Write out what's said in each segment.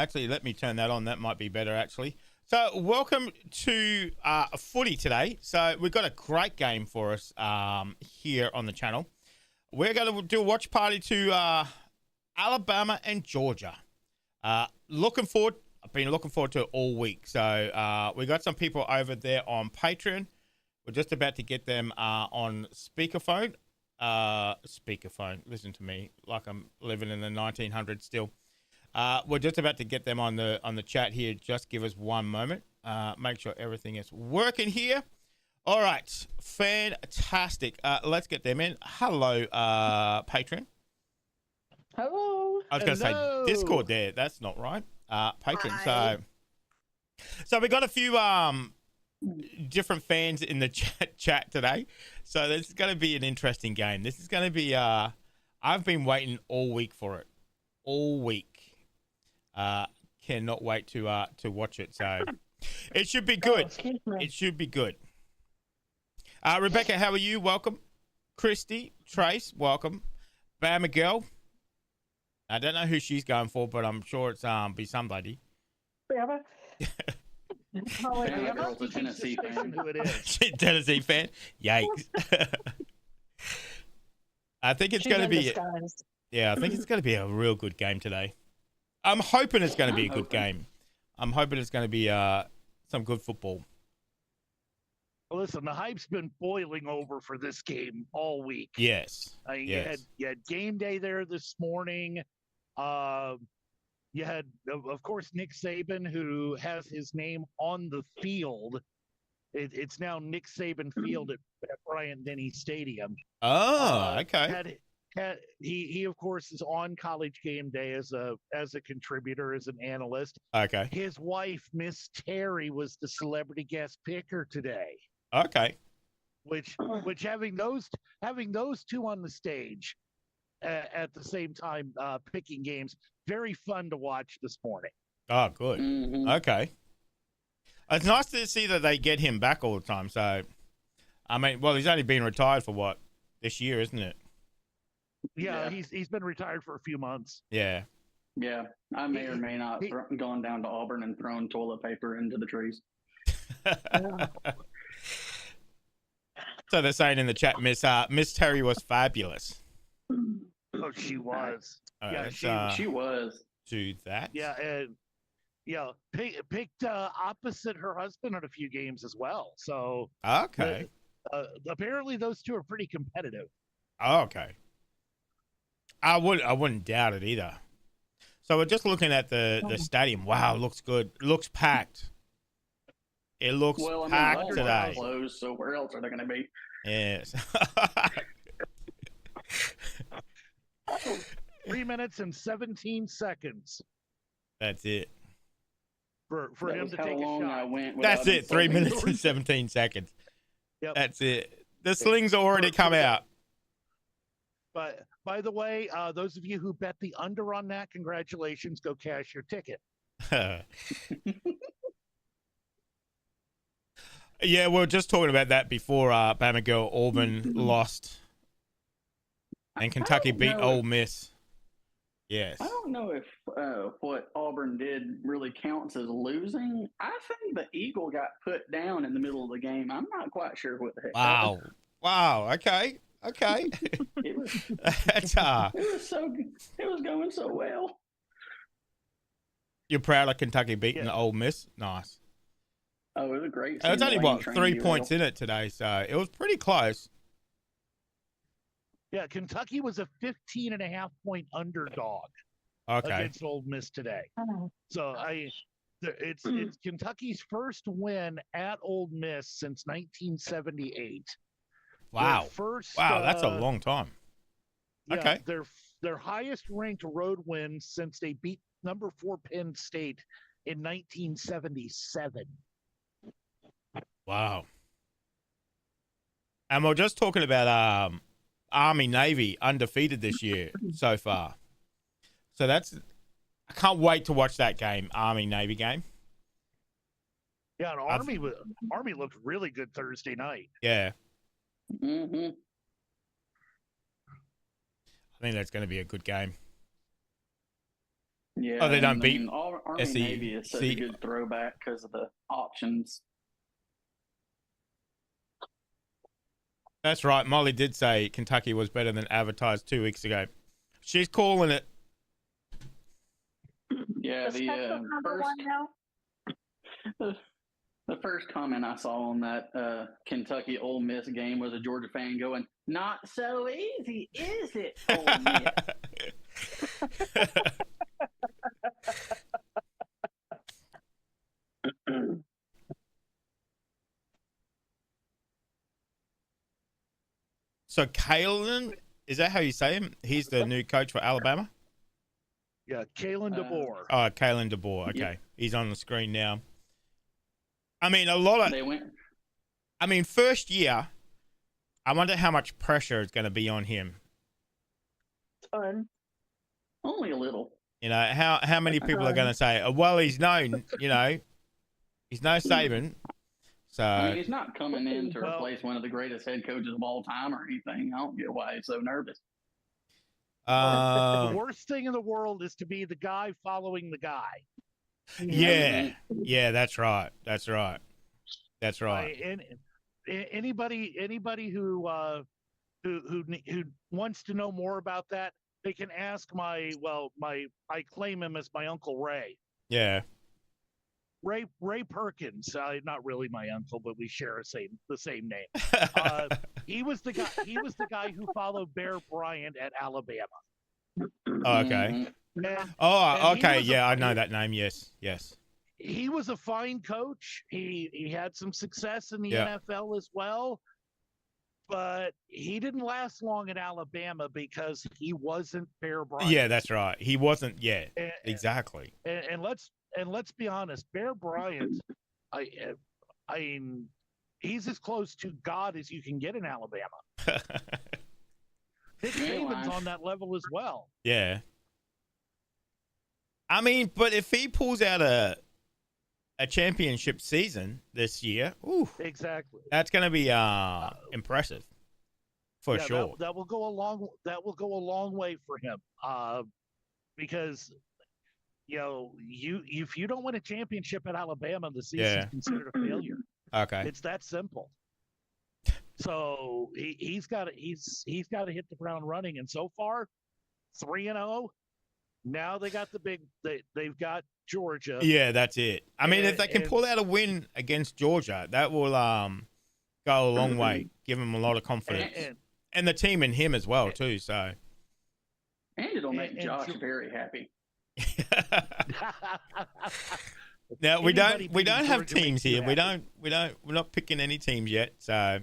Actually, let me turn that on. That might be better, actually. So, welcome to footy today. So, we've got a great game for us here on the channel. We're going to do a watch party to Alabama and Georgia. Looking forward. I've been looking forward to it all week. So, we got some people over there on Patreon. We're just about to get them on speakerphone. Speakerphone. Listen to me, like I'm living in the 1900s still. We're just about to get them on the chat here. Just give us one moment. Make sure everything is working here. All right, fantastic. Let's get them in. Hello, Patreon. Hello. I was going to say Discord there. That's not right. Patreon. Hi. So we got a few different fans in the chat today. So this is going to be an interesting game. This is going to be. I've been waiting all week for it. All week. Cannot wait to watch it. So it should be good. It should be good. Rebecca, how are you? Welcome. Christy, Trace, welcome. Bama girl. I don't know who she's going for, but I'm sure it's be somebody. Bama. Bama girl's a Tennessee fan. Who it is? Tennessee fan. Yikes. I think it's going to be. Yeah, I think it's going to be a real good game today. I'm hoping it's going to be a good game. I'm hoping it's going to be some good football. Well, listen, the hype's been boiling over for this game all week. Yes. You had game day there this morning. You had, of course, Nick Saban, who has his name on the field. It's now Nick Saban Field at Bryant-Denny Stadium. Oh, okay. He of course is on College Game Day as a contributor, as an analyst. Okay. His wife, Miss Terry, was the celebrity guest picker today. Okay. Which having those two on the stage at the same time picking games, very fun to watch this morning. Oh, good. Mm-hmm. Okay. It's nice to see that they get him back all the time. So, I mean, well, he's only been retired for what, this year, isn't it? Yeah. He's been retired for a few months. Yeah. Yeah, I may or may not gone down to Auburn and thrown toilet paper into the trees. So they're saying in the chat, Miss Terry was fabulous. Oh, she was. She was. Do that. Yeah, and picked opposite her husband in a few games as well. So Okay. Apparently those two are pretty competitive. Okay. I wouldn't doubt it either. So we're just looking at the stadium. Wow, it looks good. It looks packed. It looks packed today. Closed, so where else are they going to be? Yes. 3 minutes and 17 seconds. That's it. For him to take a shot. That's it. 3 minutes and 17 seconds. Yep. That's it. The slings already come out. But by the way, those of you who bet the under on that, congratulations. Go cash your ticket. Yeah, we were just talking about that before Bama girl Auburn lost. And Kentucky beat Ole Miss. Yes. I don't know if what Auburn did really counts as losing. I think the Eagle got put down in the middle of the game. I'm not quite sure what the heck. Wow. Wow. Okay. It was. That's It was going so well. You're proud of Kentucky beating Ole Miss? Nice. Oh, it was a great. It was only 3 points in it today, so it was pretty close. Yeah, Kentucky was a 15.5-point underdog against Ole Miss today. So it's Kentucky's first win at Ole Miss since 1978. Wow. That's a long time. Yeah, okay. Their highest ranked road win since they beat number 4 Penn State in 1977. Wow. And we're just talking about Army Navy undefeated this year so far. So I can't wait to watch that game, Army Navy game. Yeah, and Army looked really good Thursday night. Yeah. Mm-hmm. I think that's going to be a good game. Yeah. Oh, they don't and, beat Army SEC. Navy is such a good throwback because of the options. That's right. Molly did say Kentucky was better than advertised 2 weeks ago. She's calling it. Yeah, Is Texas number one now? The first comment I saw on that Kentucky Ole Miss game was a Georgia fan going, "Not so easy, is it, Ole Miss?" So Kalen, is that how you say him? He's the new coach for Alabama? Yeah, Kalen DeBoer. Oh, Kalen DeBoer. Okay. Yep. He's on the screen now. I mean, a lot of... They went. I mean, first year, I wonder how much pressure is going to be on him. Fun. Only a little. You know, how many people are going to say, oh, well, he's known, you know, he's no Saban. So I mean, he's not coming in to replace one of the greatest head coaches of all time or anything. I don't get why he's so nervous. The worst thing in the world is to be the guy following the guy. yeah, that's right. That's right. And anybody who wants to know more about that, they can ask I claim him as my Uncle Ray. Yeah. Ray Perkins, not really my uncle, but we share the same name. He was the guy who followed Bear Bryant at Alabama. Oh, okay. Okay. Yeah, I know that name. Yes. He was a fine coach. He had some success in the NFL as well, but he didn't last long at Alabama because he wasn't Bear Bryant. Yeah, that's right. He wasn't. Yeah, exactly. And let's be honest, Bear Bryant, I mean, he's as close to God as you can get in Alabama. Nick Saban's on that level as well. Yeah. I mean, but if he pulls out a championship season this year, exactly, that's going to be impressive for sure. That will go a long way for him. Because if you don't win a championship at Alabama, the season's considered a failure. Okay. It's that simple. So he's got to hit the ground running, and so far, 3-0. Now they got they've got Georgia. Yeah, that's it. I mean, if they can pull out a win against Georgia, that will go a long way. Give them a lot of confidence, and the team and him as well too. So, and it'll make Josh very happy. Now we don't have teams here. We're not picking any teams yet. So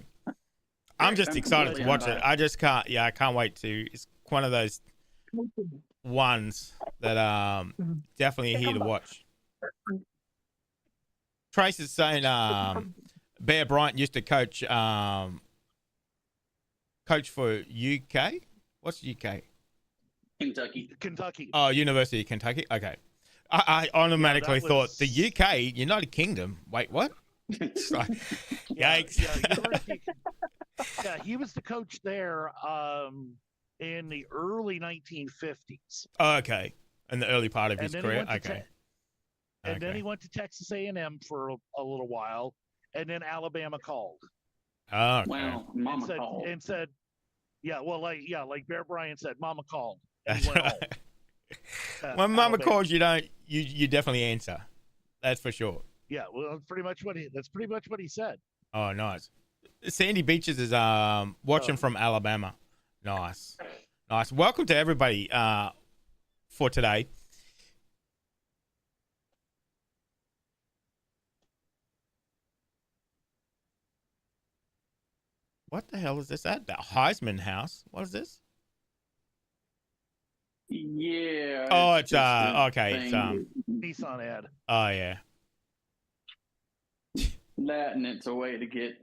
I'm just excited to watch it. I just can't. Yeah, I can't wait to. It's one of those ones that definitely here to watch. Trace is saying Bear Bryant used to coach for UK. What's UK? Kentucky. Oh, University of Kentucky. Okay. I automatically thought the UK, United Kingdom. Wait, what? Yikes. He was the coach there in the early 1950s. Oh, okay. In the early part of his career. And then he went to Texas A&M for a little while, and then Alabama called. Oh, okay. Wow, Mama called. And said, like Bear Bryant said, Mama called. And he went home. When Mama calls, you definitely answer. That's for sure. Yeah, well, that's pretty much what he said. Oh, nice. Sandy Beaches is watching from Alabama. Nice. Welcome to everybody for today. What the hell is this at? The Heisman House? What is this? Yeah. Oh, it's okay. It's Nissan ad. Oh yeah. That, and it's a way to get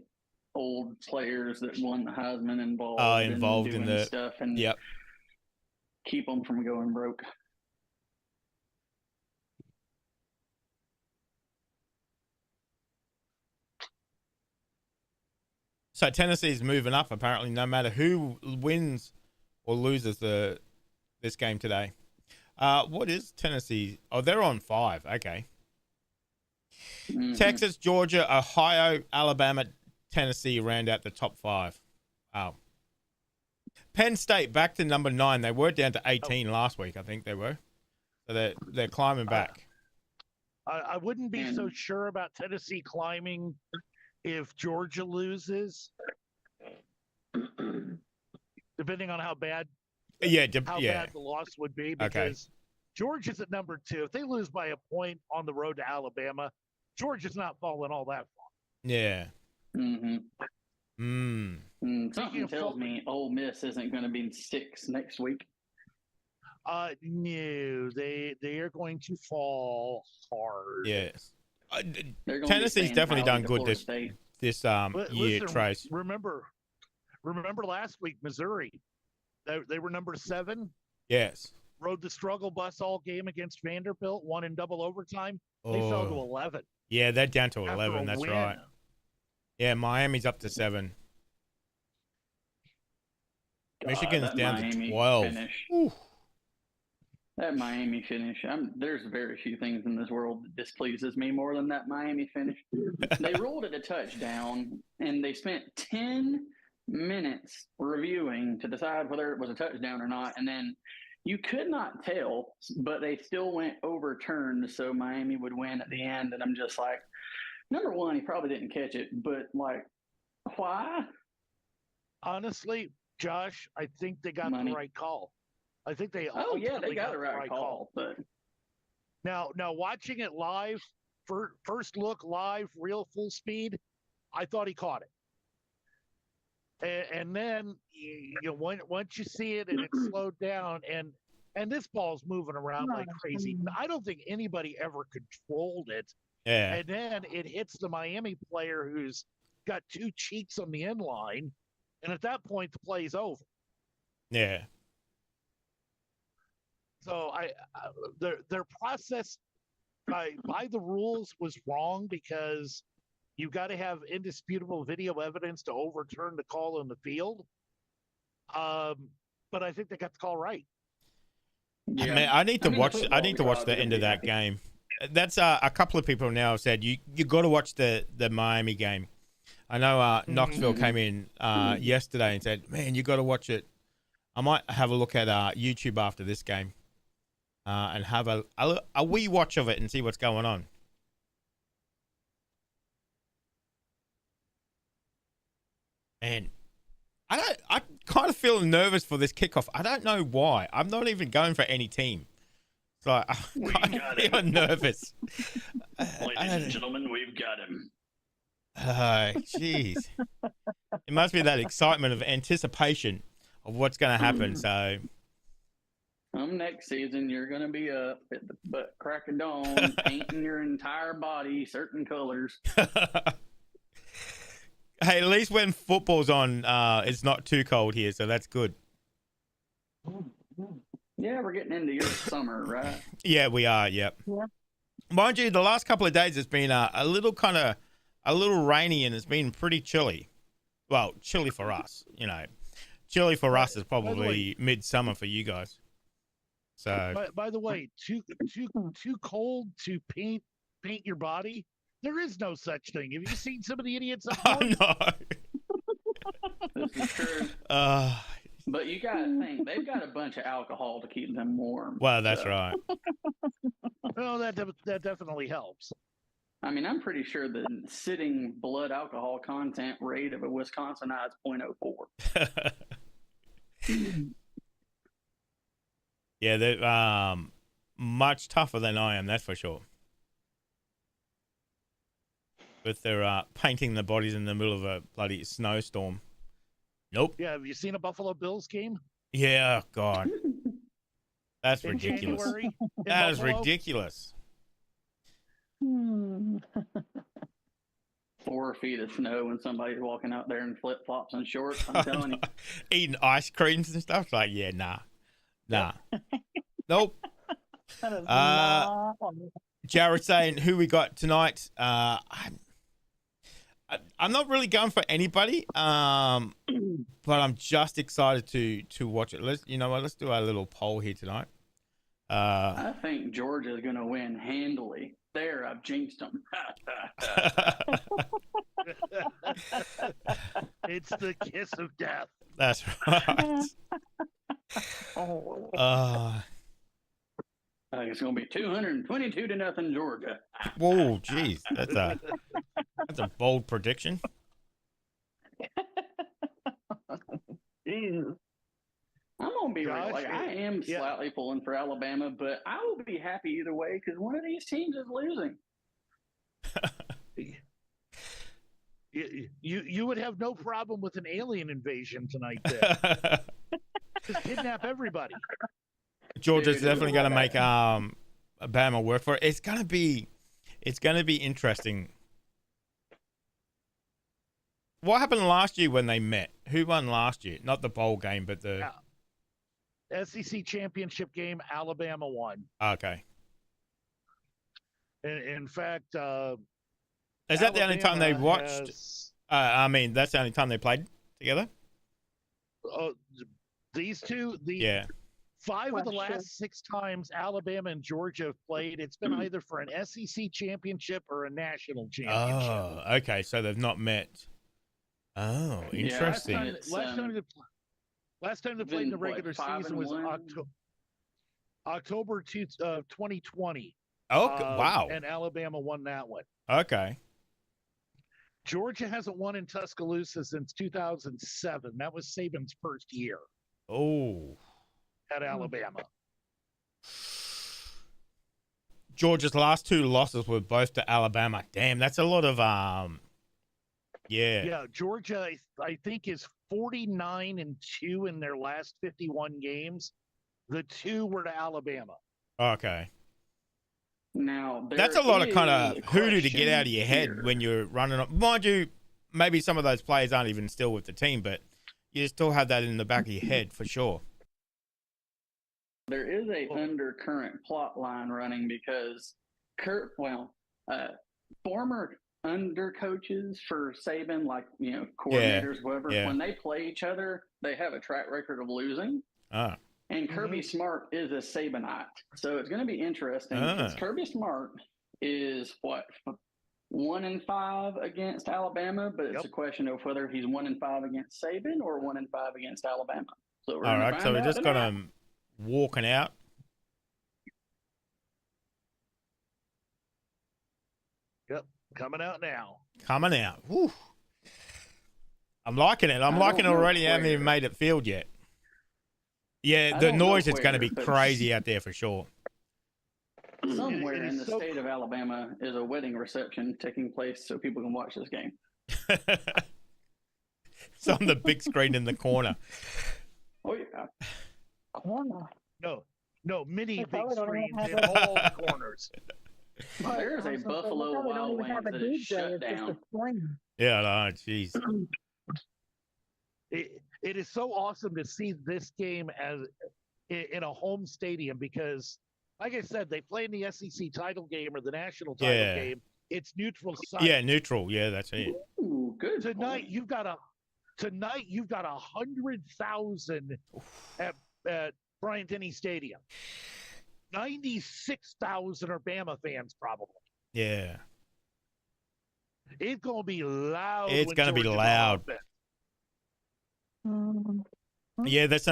old players that won the Heisman involved in the stuff and keep them from going broke. So Tennessee's moving up apparently, no matter who wins or loses this game today. What is Tennessee? Oh, they're on 5. Okay. Mm-hmm. Texas, Georgia, Ohio, Alabama, Tennessee round out the top 5. Wow. Penn State back to number 9. They were down to 18 last week, I think they were. So they're climbing back. I wouldn't be so sure about Tennessee climbing if Georgia loses, depending on how bad bad the loss would be, because Georgia's at number 2. If they lose by a point on the road to Alabama, Georgia's not falling all that far. Yeah. Something tells me Ole Miss isn't going to be 6 next week. No, they are going to fall hard. Yes. Tennessee's definitely done good this year, Trace. Remember last week, Missouri, they were number 7. Yes. Rode the struggle bus all game against Vanderbilt, won in double overtime. They fell to 11. Yeah, they're down to 11. That's win. right. Yeah, Miami's up to 7. God, Michigan's down Miami to 12. That Miami finish. There's very few things in this world that displeases me more than that Miami finish. They ruled it a touchdown, and they spent 10 minutes reviewing to decide whether it was a touchdown or not, and then you could not tell, but they still went overturned, so Miami would win at the end. And I'm just like, number one, he probably didn't catch it, but like, why? Honestly, Josh, I think they got the right call. I think they got the right call. But now watching it live, first look live, real full speed, I thought he caught it. And then once you see it and it's slowed down and this ball's moving around like crazy. I don't think anybody ever controlled it. Yeah. And then it hits the Miami player who's got 2 cheeks on the end line, and at that point the play's over. Yeah. So their process by the rules was wrong, because you got to have indisputable video evidence to overturn the call in the field. But I think they got the call right. Yeah. Man, I need to watch the end of that game. That's a couple of people now have said you got to watch the Miami game. I know Knoxville came in yesterday and said, "Man, you got to watch it." I might have a look at YouTube after this game and have a wee watch of it and see what's going on. And I kind of feel nervous for this kickoff. I don't know why. I'm not even going for any team. So I'm kind of feeling nervous. Ladies and gentlemen, we've got him. Jeez. It must be that excitement of anticipation of what's going to happen. So next season, you're going to be up at the butt crack of dawn, painting your entire body certain colors. Hey, at least when football's on, it's not too cold here, so that's good. Yeah, we're getting into your summer, right? Yeah, we are. Yep. Yeah. Mind you, the last couple of days it's been a little rainy, and it's been pretty chilly. Well, chilly for us, Chilly for us is probably midsummer for you guys. So, by the way, too cold to paint your body. There is no such thing. Have you seen some of the idiots? Oh no. This is true. But you got to think, they've got a bunch of alcohol to keep them warm. Well, that's right. Well, that definitely helps. I mean, I'm pretty sure the sitting blood alcohol content rate of a Wisconsinite is 0.04. Yeah, they're much tougher than I am, that's for sure. With their painting the bodies in the middle of a bloody snowstorm. Nope. Yeah, have you seen a Buffalo Bills game? Yeah, God. That's ridiculous. January, that is ridiculous. 4 feet of snow and somebody's walking out there in flip-flops and shorts. I'm telling you. Eating ice creams and stuff. It's like, yeah, nah. Nope. Jared saying who we got tonight. I'm not really going for anybody, but I'm just excited to watch it. Let's do our little poll here tonight. I think Georgia's going to win handily. There, I've jinxed them. It's the kiss of death. That's right. Oh. It's going to be 222-0 Georgia. Whoa, jeez, that's a bold prediction. Jeez. I'm going to be real. Josh, Like, I am yeah. slightly pulling for Alabama, but I will be happy either way because one of these teams is losing. You would have no problem with an alien invasion tonight. Then. Just kidnap everybody. Georgia's Dude, definitely going to right. make Bama work for it. It's going to be interesting. What happened last year when they met? Who won last year? Not the bowl game, but the SEC championship game. Alabama won. okay. In fact, Is that the only time they Alabama watched? has- I mean, that's the only time they played together. These two, Yeah. 5 of the Well, sure. last 6 times Alabama and Georgia have played, it's been either for an SEC championship or a national championship. Oh, okay. So they've not met. Oh, Yeah, interesting. It's, Last time they played in the been, what, regular 5 season and was 1? October 2020. Oh, wow. And Alabama won that one. Okay. Georgia hasn't won in Tuscaloosa since 2007. That was Saban's first year Oh. at Alabama. Georgia's last 2 losses were both to Alabama. Damn, that's a lot of yeah. Yeah, Georgia, I think, is 49-2 in their last 51 games. The 2 were to Alabama. Okay. Now, That's a there lot of kind is of a hoodoo to get out of question your head here. when you're running up. Mind you, maybe some of those players aren't even still with the team, but you still have that in the back of your head for sure. There is a undercurrent plot line running because former under coaches for Saban, like, coordinators, whoever, yeah. when they play each other, they have a track record of losing. Ah. And Kirby Smart is a Sabanite. So it's going to be interesting because Kirby Smart is 1-5 against Alabama, but it's a question of whether he's 1-5 against Saban or 1-5 against Alabama. So we're All gonna right, find so we out just got tonight. him walking out. Yep, coming out now. Coming out. Whew. I'm liking it. I'm I liking it don't know already. I haven't where. even made it field yet. Yeah, I the don't know noise is going to where, be but crazy out there for sure. Somewhere It is in the so state of Alabama is a wedding reception taking place so people can watch this game. It's on the big screen in the corner. Oh, yeah. Corner. No, mini They big probably don't even screens have in all the corners. There's a I was gonna say, Buffalo they probably don't Wild even have Wings a that is DJ, shut it's just a down. screen. Yeah, no, jeez. It is so awesome to see this game in a home stadium because, like I said, they play in the SEC title game or the national title Yeah. game. It's neutral site. Yeah, neutral. Yeah, that's it. Ooh, good. Tonight point. you've got 100,000 at Bryant Denny Stadium. 96,000 are Bama fans, probably. Yeah. It's gonna be loud. It's when gonna be Georgia's on loud. offense. Yeah, there's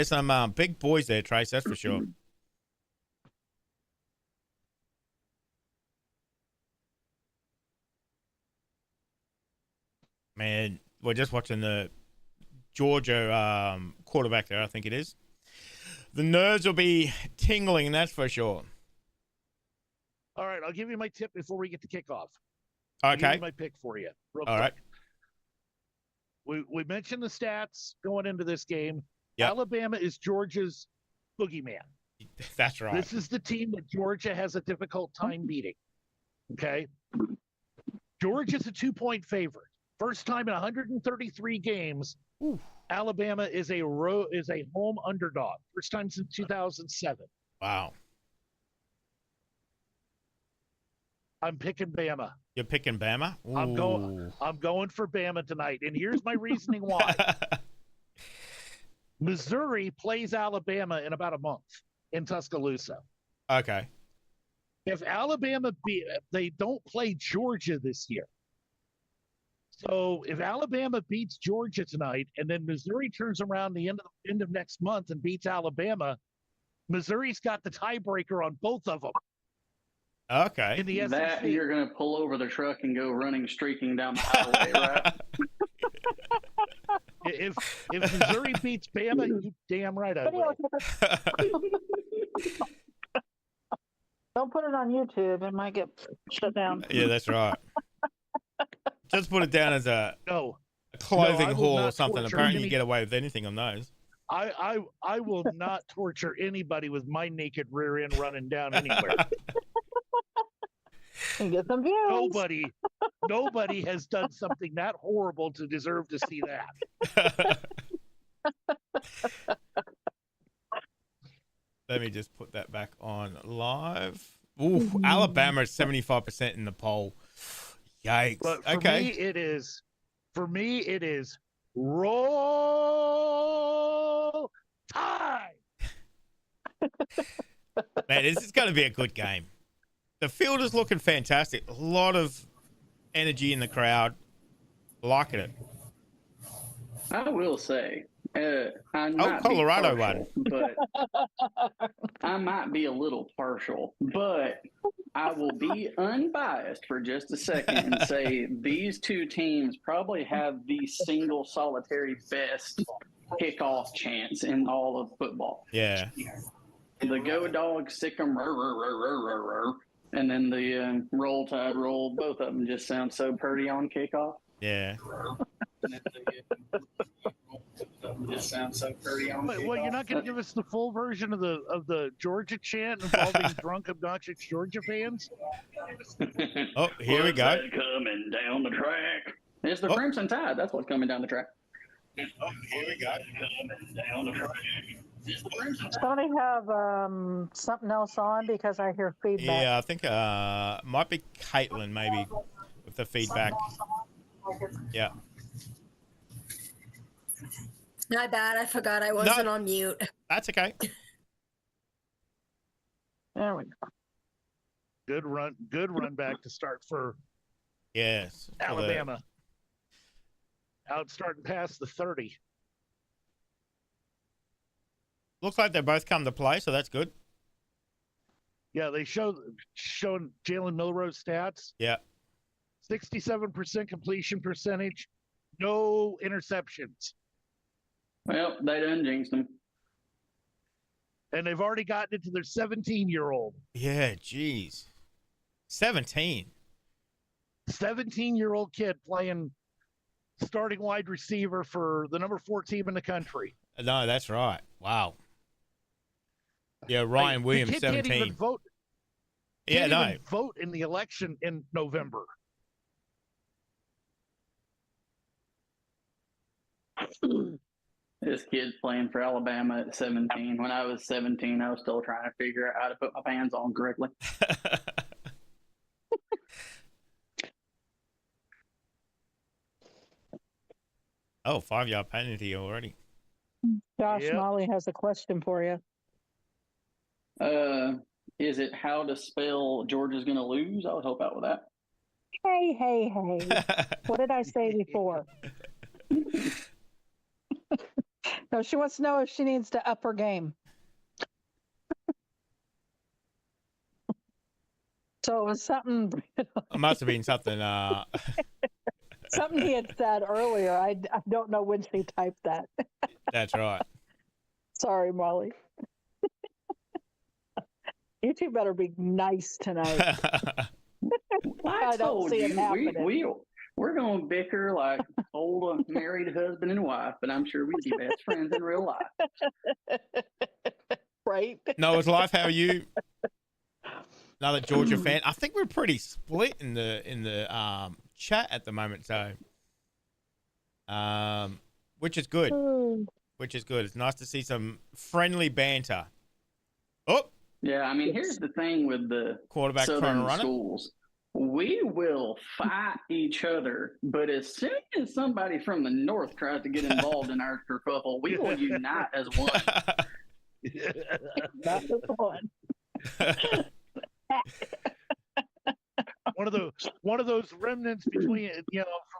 some big boys there, Trace, that's for sure. Man, we're just watching the Georgia quarterback there, I think it is. The nerves will be tingling, that's for sure. All right, I'll give you my tip before we get to kickoff. I'll give Okay. you my pick for you. Real All quick. right. We mentioned the stats going into this game. Yep. Alabama is Georgia's boogeyman. That's right. This is the team that Georgia has a difficult time beating. Okay. Georgia's a 2-point favorite. First time in 133 games, Alabama is a home underdog. First time since 2007. Wow. I'm picking Bama. You're picking Bama? I'm going for Bama tonight. And here's my reasoning why. Missouri plays Alabama in about a month. in Tuscaloosa. Okay. If Alabama they don't play Georgia this year. So if Alabama beats Georgia tonight, and then Missouri turns around the end of next month and beats Alabama, Missouri's got the tiebreaker on both of them. Okay. In the That SEC. you're going to pull over the truck and go running, streaking down the highway, right? If Missouri beats Bama, you damn right I will. Don't put it on YouTube. It might get shut down. Yeah, that's right. Just put it down as a No, clothing I will haul or not something. torture Apparently, you any- get away with anything on those. I will not torture anybody with my naked rear end running down anywhere. And get some views. Nobody has done something that horrible to deserve to see that. Let me just put that back on live. Ooh, Alabama is 75% in the poll. Yikes. But for Okay. me it is roll tide. Man, this is going to be a good game. The field is looking fantastic. A lot of energy in the crowd. Liking it. I will say, I might Colorado be partial, but I might be a little partial, but I will be unbiased for just a second and say these two teams probably have the single solitary best kickoff chance in all of football. Yeah. The Go Dogs, sick 'em, and then the Roll Tide roll. Both of them just sound so pretty on kickoff. Yeah. Just sounds so pretty on Wait, well, you're not going to give us the full version of the Georgia chant involving drunk, obnoxious Georgia fans? Oh, here we What's go. that coming down the track? It's the Crimson Tide. That's what's coming down the track. Oh, here we go. Coming down the track. It's the Crimson Tide. Somebody have something else on because I hear feedback. Yeah, I think might be Caitlin maybe with the feedback. Yeah. My bad. I forgot I wasn't on mute. That's okay. There we go. Good run back to start for Yes. for the- Alabama. Out starting past the 30. Looks like they both come to play, so that's good. Yeah, they showing Jalen Milrose stats. Yeah. 67% completion percentage, no interceptions. Well, they done jinxed them. And they've already gotten into their 17-year-old. Yeah, jeez. 17. 17-year-old kid playing starting wide receiver for the number 4 team in the country. No, that's right. Wow. Yeah, Ryan The Williams, kid can't 17. even vote. Yeah, Can't no. even vote in the election in November. This kid's playing for Alabama at 17. When I was 17, I was still trying to figure out how to put my pants on correctly. Oh, 5-yard penalty already. Josh Yep. Molly has a question for you. Is it how to spell Georgia's going to lose? I would help out with that. Hey. What did I say before? No, she wants to know if she needs to up her game. So it was something It must have been something. something he had said earlier. I don't know when she typed that. That's right. Sorry, Molly. You two better be nice tonight. I don't told see it you, happening. we're going to bicker like old married husband and wife, but I'm sure we'd be best friends in real life. Right? Noah's Life, how are you? Another Georgia fan. I think we're pretty split in the chat at the moment, so which is good. Which is good. It's nice to see some friendly banter. Oh, Yeah, I mean, here's the thing with the quarterback trying to Southern run it. schools. We will fight each other, but as soon as somebody from the North tries to get involved in our kerfuffle, we will unite as one. That was the one. One of those remnants between from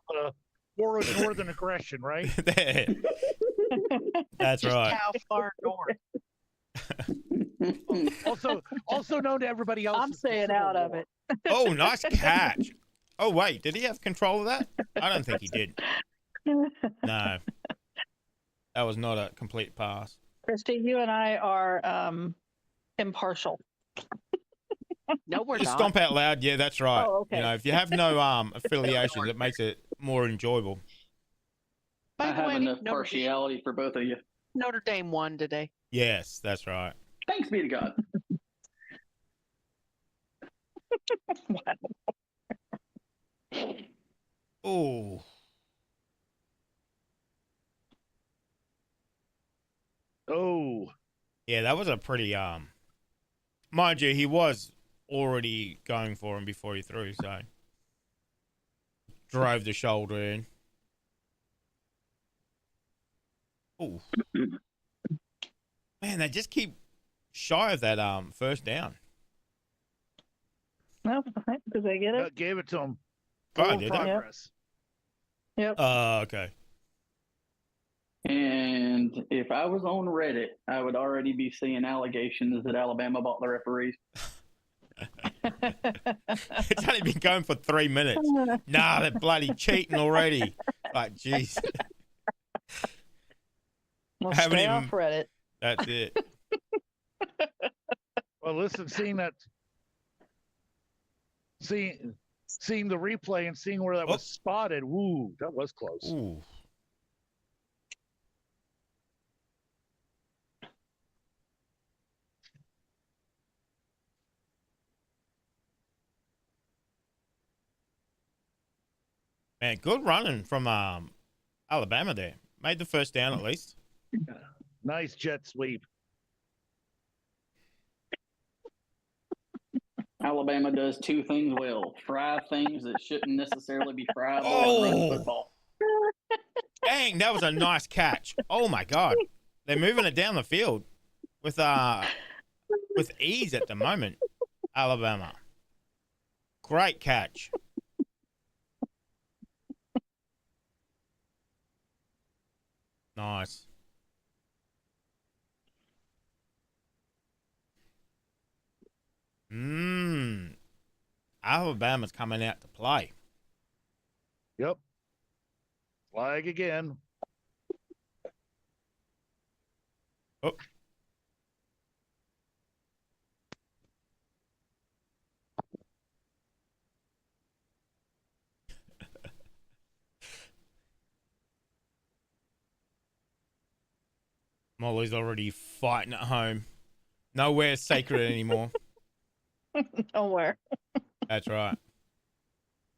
the War of Northern Aggression, right? That's Just right. how far north? Also known to everybody else. I'm as the staying Civil out of War. it. Oh, nice catch. Oh, wait, did he have control of that? I don't think he did. No. That was not a complete pass. Christy, you and I are impartial. No, we're Just not. stomp out loud. Yeah, that's right. Oh, okay. You know, if you have no affiliation, it makes it more enjoyable. By I the have way, enough partiality for both of you. Notre Dame won today. Yes, that's right. Thanks be to God. Oh. Oh, Yeah, that was a pretty mind you, he was already going for him before he threw, so drove the shoulder in. Oh. Man, they just keep shy of that first down. No, did they get it? gave it to him. Oh, Full did they? progress. Yep. Okay. And if I was on Reddit, I would already be seeing allegations that Alabama bought the referees. It's only been going for 3 minutes. Nah, they're bloody cheating already. Like, jeez. Well, I haven't stay even- off Reddit. That's it. Well, listen, seeing the replay and seeing where that was spotted, woo, that was close. Ooh. Man, good running from Alabama there. Made the first down at least. Nice jet sweep. Alabama does two things well: fry things that shouldn't necessarily be fried while Oh. running football. Dang, that was a nice catch. Oh my God. They're moving it down the field with ease at the moment. Alabama. Great catch. Nice. Alabama's coming out to play. Yep. Flag again. Oh. Molly's already fighting at home. Nowhere's sacred anymore. Nowhere. That's right.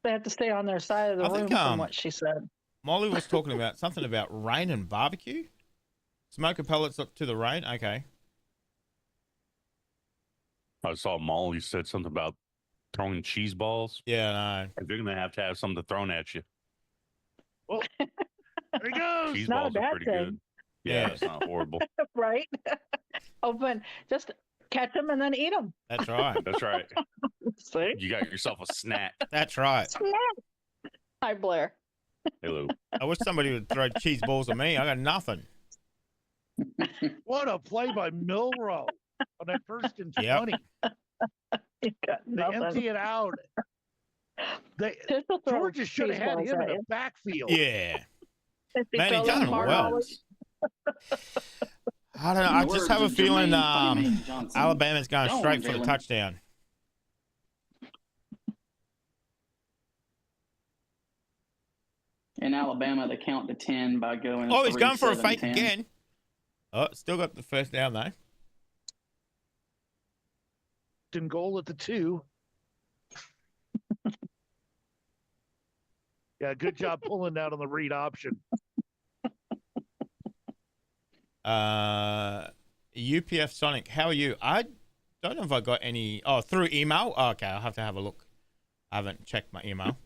They have to stay on their side of the I room think, from what she said. Molly was talking about something about rain and barbecue. Smoker pellets up to the rain. Okay. I saw Molly said something about throwing cheese balls. Yeah, no. They're going to have something thrown at you. Well, there he goes. Cheese Not a balls are bad pretty thing. good. Yeah, it's not horrible. Right? Open. Just catch them and then eat them. That's right. That's right. See? You got yourself a snack. That's right. Hi, Blair. Hello. I wish somebody would throw cheese balls at me. I got nothing. What a play by Milrow on that 1st and 20. Yep. You got They nothing. empty it out. This'll throw Georgia should have cheese had balls him at in you. the backfield. Yeah. If he Man, he goes done far well. out, I don't know. I just have a Words of feeling Jermaine Funny Johnson. Alabama's going Go on, straight for the Jalen. touchdown. In Alabama, they count to 10 by going. Oh, he's 3, going for a 7, fake 10. again. Oh, still got the first down though. And goal at the 2. Yeah, good job pulling that on the read option. UPF Sonic, how are you? I don't know if I got any. Oh, through email. Oh, okay, I'll have to have a look. I haven't checked my email.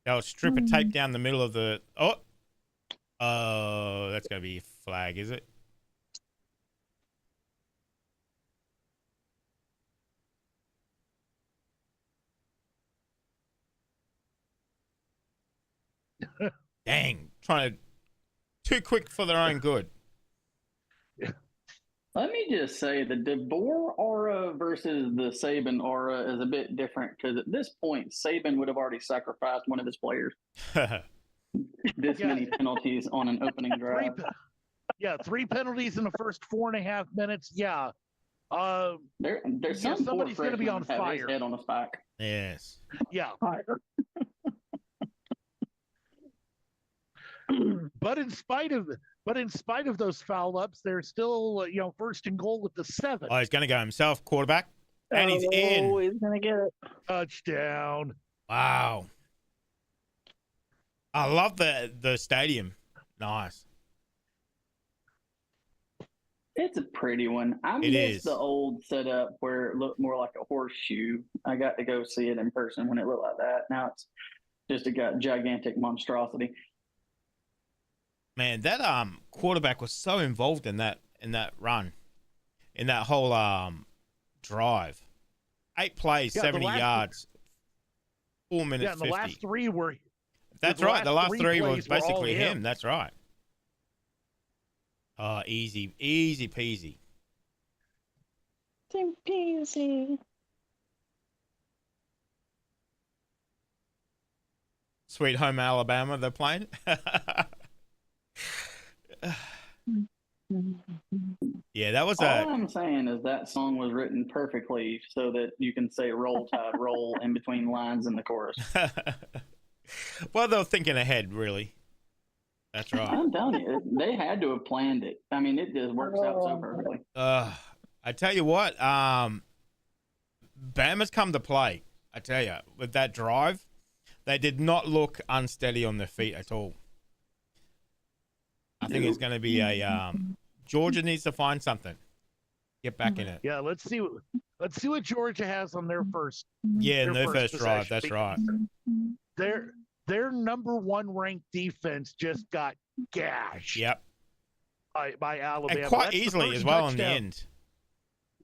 They'll strip a tape down the middle of the. Oh, that's gonna be a flag, is it? Dang, trying to too quick for their own good. Let me just say the DeBoer aura versus the Saban aura is a bit different because at this point, Saban would have already sacrificed one of his players. This many penalties on an opening drive. Three penalties in the first 4.5 minutes. Yeah. There's some somebody's going to be on fire. His head on a spike. Yes. Yeah. But in spite of those foul ups, they're still first and goal with the 7. Oh, he's going to go himself, quarterback, and he's in. Oh, he's gonna get it. Touchdown. Wow. I love the stadium. Nice. It's a pretty one. I miss the old setup where it looked more like a horseshoe. I got to go see it in person when it looked like that. Now it's just a gigantic monstrosity. Man, that quarterback was so involved in that run, in that whole drive. 8 plays, 70 yards, 4 minutes. Yeah, and the 50. last 3 were. That's right. The last 3 was plays were all basically him. him. That's right. Oh, easy peasy. Peasy. Sweet Home Alabama, they're playing. Yeah, that was All I'm saying is that song was written perfectly so that you can say "Roll Tide, roll" in between lines in the chorus. Well, they were thinking ahead, really. That's right. I'm telling you, they had to have planned it. I mean, it just works out so perfectly. I tell you what, Bama's come to play. I tell you, with that drive, they did not look unsteady on their feet at all. I think it's going to be a Georgia needs to find something, get back in it. Yeah, let's see what Georgia has on their first. Yeah, in their first drive. That's right. Their number 1 ranked defense just got gashed. Yep. By Alabama. And quite That's easily as well touchdown. in the end.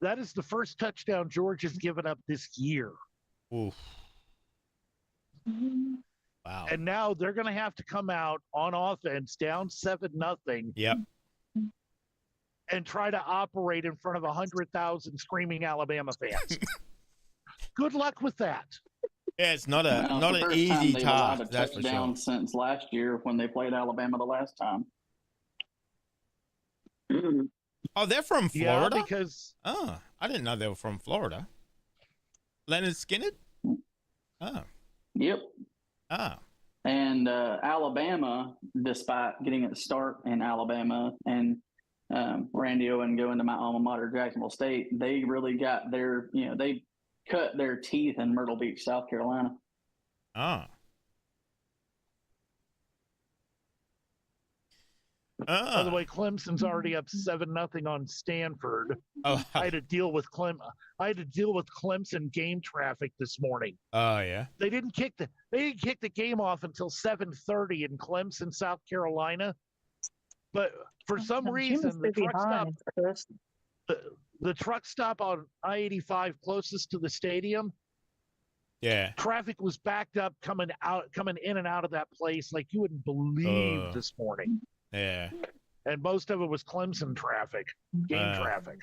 That is the first touchdown Georgia's given up this year. Oof. Wow. And now they're going to have to come out on offense down 7-0. Yep. And try to operate in front of 100,000 screaming Alabama fans. Good luck with that. Yeah, it's not an first easy time they've allowed task. a That's for touchdown sure. since last year when they played Alabama the last time. Oh, they're from Florida? Yeah, because I didn't know they were from Florida. Leonard Skinner? Oh. Yep. Ah. And Alabama, despite getting a start in Alabama and Randy Owen going to my alma mater, Jacksonville State, they really got their, they cut their teeth in Myrtle Beach, South Carolina. Ah. by the way, Clemson's already up 7-0 on Stanford. Oh. I had to deal with Clemson game traffic this morning. Oh yeah. They didn't kick the game off until 7:30 in Clemson, South Carolina. But for some reason, the truck stop on I-85 closest to the stadium, Yeah. traffic was backed up coming in and out of that place like you wouldn't believe this morning. Yeah. And most of it was Clemson traffic, game traffic.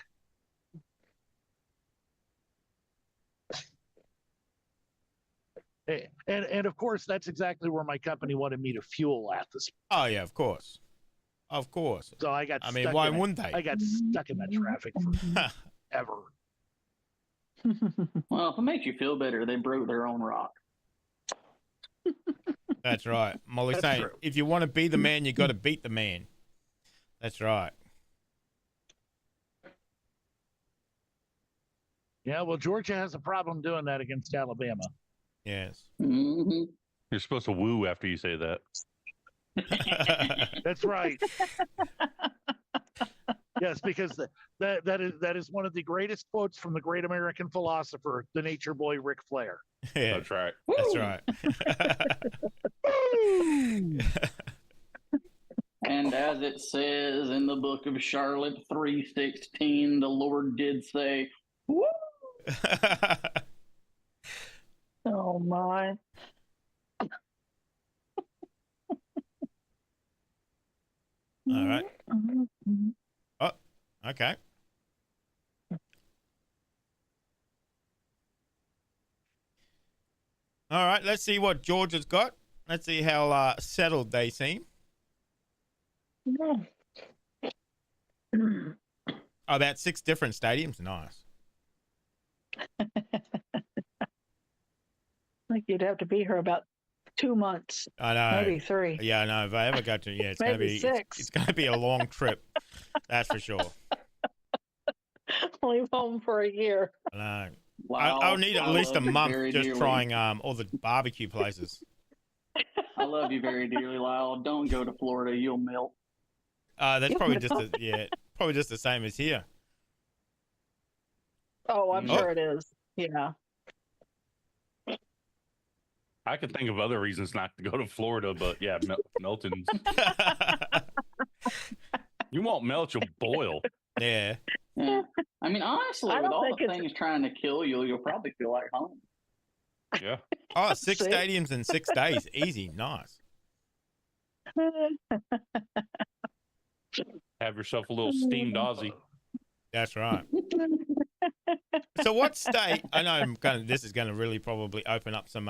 And of course, that's exactly where my company wanted me to fuel at this. Oh yeah, of course. Of course. So I got. I mean, why wouldn't they? I got stuck in that traffic forever. Well, if it makes you feel better, they broke their own rock. That's right. Molly's saying, true. if you want to be the man, you got to beat the man. That's right. Yeah, well, Georgia has a problem doing that against Alabama. Yes. Mm-hmm. You're supposed to woo after you say that. That's right. Yes, because that is one of the greatest quotes from the great American philosopher, the nature boy Ric Flair. Yeah, That's right. that's Woo! right. And as it says in the book of Charlotte 3:16, the Lord did say, "Woo!" Oh my. All right. Mhm. Oh, okay. All right. Let's see what Georgia's got. Let's see how settled they seem. Mhm. Oh, about 6 different stadiums. Nice. I think you'd have to be here about 2 months, I know. maybe 3, Yeah, I know. If I ever go to, it's gonna maybe be 6. it's gonna be a long trip. That's for sure. Leave home for a year. I know. Lyle, I'll need at I least a love you month very just dearly. trying all the barbecue places. I love you very dearly, Lyle. Don't go to Florida; you'll melt. That's probably just probably just the same as here. Oh, I'm Oh. sure it is. Yeah. I could think of other reasons not to go to Florida, but yeah, Melton's. You won't melt, you'll boil. Yeah. Yeah. I mean, honestly, I with don't all think the it's- things trying to kill you, you'll probably feel like home. Yeah. Oh, 6 See? stadiums in 6 days. Easy. Nice. Have yourself a little steamed Aussie. That's right. So what state, I know this is going to really probably open up some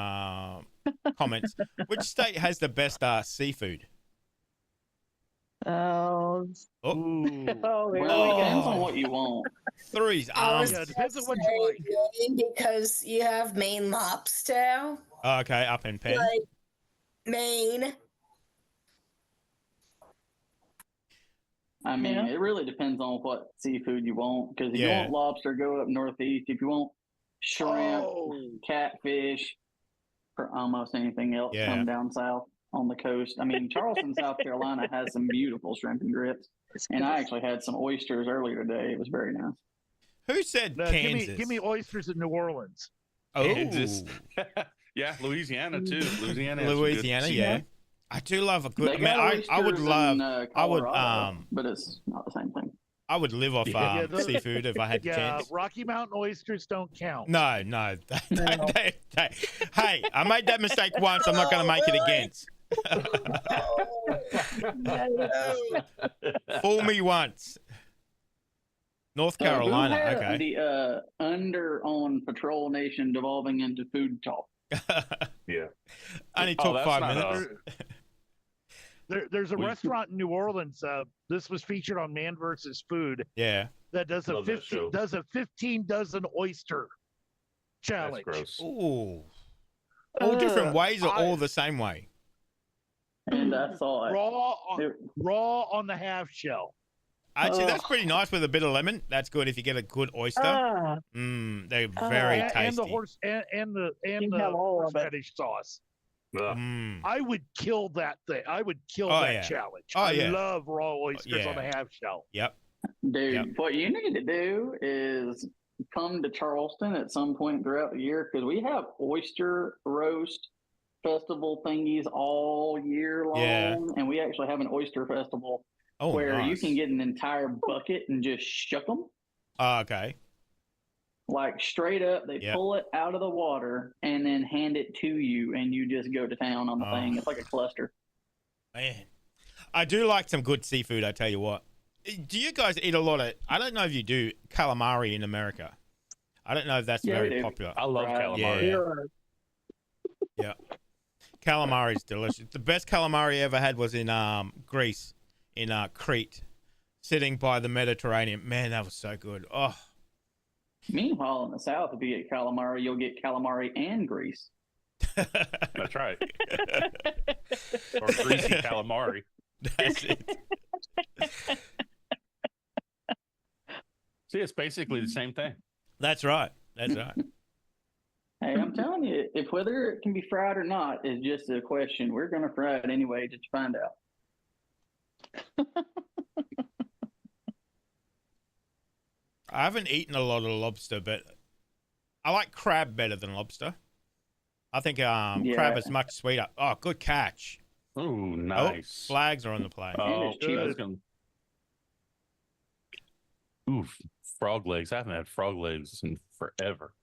comments. Which state has the best seafood? Oh, Oh, Ooh. oh, here Well, it we depends go. on what you want. 3's I was Yeah, it arms. depends on what you gonna like. say Maine because you have Maine lobster, Oh, okay, up in Penn. like Maine. I mean, Yeah. it really depends on what seafood you want. Because if you Yeah. want lobster, go up northeast. If you want shrimp, Oh, catfish, or almost anything else, Yeah. come down south on the coast. I mean, Charleston, South Carolina has some beautiful shrimp and grits. And I actually had some oysters earlier today. It was very nice. Who said no, Kansas? give me oysters in New Orleans. Oh, Kansas. Yeah, Louisiana too. Louisiana. Has some good Louisiana, seafood. yeah. I do love a good. They I mean, got I would oysters love. in, I would Colorado, but it's not the same thing. I would live off Yeah. seafood if I had the Yeah, chance. Rocky Mountain oysters don't count. No. Hey, I made that mistake once. I'm not going to make it again. Fool me once. North Carolina. Who had Okay. The under on Patrol Nation devolving into food talk. Yeah. Only Oh, took that's 5 not minutes. There's a We- restaurant in New Orleans. This was featured on Man vs. Food Yeah. that does a Love that show. 15 dozen oyster That's challenge. gross. Ooh. All different ways or I- all the same way? And I saw it. Raw on the half shell. Actually, that's pretty nice with a bit of lemon. That's good if you get a good oyster. Ah, They're very tasty. And the horse and the You have all of it. horseradish sauce. Ugh. I would kill that thing. I would kill Oh, that yeah. challenge. Oh, I yeah. love raw oysters on yeah. the half shell. Yep. Dude, Yep. what you need to do is come to Charleston at some point throughout the year because we have oyster roast festival thingies all year long. Yeah. And we actually have an oyster festival Oh, where you nice. can get an entire bucket and just shuck them. Oh, okay. Like straight up, they Yep. pull it out of the water and then hand it to you, and you just go to town on the Oh. thing. It's like a cluster. Man, I do like some good seafood. I tell you what. Do you guys eat a lot of? I don't know if you do calamari in America. I don't know if that's Yeah, we very do. popular. I love Right. calamari. Yeah. Calamari is delicious. The best calamari I ever had was in Greece, in Crete, sitting by the Mediterranean. Man, that was so good. Oh, Meanwhile, in the South, if you get calamari, you'll get calamari and grease. That's right. Or greasy calamari. that's it. See, it's basically the same thing. That's right. That's right. Hey, I'm telling you, if whether it can be fried or not is just a question, we're going to fry it anyway just to find out. I haven't eaten a lot of lobster, but I like crab better than lobster. I think crab is much sweeter. Oh, good catch. Ooh, Oh, nice. flags are on the play. And Oh, it's cheap. that's gonna. Ooh, frog legs. I haven't had frog legs in forever.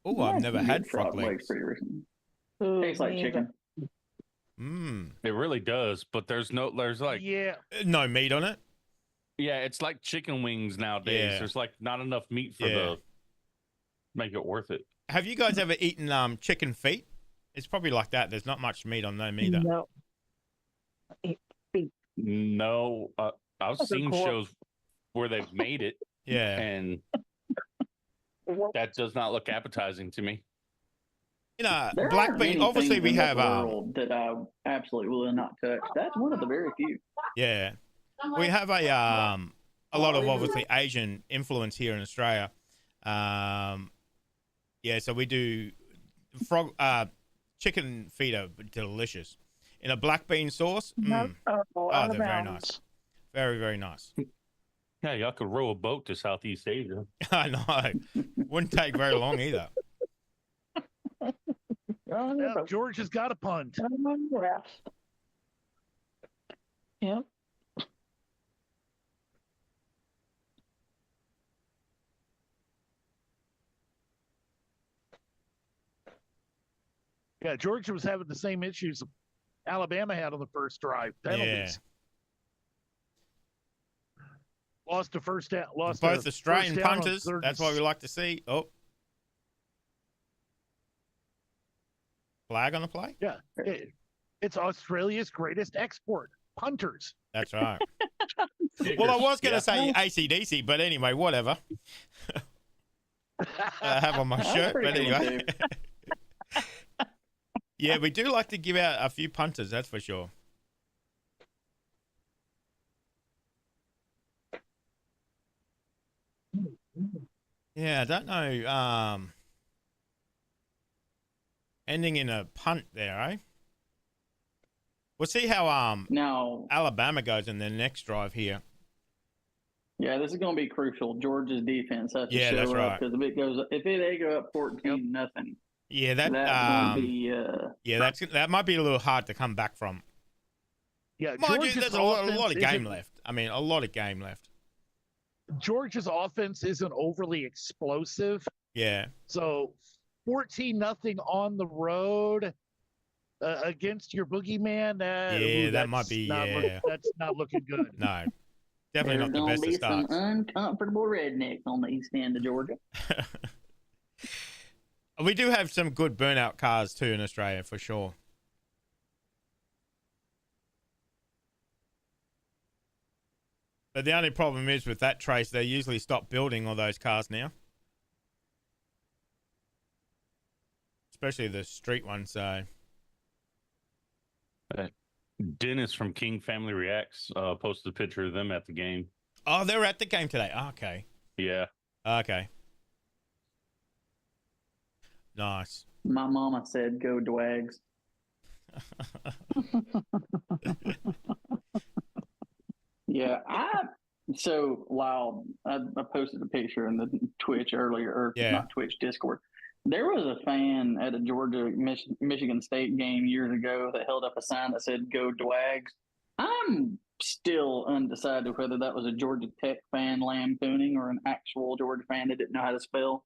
Oh, I've never Good had frog legs. pretty recently. Ooh, Tastes like me either. chicken. Mmm. It really does, but there's like Yeah. No meat on it. yeah, it's like chicken wings nowadays. Yeah. There's like not enough meat for Yeah. make it worth it. Have you guys ever eaten chicken feet? It's probably like that. There's not much meat on them either. No. No, I've Those are seen cool. shows where they've made it, Yeah. and that does not look appetizing to me. You know, There black aren't bean. many Obviously, things we in have the world that I absolutely will not touch. That's one of the very few. yeah, we have a lot of obviously Asian influence here in Australia. Yeah, so we do chicken feet are delicious in a black bean sauce. Mm. Oh, Oh, they're very nice. Very, very nice. Yeah, y'all could row a boat to Southeast Asia. I know. Wouldn't take very long either. Yeah, George has got a punt. Yep. Yeah, Georgia was having the same issues Alabama had on the first drive. Penalties. Lost the first down. Lost Both the Australian first down on punters. third That's what we like to see. Oh. Flag on the play? Yeah. It's Australia's greatest export. Punters. That's right. Well, I was going to say AC/DC, but anyway, whatever. I have on my That's shirt, pretty but cool, anyway. too. Yeah, we do like to give out a few punters, that's for sure. Yeah, I don't know. Ending in a punt there, eh? We'll see how Now, Alabama goes in their next drive here. yeah, this is going to be crucial. Georgia's defense has to Yeah, show that's up right. because if they go up 14-0, Yeah, that's going to be yeah, that might be a little hard to come back from. Yeah, Mind you, Georgia's there's a lot of offense game isn't- left. I mean, a lot of game left. Georgia's offense isn't overly explosive. Yeah. So 14-0 on the road against your boogeyman. That might be, that's not looking good. No, definitely there's not the going to best be of some starts. uncomfortable rednecks on the east end of Georgia. We do have some good burnout cars too in Australia for sure. But the only problem is with that, Trace, they usually stop building all those cars now. Especially the street ones, so. Dennis from King Family Reacts posted a picture of them at the game. Oh, they're at the game today. Oh, okay. Yeah. Okay. Nice. My mama said, "Go Dwags." Yeah, so Lyle, I posted a picture in the Twitch earlier, or Yeah. not Twitch, Discord. There was a fan at a Georgia Michigan State game years ago that held up a sign that said "Go Dwags." I'm still undecided whether that was a Georgia Tech fan lampooning or an actual Georgia fan that didn't know how to spell.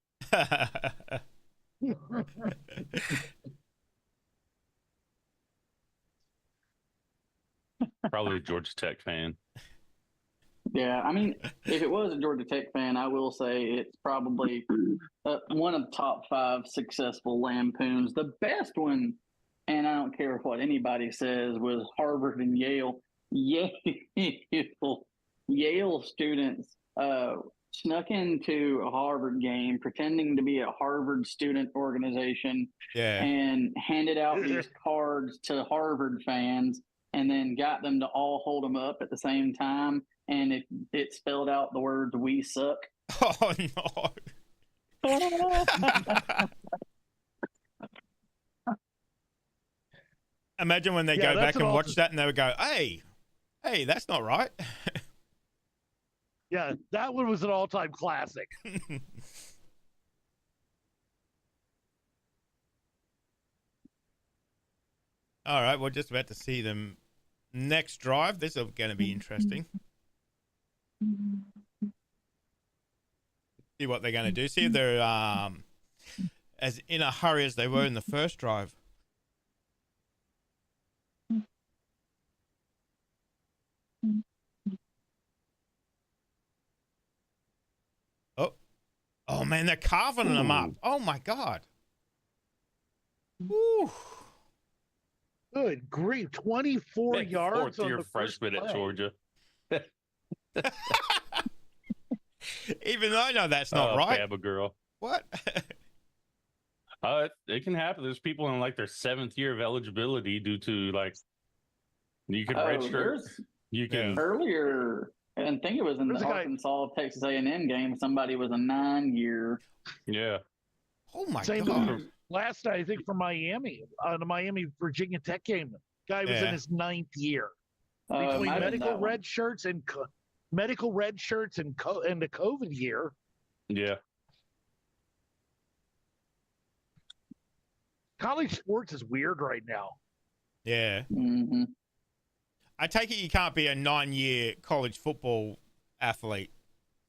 Probably a Georgia Tech fan. Yeah, I mean, if it was a Georgia Tech fan, I will say it's probably one of the top 5 successful lampoons. The best one, and I don't care what anybody says, was Harvard and Yale. Yale students snuck into a Harvard game pretending to be a Harvard student organization Yeah. and handed out these cards to Harvard fans and then got them to all hold them up at the same time. And it spelled out the words "we suck." Oh, no. Imagine when they Yeah, go that's back and an watch awesome- that and they would go, hey, that's not right. Yeah, that one was an all-time classic. All right, we're just about to see them next drive. This is going to be interesting. See what they're going to do. See if they're as in a hurry as they were in the first drive. Oh, oh man, they're carving them up. Oh my God. Woo. Good grief, 24 yards Fourth on year the first freshman at play. Georgia. Even though I know that's not right. Bama girl. What? It can happen. There's people in like their 7th year of eligibility due to like you can redshirt. There's You can earlier, I think it was in There's the a guy- Arkansas Texas A&M game. Somebody was a 9-year. yeah. Oh my Same God. with last night, I think, for Miami, the Miami Virginia Tech game. Guy was in Yeah. his 9th year. Might Between have been medical that one. red shirts and the COVID year. Yeah. College sports is weird right now. Yeah. Mm-hmm. I take it you can't be a 9-year college football athlete.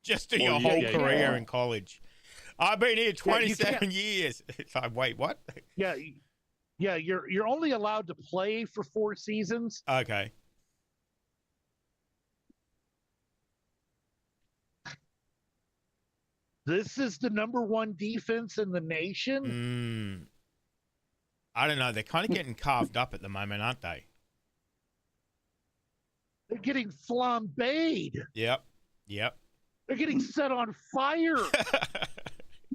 Just do Well, your yeah, whole yeah, career yeah. in college. I've been here you 27 years. It's like, wait, what? Yeah, you're only allowed to play for 4 seasons. Okay. This is the #1 defense in the nation. I don't know. They're kind of getting carved up at the moment, aren't they? They're getting flambéed. Yep. Yep. They're getting set on fire.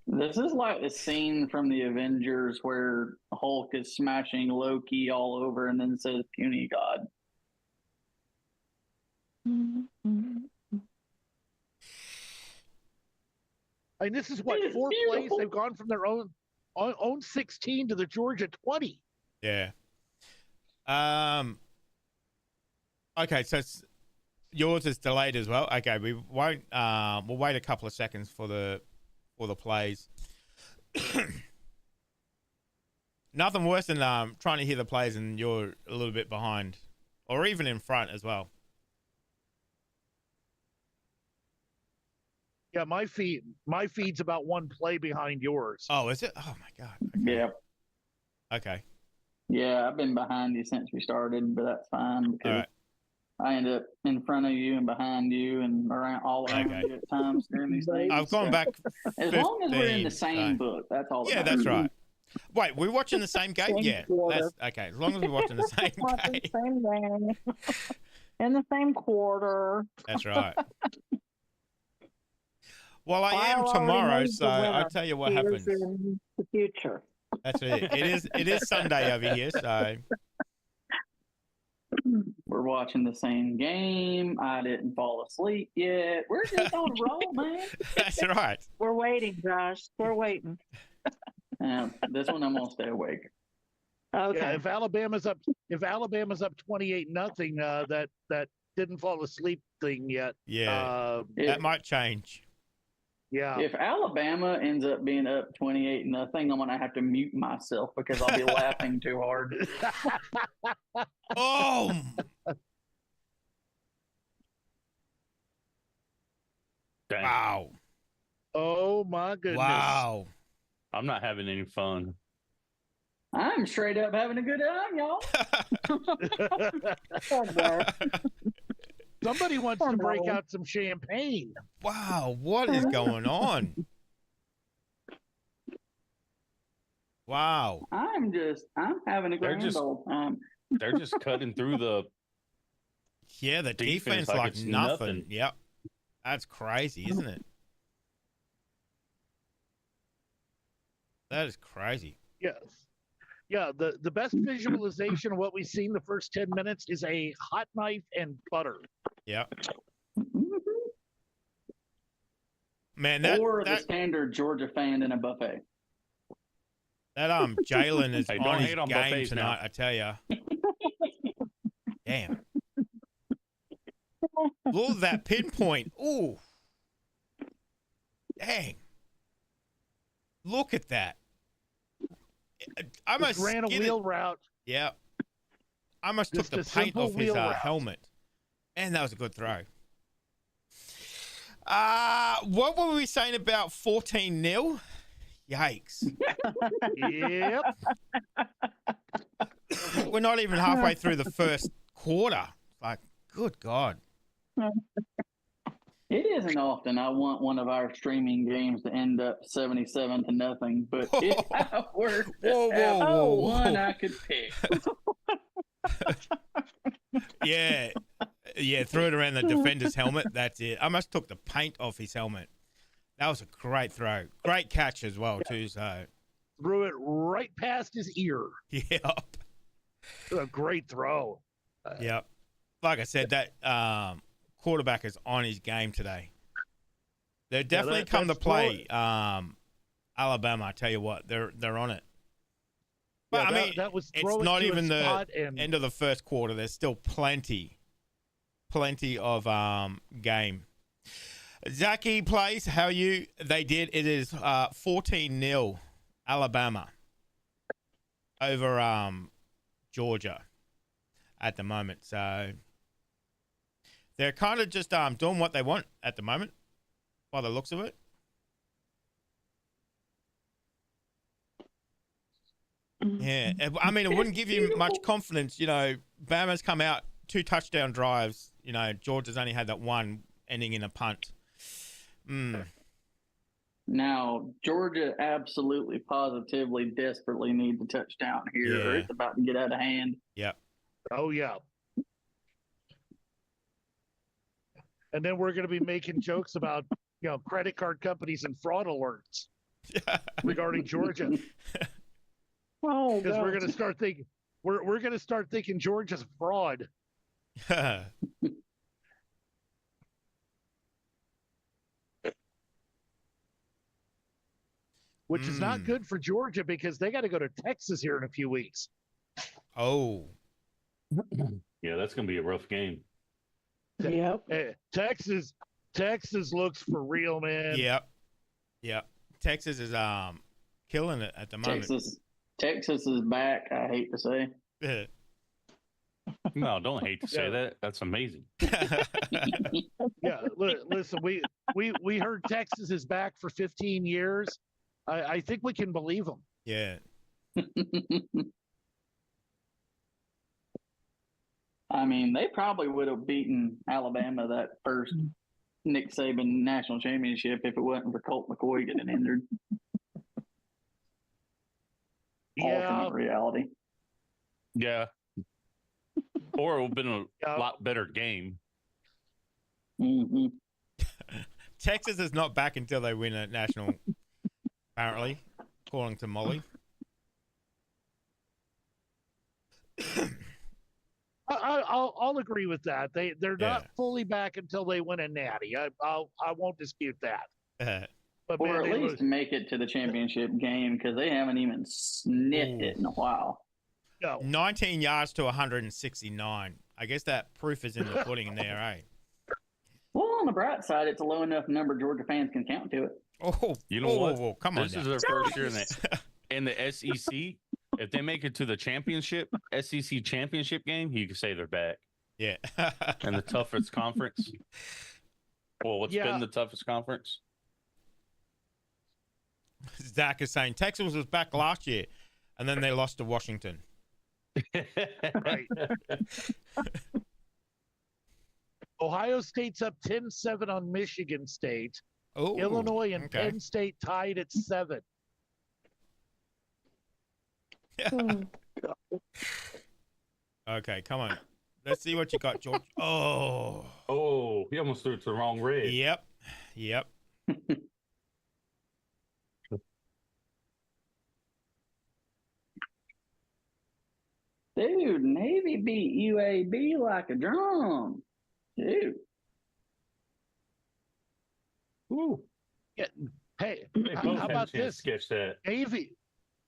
This is like the scene from the Avengers where Hulk is smashing Loki all over and then says, "Puny God." I mean, this is what, It's 4 plays? beautiful. They've gone from their own 16 to the Georgia 20. Yeah. Okay, so yours is delayed as well. Okay, we won't. We'll wait a couple of seconds for the plays. Nothing worse than trying to hear the plays and you're a little bit behind, or even in front as well. Yeah, my feed's about 1 play behind yours. Oh, is it? Oh my God. Okay. Yeah. Okay. Yeah, I've been behind you since we started, but that's fine All because right. I end up in front of you and behind you and all around Okay. you at times during these things. I've gone So, back. as long as we're in the 15, same so- book, that's all. Yeah, that's right. Wait, we're watching the same game? Same Yeah. quarter. That's okay. As long as we're watching the same Watching game. the same game. In the same quarter. That's right. Well, I am Kyle already tomorrow, knows so the winner. I'll tell you what He happens. is in the future. That's it. It is Sunday over here, so We're watching the same game. I didn't fall asleep yet. We're just on a roll, man. that's right. We're waiting, Josh. We're waiting. This one I'm gonna stay awake. Okay. Yeah, if Alabama's up 28-0, that didn't fall asleep thing yet. Yeah. If, That might change. Yeah. if Alabama ends up being up 28-0, I'm gonna have to mute myself because I'll be laughing too hard. Oh, Dang. wow. Oh my goodness. Wow. I'm not having any fun. I'm straight up having a good time, y'all. Somebody wants Oh, to break no. out some champagne. Wow. What is going on? Wow. I'm having a They're grand just- old time. They're just cutting through the Yeah, the defense like like it's nothing. nothing. Yep. That's crazy, isn't it? That is crazy. Yes. Yeah, the best visualization of what we've seen the first 10 minutes is a hot knife and butter. Yep. Mhm. Man, that Or the that, standard Georgia fan in a buffet. that Jalen is Hey, on don't his hate on game buffets tonight, now. I tell you. Damn. Look at that pinpoint. Ooh. Dang. Look at that. I Just almost ran a skidded- wheel route. Yeah. I almost took Just the a paint simple off his wheel route. helmet. And that was a good throw. What were we saying about 14-0? Yikes. Yep. We're not even halfway through the first quarter. Like, good God. It isn't often I want one of our streaming games to end up 77-0, but if I were to Whoa, have whoa, whoa, one whoa. I could pick. Yeah. Yeah, threw it around the defender's helmet. That's it. I almost took the paint off his helmet. That was a great throw. Great catch as well, too. So, Threw it right past his ear. yep. A great throw. Yep. Like I said, that quarterback is on his game today. They're definitely come to that's play. Alabama, I tell you what, they're on it. But Yeah, I mean, that was it's throw it not to a even the spot and end of the first quarter. There's still plenty of game. Zachy plays. How you? They did. It is 14-0 Alabama over Georgia at the moment. So they're kind of just doing what they want at the moment, by the looks of it. Yeah, I mean, it wouldn't give you much confidence. You know, Bama's come out 2 touchdown drives. You know, Georgia's only had that one ending in a punt. Now, Georgia absolutely, positively, desperately needs a touchdown here, or Yeah. it's about to get out of hand. Yep. oh yeah. And then we're going to be making jokes about credit card companies and fraud alerts regarding Georgia, Oh, because we're God. going to start thinking we're going to start thinking Georgia's a fraud. Which is not good for Georgia because they got to go to Texas here in a few weeks. Oh, Yeah, that's gonna be a rough game. Yep. Texas looks for real, man. yep. Texas is killing it at the moment. Texas is back. I hate to say. No, don't hate to say that. That's amazing. Yeah, listen, we heard Texas is back for 15 years. I think we can believe them. Yeah. I mean, they probably would have beaten Alabama that first Nick Saban national championship if it wasn't for Colt McCoy getting injured. Yeah, Alternate reality. Yeah. Or it would have been a Yeah. lot better game. hmm Texas is not back until they win a national, apparently, according to Molly. I'll agree with that. They're not Yeah. fully back until they win a natty. I won't dispute that. But Or man, at they least make it to the championship game because they haven't even sniffed it in a while. no. 19 yards to 169. I guess that proof is in the pudding in there, eh? Well, on the bright side, it's a low enough number Georgia fans can count to it. Oh, You know what? whoa, come on This now. is their first year in the SEC. If they make it to the championship, SEC championship game, you can say they're back. Yeah. And the toughest conference. Well, what's Yeah. been the toughest conference? Zach is saying Texas was back last year, and then they lost to Washington. Right. Ohio State's up 10-7 on Michigan State. Oh, Illinois and okay. Penn State tied at 7. Okay, come on. Let's see what you got, George. Oh, Oh, he almost threw it to the wrong red. yep. Dude, Navy beat UAB like a drum. Dude. Ooh. Yeah. Hey, They both how had about a chance this? to catch that.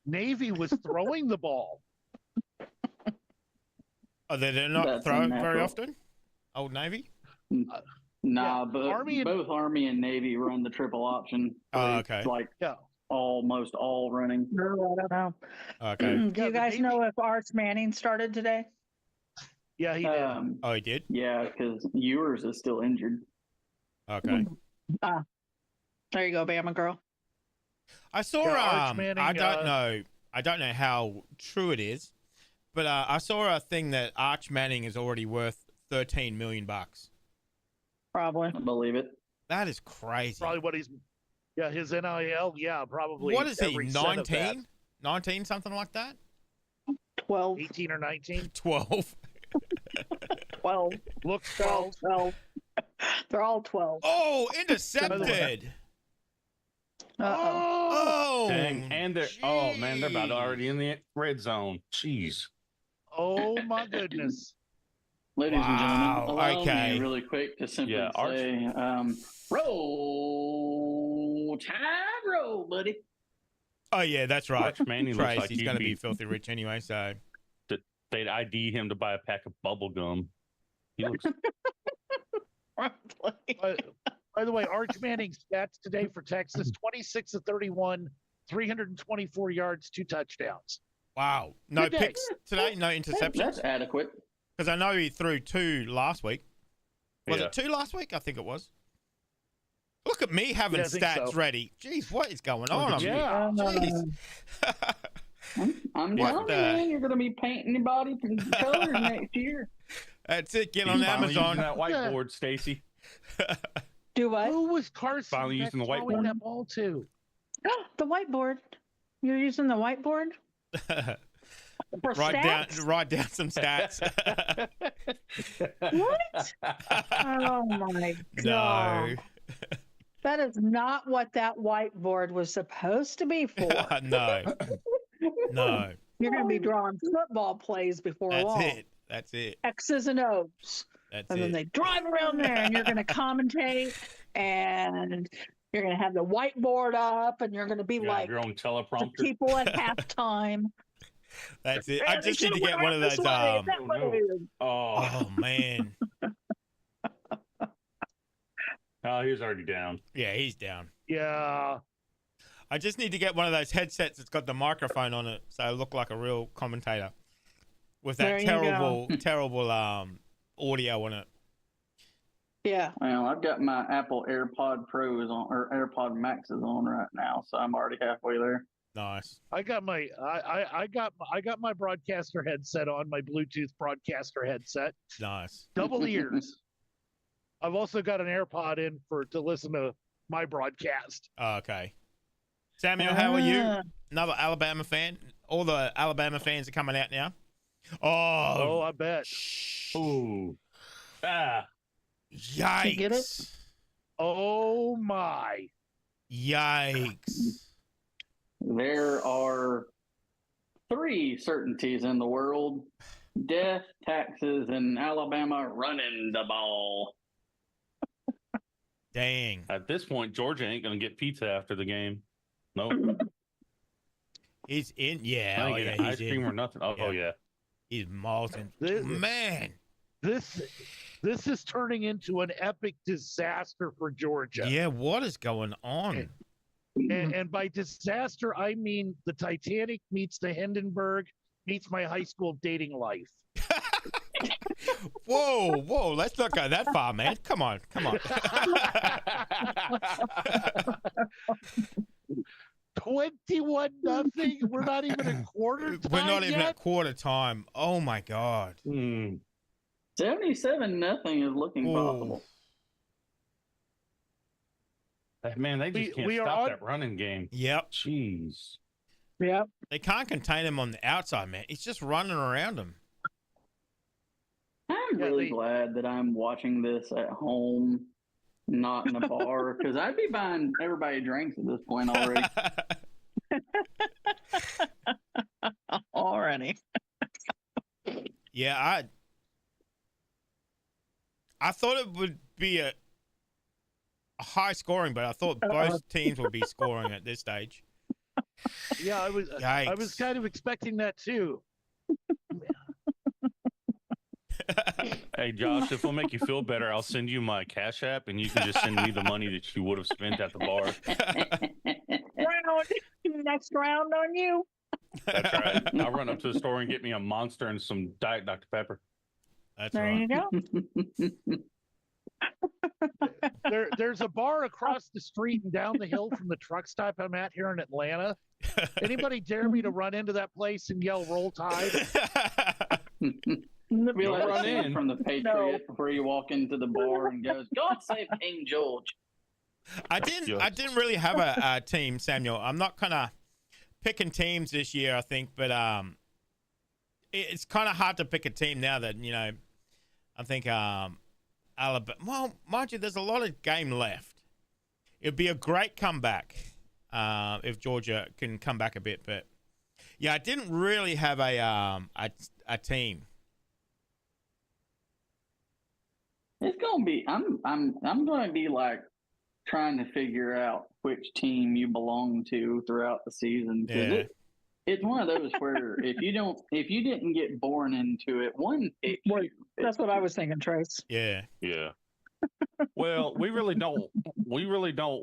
Navy was throwing the ball. Oh, they're not That's throwing very unnatural. often? Old Navy? Nah, but Army and- both Army and Navy run the triple option. Oh, It's okay. like Yeah. almost all running. No, I don't know. Okay. Do Yeah, you the guys Navy- know if Arch Manning started today? Yeah, he did. Oh, he did? Yeah, because yours is still injured. Okay. There you go, Bama girl. I saw Yeah, Arch Manning, I don't know how true it is, but I saw a thing that Arch Manning is already worth $13 million. Probably. I believe it. That is crazy. Probably what he's. Yeah, his NIL. Yeah, probably. What is he? every cent of that. 19? 19, something like that? 12. 18 or 19. 12. 12. Looks They're all 12. 12. They're all 12. Oh, intercepted. Uh-oh. Oh, Dang. And they're man, they're about already in the red zone. Jeez. Oh my goodness. Ladies and Wow, gentlemen, allow okay. me really quick to simply Yeah, Arch- say, roll time, roll, buddy. Oh, yeah, that's right. Arch Manning looks Trace, like he's he'd going to be be- filthy rich anyway, so. They'd ID him to buy a pack of bubble gum. He looks By the way, Arch Manning's stats today for Texas: 26 of 31, 324 yards, 2 touchdowns. Wow. No Good day. picks today, no interceptions. That's adequate. Because I know he threw 2 last week. Was Yeah. it 2 last week? I think it was. Look at me having Yeah, I think stats so. ready. Jeez, what is going on? at you. Yeah. Jeez. I'm What telling the- you, man, you're going to be painting your body from colors next year. That's it. Get He's on finally using Amazon. that whiteboard, Stacy. Do what? Who was Carson Finally Beck using the throwing whiteboard. that ball to? The whiteboard. You're using the whiteboard? For stats? write down some stats. What? Oh my god. No. That is not what that whiteboard was supposed to be for. No. No. You're going to be drawing football plays before That's long. it. That's it. X's and O's. That's And then it. they drive around there and you're going to commentate and you're going to have the whiteboard up and you're going to be You have like your own the teleprompter. people at halftime. That's it. I "And they just need to should've get went one of around this those. way, that Oh, no. way." Oh, Oh man. he's already down. Yeah, he's down. Yeah. I just need to get one of those headsets that's got the microphone on it, so I look like a real commentator. With There that you go. terrible audio on it. Yeah. Well, I've got my Apple AirPod Pros on, or AirPod Maxes on right now, so I'm already halfway there. Nice. I got my I got my broadcaster headset on, my Bluetooth broadcaster headset. Nice. Double ears. I've also got an AirPod in to listen to my broadcast. Oh, okay. Samuel, how are you? Ah. Another Alabama fan. All the Alabama fans are coming out now. Oh, Oh, I bet. Ooh. Ah. yikes. get it? Oh my. Yikes. There are 3 certainties in the world: death, taxes, and Alabama running the ball. Dang. At this point, Georgia ain't gonna get pizza after the game. Nope. He's in. Yeah. I Oh, ain't yeah. getting He's ice cream in. or nothing. Oh, Yeah. yeah. He's molting. This- Man. This is turning into an epic disaster for Georgia. Yeah. What is going on? And by disaster, I mean the Titanic meets the Hindenburg meets my high school dating life. Whoa. Let's not go that far, man. Come on. 21-0. We're not even a quarter time We're not even yet? at quarter time. Oh my God. Hmm. 77-0 is looking Ooh. possible. Man, they just can't we are stop on- that running game. Yep. Jeez. Yep. They can't contain him on the outside, man. He's just running around him. I'm Yeah, really they- glad that I'm watching this at home, not in a bar, because I'd be buying everybody drinks at this point already. Already. Yeah, I thought it would be a high scoring, but I thought both teams would be scoring at this stage. Yeah, I was Yikes. kind of expecting that too. Hey, Josh, if it'll make you feel better, I'll send you my Cash App, and you can just send me the money that you would have spent at the bar. Round. Next round on you. That's right. I'll run up to the store and get me a Monster and some Diet Dr. Pepper. That's There right. you go. There's a bar across the street and down the hill from the truck stop I'm at here in Atlanta. Anybody dare me to run into that place and yell "Roll Tide"? Be like run the scene in. from the Patriot where you walk into the bar and goes, "God save King George." I didn't really have a team, Samuel. I'm not kind of picking teams this year, I think, but it's kind of hard to pick a team now that, you know, I think Alabama. Well, mind you, there's a lot of game left. It'd be a great comeback if Georgia can come back a bit, but yeah, I didn't really have a team. It's gonna be. I'm gonna be like trying to figure out which team you belong to throughout the season. 'Cause Yeah. it's one of those where if you didn't get born into it, one picks Well, you. That's what I was thinking, Trace. Yeah. Yeah. Well, we really don't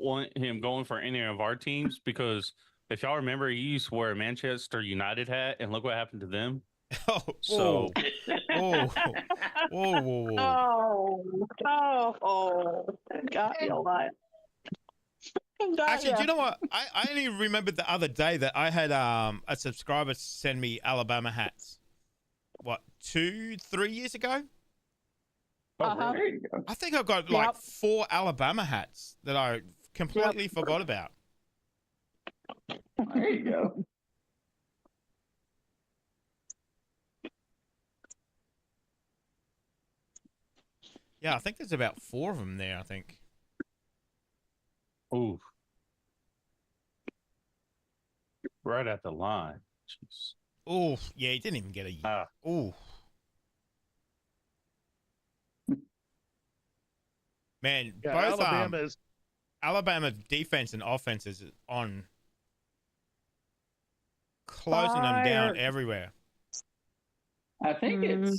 want him going for any of our teams because if y'all remember, he used to wear a Manchester United hat, and look what happened to them. Oh, So whoa, whoa. Got me a lot. Actually, do you know what? I only remembered the other day that I had a subscriber send me Alabama hats. What, 2-3 years ago? Uh-huh. There you go. I think I got like Yep. 4 Alabama hats that I completely forgot about. There you go. Yeah, I think there's about 4 of them there, I think. ooh. Right at the line. Jeez. Oh, yeah, he didn't even get a... Ah. Oh. Man, Yeah, both Alabama defense and offense is on closing them down Fire. everywhere. I think it's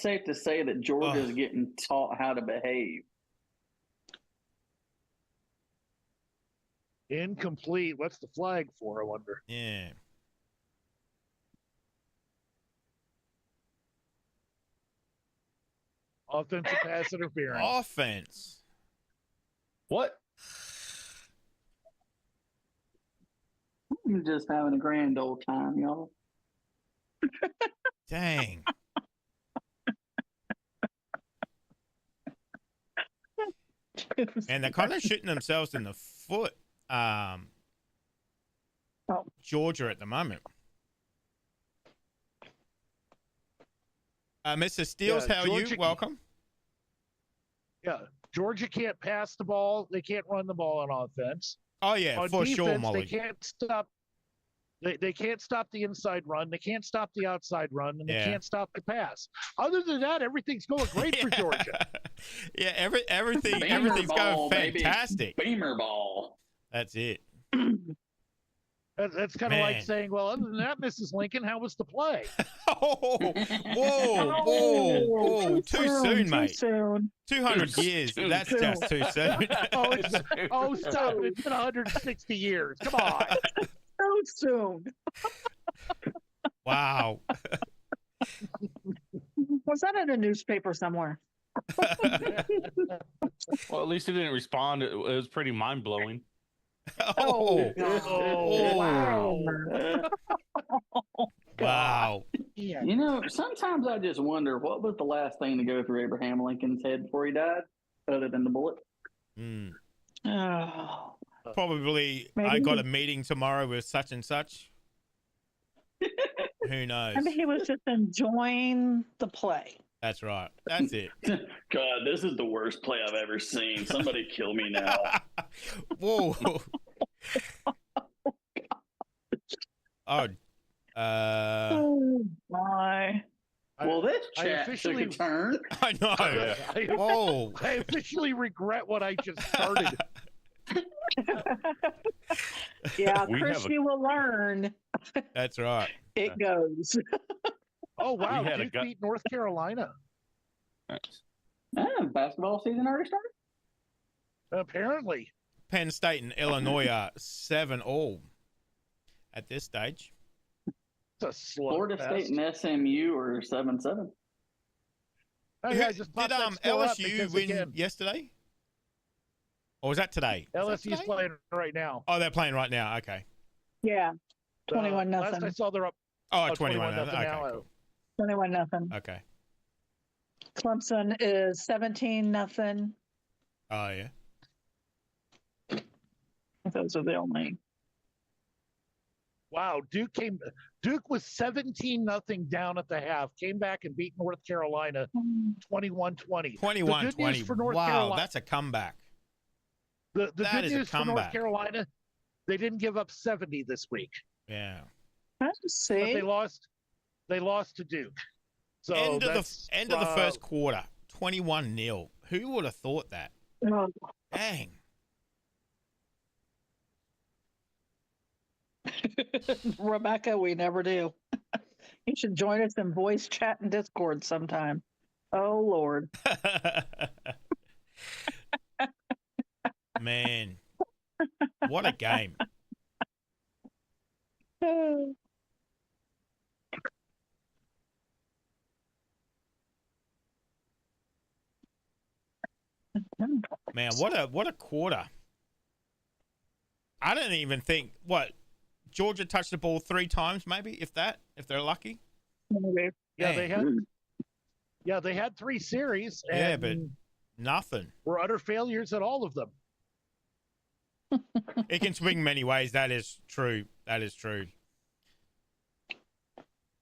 safe to say that Georgia's Ugh. getting taught how to behave. Incomplete. What's the flag for? I wonder. Yeah. Offensive pass interference. Offense. What? I'm just having a grand old time, y'all. Dang. And they're kind of shooting themselves in the foot. Georgia at the moment. Mr. Steele, Yeah, how are Georgia- you? Welcome. Yeah, Georgia can't pass the ball. They can't run the ball on offense. Oh yeah, On for defense, sure, Molly. they can't stop. They can't stop the inside run. They can't stop the outside run, and they Yeah. can't stop the pass. Other than that, everything's going great for Georgia. Yeah, everything Beamer everything's ball, going baby. fantastic. Beamer ball. That's it. That's kind of like Man. saying, well, other than that, Mrs. Lincoln, how was the play? Oh, whoa, too soon, mate. Too soon. 200 Too years. soon. That's just too soon. Oh, stop it. It's been 160 years. Come on. Too soon. Wow. Was that in a newspaper somewhere? Well, at least he didn't respond. It was pretty mind blowing. Oh, Wow. wow. Yeah. You know, sometimes I just wonder what was the last thing to go through Abraham Lincoln's head before he died, other than the bullet. Mm. Oh. Probably I Maybe. got a meeting tomorrow with such and such. Who knows? Maybe he was just enjoying the play. That's right. That's it. God, this is the worst play I've ever seen. Somebody kill me now. Whoa. Oh. Oh my. Well, this I chat officially- took a turn. I know. Whoa. I officially regret what I just started. Yeah, We Chris, have a- you will learn. That's right. It goes. Oh wow, had a Duke gut- beat North Carolina. Basketball season already started? Apparently. Penn State and Illinois are 7-all at this stage. It's a slow Florida fest. State and SMU are 7-7. Oh, yeah, I just Did popped that score up LSU because, win again, yesterday? Or was that today? Was that LSU's today? playing right now. Oh, they're playing right now. Okay. Yeah, 21 Last I nothing. saw, they're up. Oh, Oh, 21 nothing Okay, now. cool. 21 nothing. Okay. Clemson is 17 nothing. Oh, yeah. Those are the only. Wow, Duke was 17-0 down at the half, came back and beat North Carolina 21-20. 21-20. For North Wow, Carolina, that's a comeback. the that good is a news for North comeback. Carolina, they didn't give up 70 this week. Yeah. Let's But see. they lost to Duke. So End of that's, the first quarter, 21-0. Who would have thought that? Oh, Dang. Rebecca, we never do. You should join us in voice chat and Discord sometime. Oh, Lord. Man. What a game. Man, what a quarter. I don't even think Georgia touched the ball 3 times, maybe, if they're lucky. yeah, Man. they had 3 series, Yeah, and but nothing. were utter failures at all of them. It can swing many ways. That is true. That is true.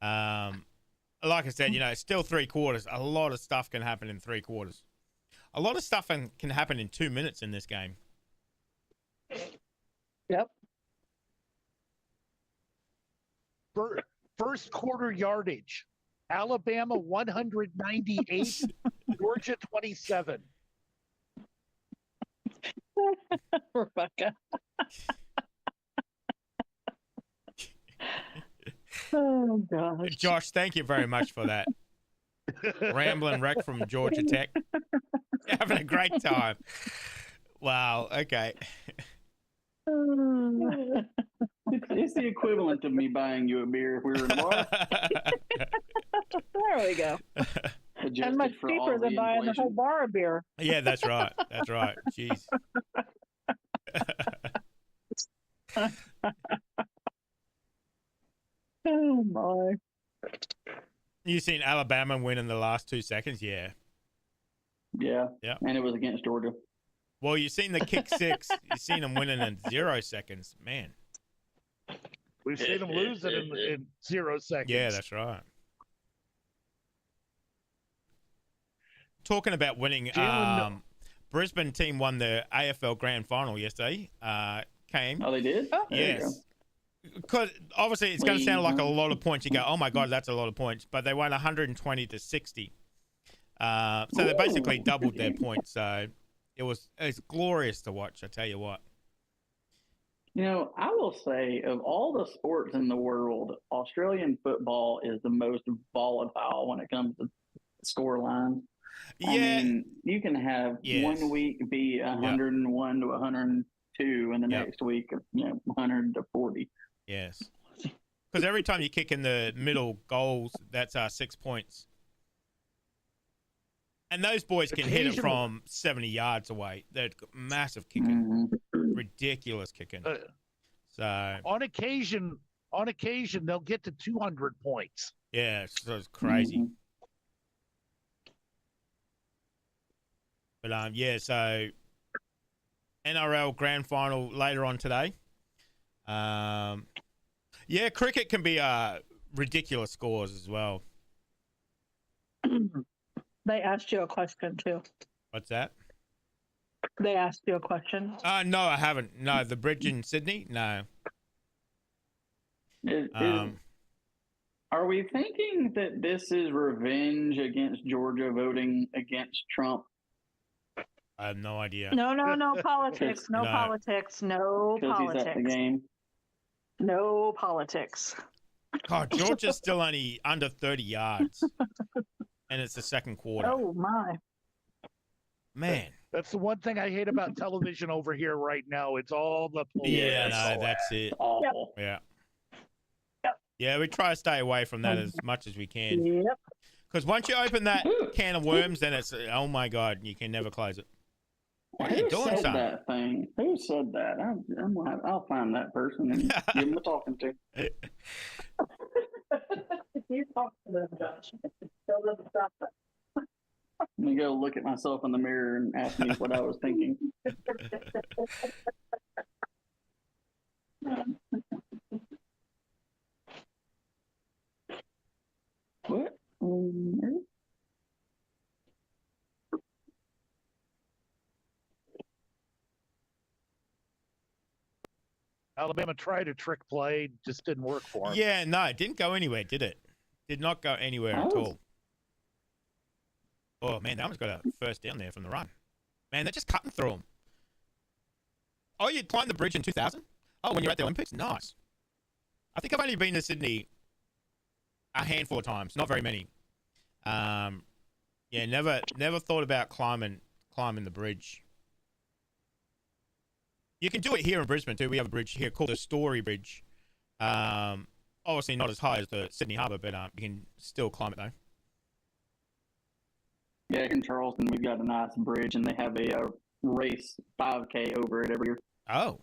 Like I said, it's still 3 quarters. A lot of stuff can happen in 3 quarters. A lot of stuff can happen in 2 minutes in this game. Yep. First quarter yardage, Alabama 198, Georgia 27. Rebecca. Oh, gosh. Josh, thank you very much for that. Rambling wreck from Georgia Tech. Having a great time. Wow. Okay. It's the equivalent of me buying you a beer if we were in a bar. There we go. Adjusted And much for all cheaper than buying the whole inflation. bar of beer. Yeah, that's right. That's right. Jeez. Oh, my. You seen Alabama win in the last 2 seconds? Yeah. Yeah. Yeah. And it was against Georgia. Well, you seen the kick 6. You seen them winning in 0 seconds. Man. We've seen them lose it in 0 seconds. Yeah, that's right. Talking about winning, Jalen- Brisbane team won the AFL Grand Final yesterday. Came. Oh, they did? Oh, There you go. Yes. Because obviously it's going to sound like a lot of points. You go, oh my God, that's a lot of points. But they won 120-60. So they basically doubled their points. So it's glorious to watch, I tell you what. I will say, of all the sports in the world, Australian football is the most volatile when it comes to score lines. Yeah. I mean, you can have Yes. 1 week be 101 to 102, and the Yep. next week, 100 to 40. Yes. Because every time you kick in the middle goals, that's 6 points. And those boys can hit it Occasionally- from 70 yards away. They're massive kicking. Mhm. Ridiculous kicking. So, On occasion, they'll get to 200 points. yeah, it's crazy. Mhm. But, yeah, so NRL Grand Final later on today. Yeah, cricket can be ridiculous scores as well. They asked you a question, too. What's that? They asked you a question. No, I haven't. No, the bridge in Sydney? No. Are we thinking that this is revenge against Georgia voting against Trump? I have no idea. No politics. No No. politics. No Because he's at the politics. game. No politics. God, Georgia's still only under 30 yards, and it's the second quarter. Oh my. Man. That's the one thing I hate about television over here right now. It's all the Yeah, politics. no, that's it. Awful. Yeah. Yep. Yeah, we try to stay away from that as much as we can. Yep. Because once you open that can of worms, then it's, oh my God, you can never close it. What are you Who doing, said son? that thing? Who said that? I'll find that person and give him a talking to. You talk to them, Josh. Tell them to stop that. Let me go look at myself in the mirror and ask me what I was thinking. What? Alabama tried a trick play, just didn't work for him. Yeah, no, it didn't go anywhere, did it? Did not go anywhere at all. Oh, man, they almost got a first down there from the run. Man, they're just cutting through them. Oh, you climbed the bridge in 2000? Oh, when you're at the Olympics? Nice. I think I've only been to Sydney a handful of times, not very many. Yeah, never thought about climbing the bridge. You can do it here in Brisbane too. We have a bridge here called the Story Bridge. Obviously not as high as the Sydney Harbour, but you can still climb it though. Yeah, in Charleston, we've got a nice bridge, and they have a race 5K over it every year. Oh.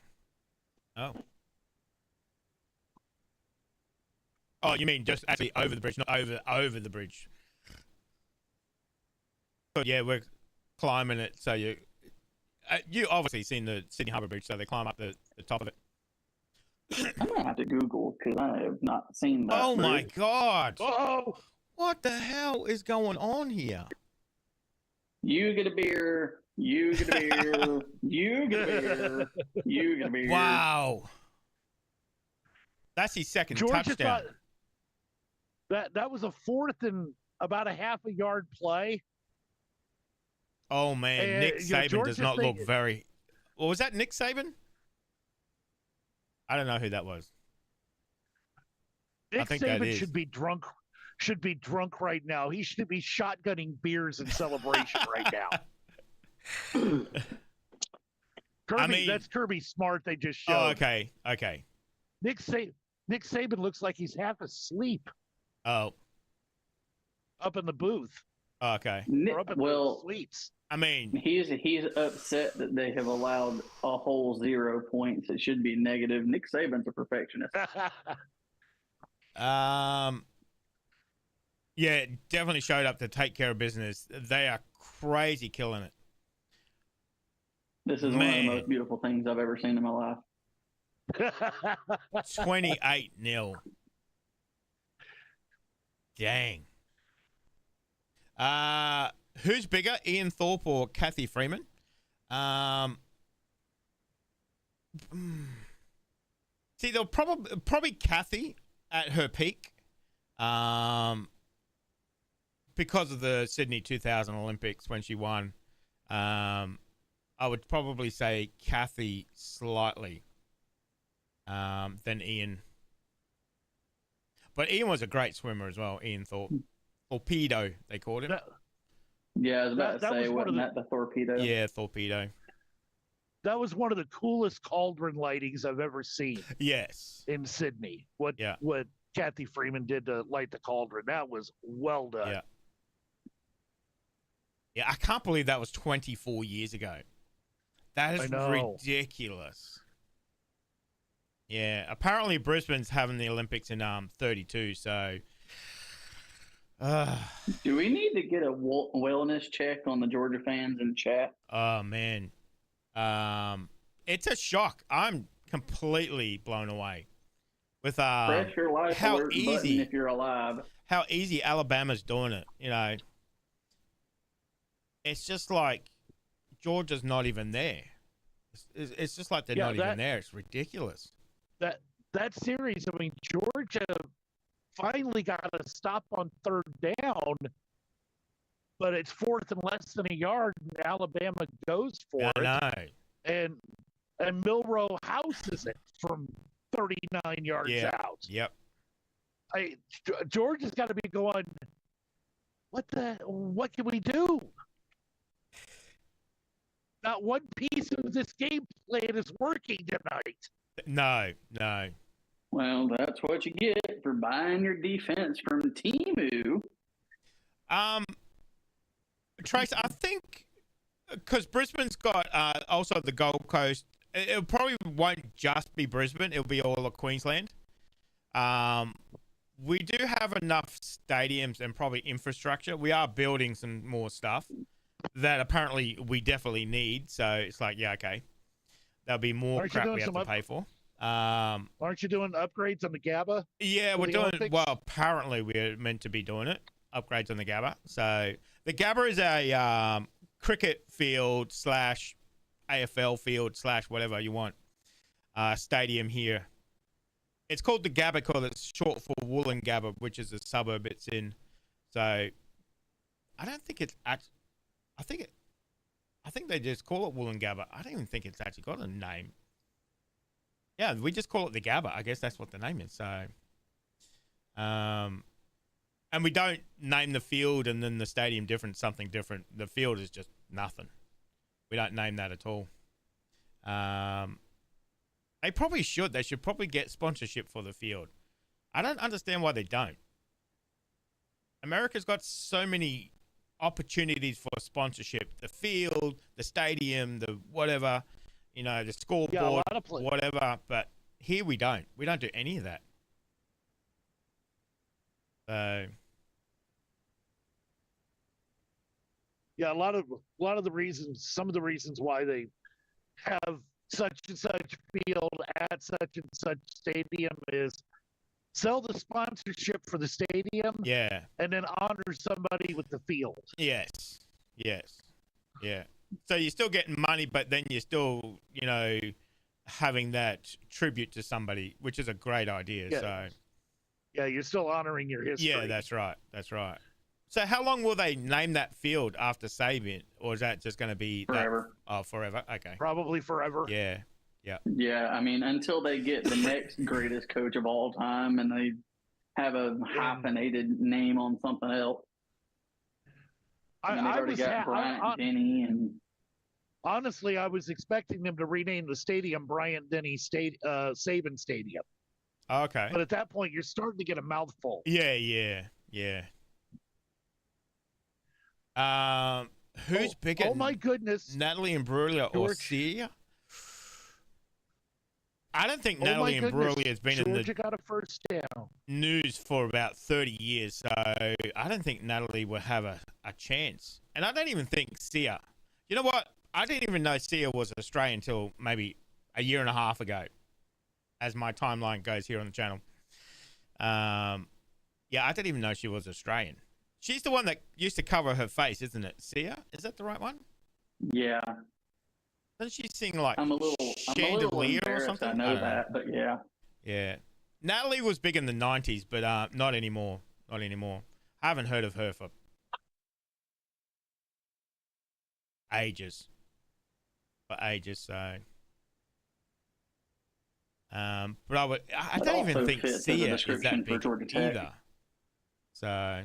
Oh, you mean just actually over the bridge, not over the bridge. But yeah, we're climbing it, so you obviously seen the Sydney Harbour Bridge, so they climb up the top of it. I'm gonna have to Google because I have not seen that. Oh my God! Oh, What the hell is going on here? You get a beer. You get a beer. You get a beer. You get a beer. Wow! That's his second touchdown. That was a fourth and about a half a yard play. Oh man, Nick Saban does not look very. Well, was that Nick Saban? I don't know who that was. Nick I think that Saban is. should be drunk. Should be drunk right now. He should be shotgunning beers in celebration right now. Kirby, that's Kirby Smart. They just showed. Oh, okay. Nick Saban looks like he's half asleep Oh, up in the booth. okay. Or up in the suites. I mean, he's upset that they have allowed a whole 0 points. It should be negative. Nick Saban's a perfectionist. yeah, it definitely showed up to take care of business. They are crazy killing it. This is one of the most beautiful things I've ever seen in my life. 28-0. Dang. Who's bigger, Ian Thorpe or Kathy Freeman? See, they'll probably Kathy at her peak, because of the Sydney 2000 Olympics when she won. I would probably say Kathy slightly, than Ian. But Ian was a great swimmer as well, Ian Thorpe. Torpedo, they called him. Yeah, I was about to say, wasn't that the torpedo? Yeah, torpedo. That was one of the coolest cauldron lightings I've ever seen. Yes. In Sydney. What Yeah. Kathy Freeman did to light the cauldron. That was well done. Yeah. Yeah, I can't believe that was 24 years ago. That is ridiculous. Yeah, apparently Brisbane's having the Olympics in 32, so do we need to get a wellness check on the Georgia fans in chat? Oh man. It's a shock. I'm completely blown away with press your life how alert easy button if you're alive. How easy Alabama's doing it, you know. It's just like Georgia's not even there. It's just like they're not even there. It's ridiculous. That series, I mean, Georgia finally got a stop on third down, but it's fourth and less than a yard, and Alabama goes for it. I know. And Milroe houses it from 39 yards out. Yep. George has got to be going. What can we do? Not one piece of this game plan is working tonight. No. Well, that's what you get for buying your defense from Temu. Trace, I think because Brisbane's got also the Gold Coast. It probably won't just be Brisbane. It'll be all of Queensland. We do have enough stadiums and probably infrastructure. We are building some more stuff that apparently we definitely need. So it's like, yeah, okay. There'll be more crap we have to pay for. Aren't you doing upgrades on the GABA? Yeah, we're doing Olympics? Well, apparently we're meant to be doing it. Upgrades on the GABA. So the GABA is a cricket field / AFL field / whatever you want. Stadium here. It's called the GABA because it's short for Wollongabba, which is a suburb it's in. So I don't think it's I think they just call it Wollongabba. I don't even think it's actually got a name. Yeah, we just call it the GABA. I guess that's what the name is. So, and we don't name the field and then the stadium something different. The field is just nothing. We don't name that at all. They probably should. They should probably get sponsorship for the field. I don't understand why they don't. America's got so many opportunities for sponsorship. The field, the stadium, the whatever, the scoreboard, whatever. But here we don't. We don't do any of that. So yeah, a lot of the reasons, some of the reasons why they have such and such field at such and such stadium is sell the sponsorship for the stadium, yeah, and then honor somebody with the field. Yes, yeah. So you're still getting money, but then you're still, having that tribute to somebody, which is a great idea. Yeah. So yeah, you're still honoring your history. Yeah, that's right. So how long will they name that field after Saban, or is that just going to be forever? Forever. Okay. Probably forever. Yeah. Yeah, I mean, until they get the next greatest coach of all time and they have a hyphenated name on something else. They've already got Bryant Denny and. Honestly, I was expecting them to rename the stadium Bryant Denny Saban Stadium. Okay. But at that point, you're starting to get a mouthful. Yeah. Who's bigger? Oh my goodness! Natalie Imbruglia or Sia? I don't think Natalie Imbruglia has been Georgia in the got a first down. news for about 30 years, so I don't think Natalie will have a chance. And I don't even think Sia. You know what? I didn't even know Sia was Australian until maybe a year and a half ago, as my timeline goes here on the channel. Yeah, I didn't even know she was Australian. She's the one that used to cover her face, isn't it? Sia? Is that the right one? Yeah. Doesn't she sing like I'm a little Chandelier or something? I know that, but yeah. Yeah. Natalie was big in the 90s, but not anymore. Not anymore. I haven't heard of her for ages. So but I don't even think Sia is that big either. So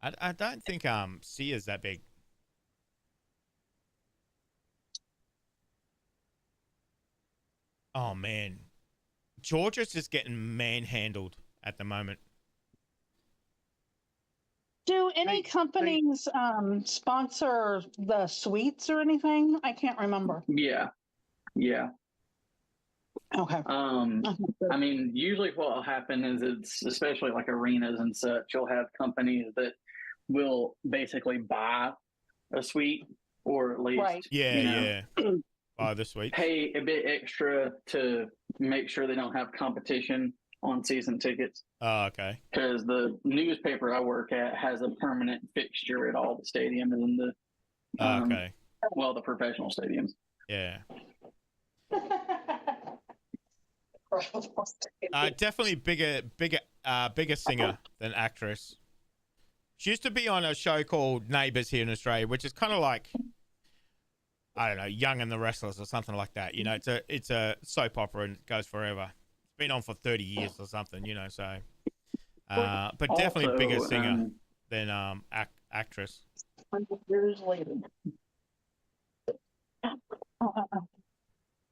I don't think Sia's that big. Oh man, Georgia's just getting manhandled at the moment. Do any companies sponsor the suites or anything? I can't remember. Yeah. Okay. I mean, usually what will happen is it's especially like arenas and such. You'll have companies that will basically buy a suite or at least, buy the suite. Pay a bit extra to make sure they don't have competition on season tickets. Oh, okay. Because the newspaper I work at has a permanent fixture at all the stadiums and the the professional stadiums. Yeah. Definitely bigger singer than actress. She used to be on a show called Neighbours here in Australia, which is kind of like, I don't know, Young and the Restless or something like that. It's a soap opera and it goes forever. been on for 30 years or something, you know. So, but definitely bigger Also, singer than actress. 100 years later.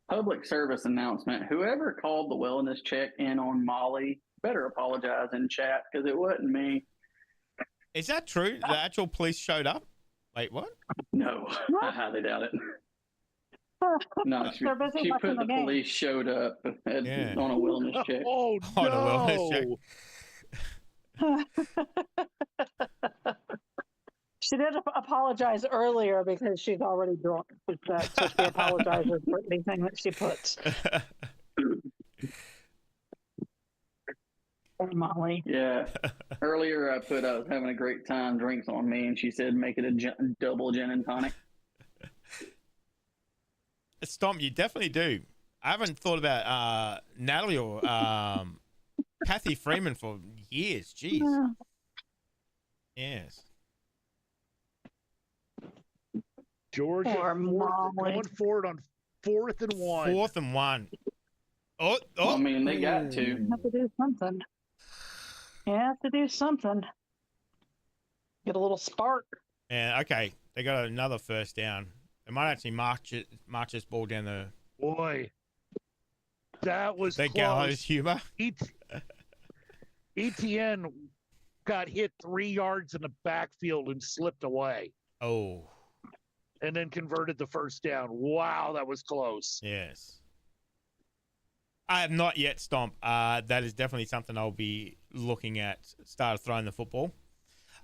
Public service announcement. Whoever called the wellness check in on Molly better apologize in chat because it wasn't me. Is that true? The actual police showed up? Wait, what? No, I highly doubt it. No, They're busy she watching put the the game. police showed up Yeah. on a wellness check. Oh On a wellness check. no! She did apologize earlier because she's already drunk. So she apologizes for anything that she puts. Poor Molly. Yeah. Earlier, I put I was having a great time, drinks on me, and she said make it a double gin and tonic. Stomp, you definitely do. I haven't thought about Natalie or Kathy Freeman for years. Jeez. Yes. Georgia Poor Molly. going forward on 4th and 1. 4th and 1. Oh, I mean, they got to. You have to do something. You have to do something. Get a little spark. Yeah, okay. They got another first down. They might actually march this ball down the Boy, that was gallows close. humor. ETN got hit 3 yards in the backfield and slipped away, Oh, and then converted the first down. Wow, that was close. yes. I have not yet Stomp. That is definitely something I'll be looking at. Start throwing the football.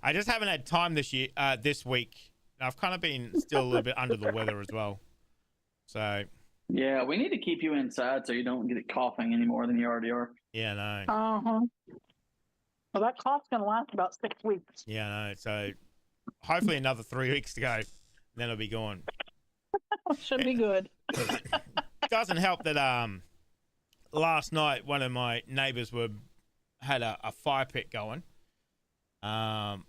I just haven't had time this week. I've kind of been still a little bit under the weather as well. So Yeah, we need to keep you inside so you don't get it coughing any more than you already are. yeah, no. Well, that cough's going to last about 6 weeks. Yeah, no. So hopefully another 3 weeks to go. Then it'll be gone. Should be good. Doesn't help that last night one of my neighbours had a fire pit going. So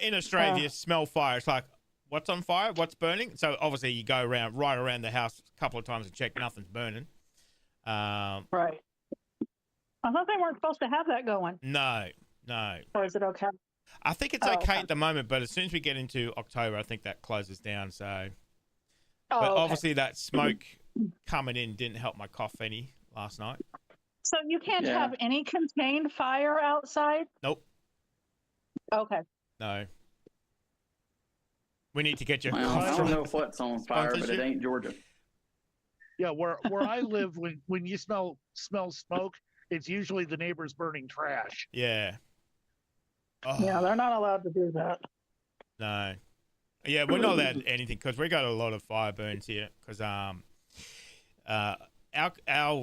in Australia, you smell fire. It's like, what's on fire? What's burning? So obviously you go right around the house a couple of times and check nothing's burning. Right. I thought they weren't supposed to have that going. No. Or is it okay? I think it's okay at the moment, but as soon as we get into October, I think that closes down. So, but okay. obviously that smoke coming in didn't help my cough any last night. So you can't Yeah. have any contained fire outside? Nope. Okay. No. We need to get your Well, I cough don't know drops. what's on fire, but it Sponsorship? ain't Georgia. Yeah, where I live, when you smell smoke, it's usually the neighbors burning trash. Yeah. Oh, Yeah, they're not allowed to do that. no. Yeah, we're not allowed anything because we got a lot of fire burns here because our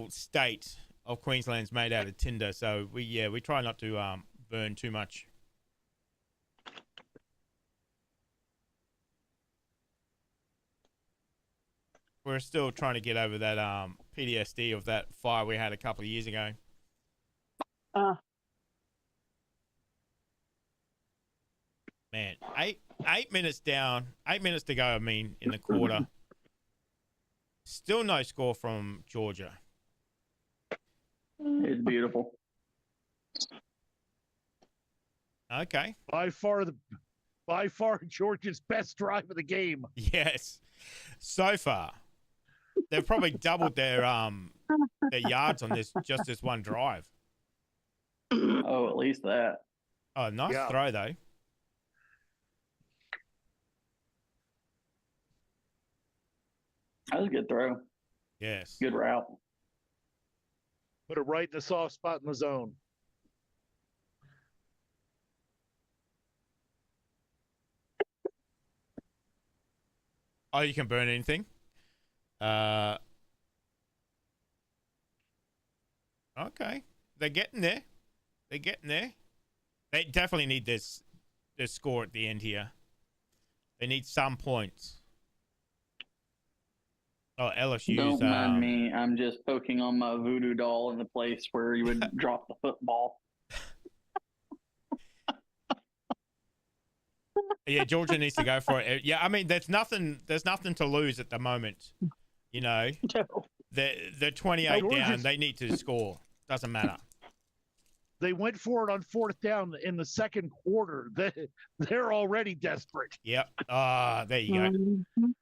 state of Queensland's made out of tinder, so we try not to burn too much. We're still trying to get over that PTSD of that fire we had a couple of years ago. Man, eight minutes down, 8 minutes to go. I mean, in the quarter, still no score from Georgia. It's beautiful. Okay. By far Georgia's best drive of the game. Yes. So far, they've probably doubled their yards on this one drive. Oh, at least that. Oh, nice Yeah. throw though. That was a good throw. Yes. Good route. Put it right in the soft spot in the zone. Oh, you can burn anything. Okay. They're getting there. They definitely need this score at the end here. They need some points. Oh, LSU's. Don't mind me. I'm just poking on my voodoo doll in the place where you would drop the football. Yeah, Georgia needs to go for it. Yeah, I mean, there's nothing to lose at the moment. You know, They're 28 down. Georgia's- They need to score. Doesn't matter. They went for it on 4th down in the second quarter. They're already desperate. Yep. Ah, there you go. Mhm.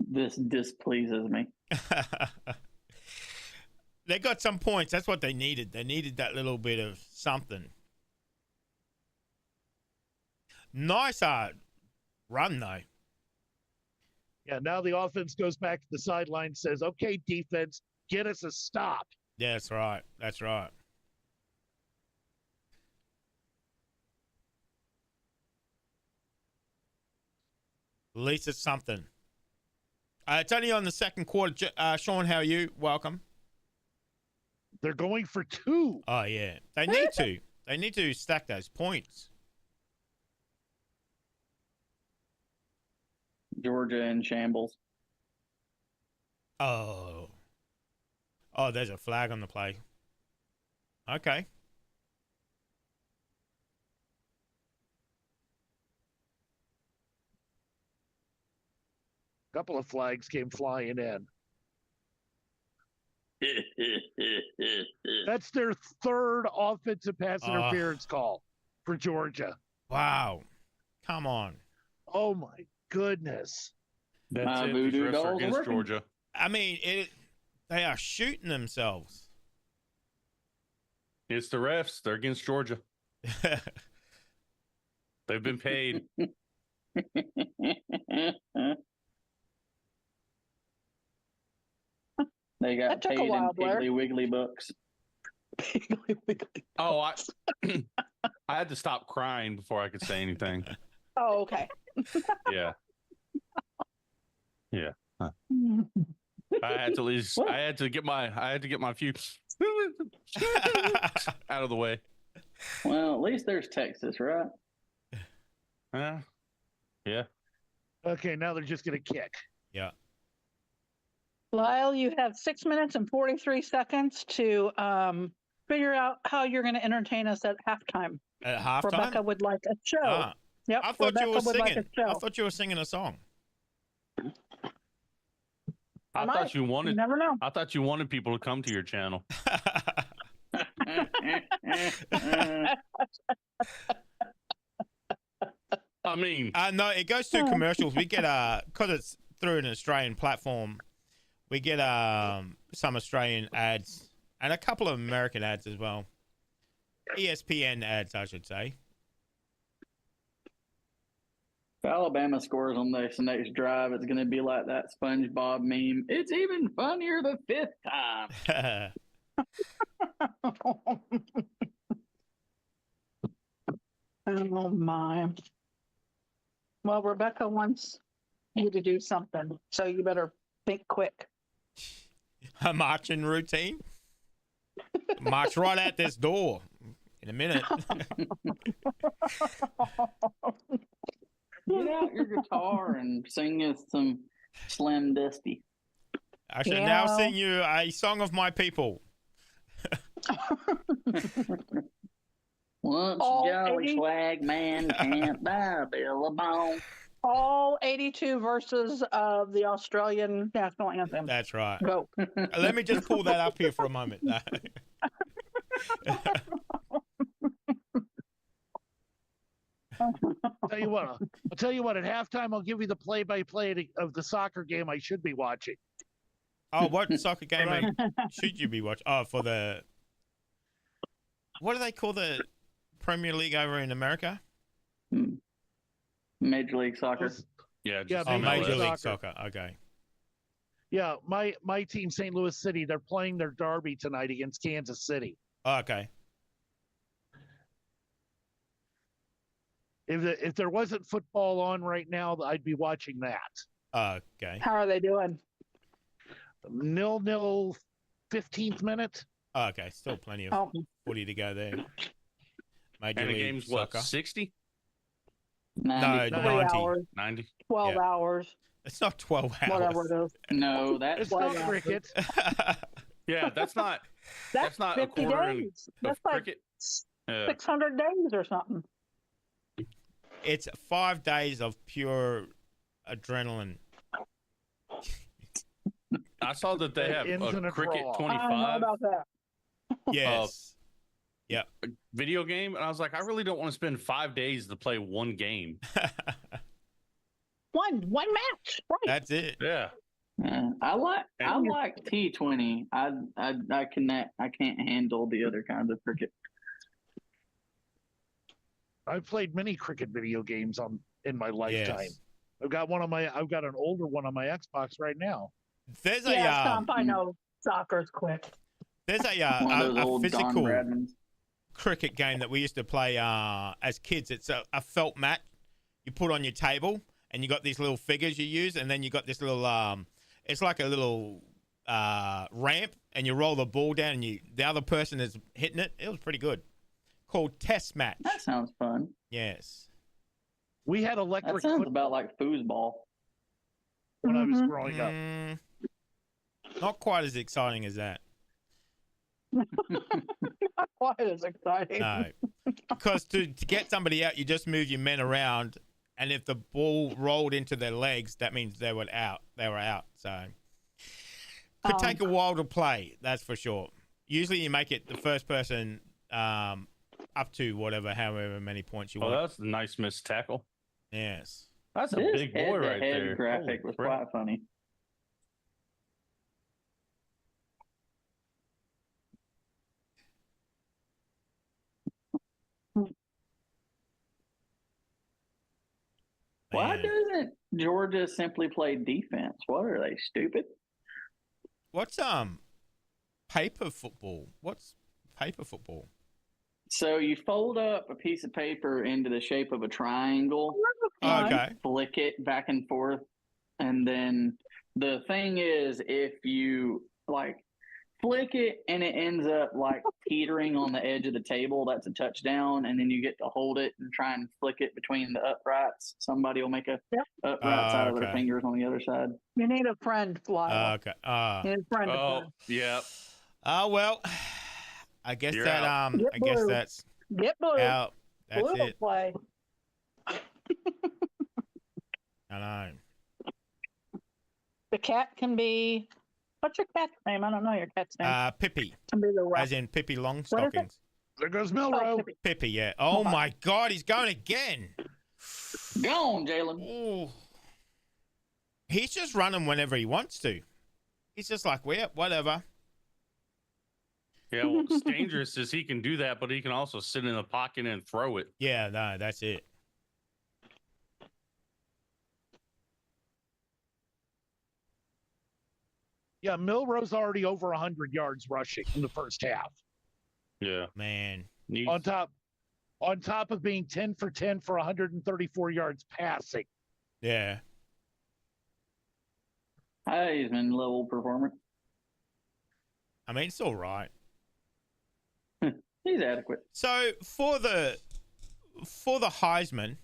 This displeases me. They got some points. That's what they needed. They needed that little bit of something. Nice run, though. Yeah, now the offense goes back to the sideline, says, okay, defense, get us a stop. Yeah, that's right. That's right. At least it's something. It's only on the second quarter. Sean, how are you? Welcome. They're going for 2. Oh, yeah. They need to. They need to stack those points. Georgia in shambles. Oh. Oh, there's a flag on the play. Okay. A couple of flags came flying in. That's their 3rd offensive pass interference call for Georgia. Wow. Come on. Oh, my goodness. That's My it. voodoo These refs are dolls are against working. Georgia. I mean, they are shooting themselves. It's the refs. They're against Georgia. They've been paid. They got That took a paid in while, Blair. Piggly Wiggly books. Oh, I had to stop crying before I could say anything. Oh, okay. Yeah. Yeah. I had to at least I had to get my few out of the way. Well, at least there's Texas, right? Yeah. Okay, now they're just going to kick. Yeah. Lyle, you have 6 minutes and 43 seconds to figure out how you're going to entertain us at halftime. At halftime? Rebecca would like a show. Ah, Yep. I thought Rebecca you were would like singing. a show. I thought you were singing a song. I might. thought you You wanted never know. I thought you wanted people to come to your channel. I mean, No, it goes through commercials. We get because it's through an Australian platform. We get some Australian ads and a couple of American ads as well. ESPN ads, I should say. If Alabama scores on this next drive, it's going to be like that SpongeBob meme. It's even funnier the 5th time. Oh my. Well, Rebecca wants you to do something, so you better think quick. A marching routine. March right out this door in a minute. Get out your guitar and sing us some Slim Dusty. I should now Yeah. sing you a song of my people. Once All jolly 80 swag man can't buy a billabong. All 82 verses of the Australian national anthem. That's right. Go. Let me just pull that up here for a moment. I'll tell you what. At halftime, I'll give you the play-by-play of the soccer game I should be watching. Oh, what soccer game should you be watching? Oh, for the... What do they call the Premier League over in America? Major League Soccer. yeah, Yeah, just Oh, email Major us. League Soccer. Okay. Yeah, my team, St. Louis City, they're playing their derby tonight against Kansas City. Oh, okay. If there wasn't football on right now, I'd be watching that. Okay. How are they doing? 0-0, 15th minute. Okay. Still plenty of Oh, footy to go there. Major And the League game's what, Soccer. 60? 90. No, 3 90. hours, 90? 12 Yeah. hours, It's not 12 hours. whatever it is. No, that's It's not Well, cricket. Yeah, that's not That's not a 50 quarter in- days. of That's like cricket. Yeah. 600 days or something. It's 5 days of pure adrenaline. I saw that they have Ins and a a Cricket draw. I don't know 25 about that. Yes. video game, and I was like, I really don't want to spend 5 days to play one game. One match, right? That's it. Yeah. I like T20. I can't handle the other kinds of cricket. I've played many cricket video games in my lifetime. Yes. I've got an older one on my Xbox right now. There's Yeah, a Stomp, I know soccer's quick. there's One of those a old Don physical Bradmans. cricket game that we used to play as kids. It's a felt mat you put on your table, and you got these little figures you use, and then you got this little it's like a little ramp, and you roll the ball down, and the other person is hitting it. It was pretty good. Called Test Match. That sounds fun. Yes. We had That electric sounds football about like foosball. when I was Mhm. growing up. Not quite as exciting as that. Not quite as exciting. No, because to get somebody out, you just move your men around, and if the ball rolled into their legs, that means they were out. They were out. So could take a while to play. That's for sure. Usually, you make it the first person up to however many points you Oh, want. that's a nice missed tackle. Yes. That's a This big boy right head-to-head there. graphic Holy was crap. quite funny. Why Man. doesn't Georgia simply play defense? What are they, stupid? What's paper football? What's paper football? So you fold up a piece of paper into the shape of a triangle, Oh, okay. flick it back and forth, and then the thing is, if you flick it and it ends up teetering on the edge of the table, that's a touchdown, and then you get to hold it and try and flick it between the uprights. Somebody will make a upright side of their okay. fingers on the other side. You need a friend, Lyle. Okay. You need a friend to Oh, play. yeah. Well, I guess You're that out. Get I guess blue. that's Get blue. out. That's Blue will it. play. I know. The cat can be. What's your cat's name? I don't know your cat's name. Pippi, can be the ref. as in Pippi What is Longstockings. There goes Oh, Milrow. Pippi. Pippi, yeah. Oh my God, he's going again. Gone, Jalen. Ooh. He's just running whenever he wants to. He's just like, well, whatever. Yeah, well, what's dangerous is he can do that, but he can also sit in the pocket and throw it. Yeah, no, that's it. Yeah, Milrow's already over 100 yards rushing in the first half. Yeah. Man. He's- On top of being 10 for 10 for 134 yards passing. Yeah. Heisman level performance. I mean, it's all right. He's adequate. So for the Heisman,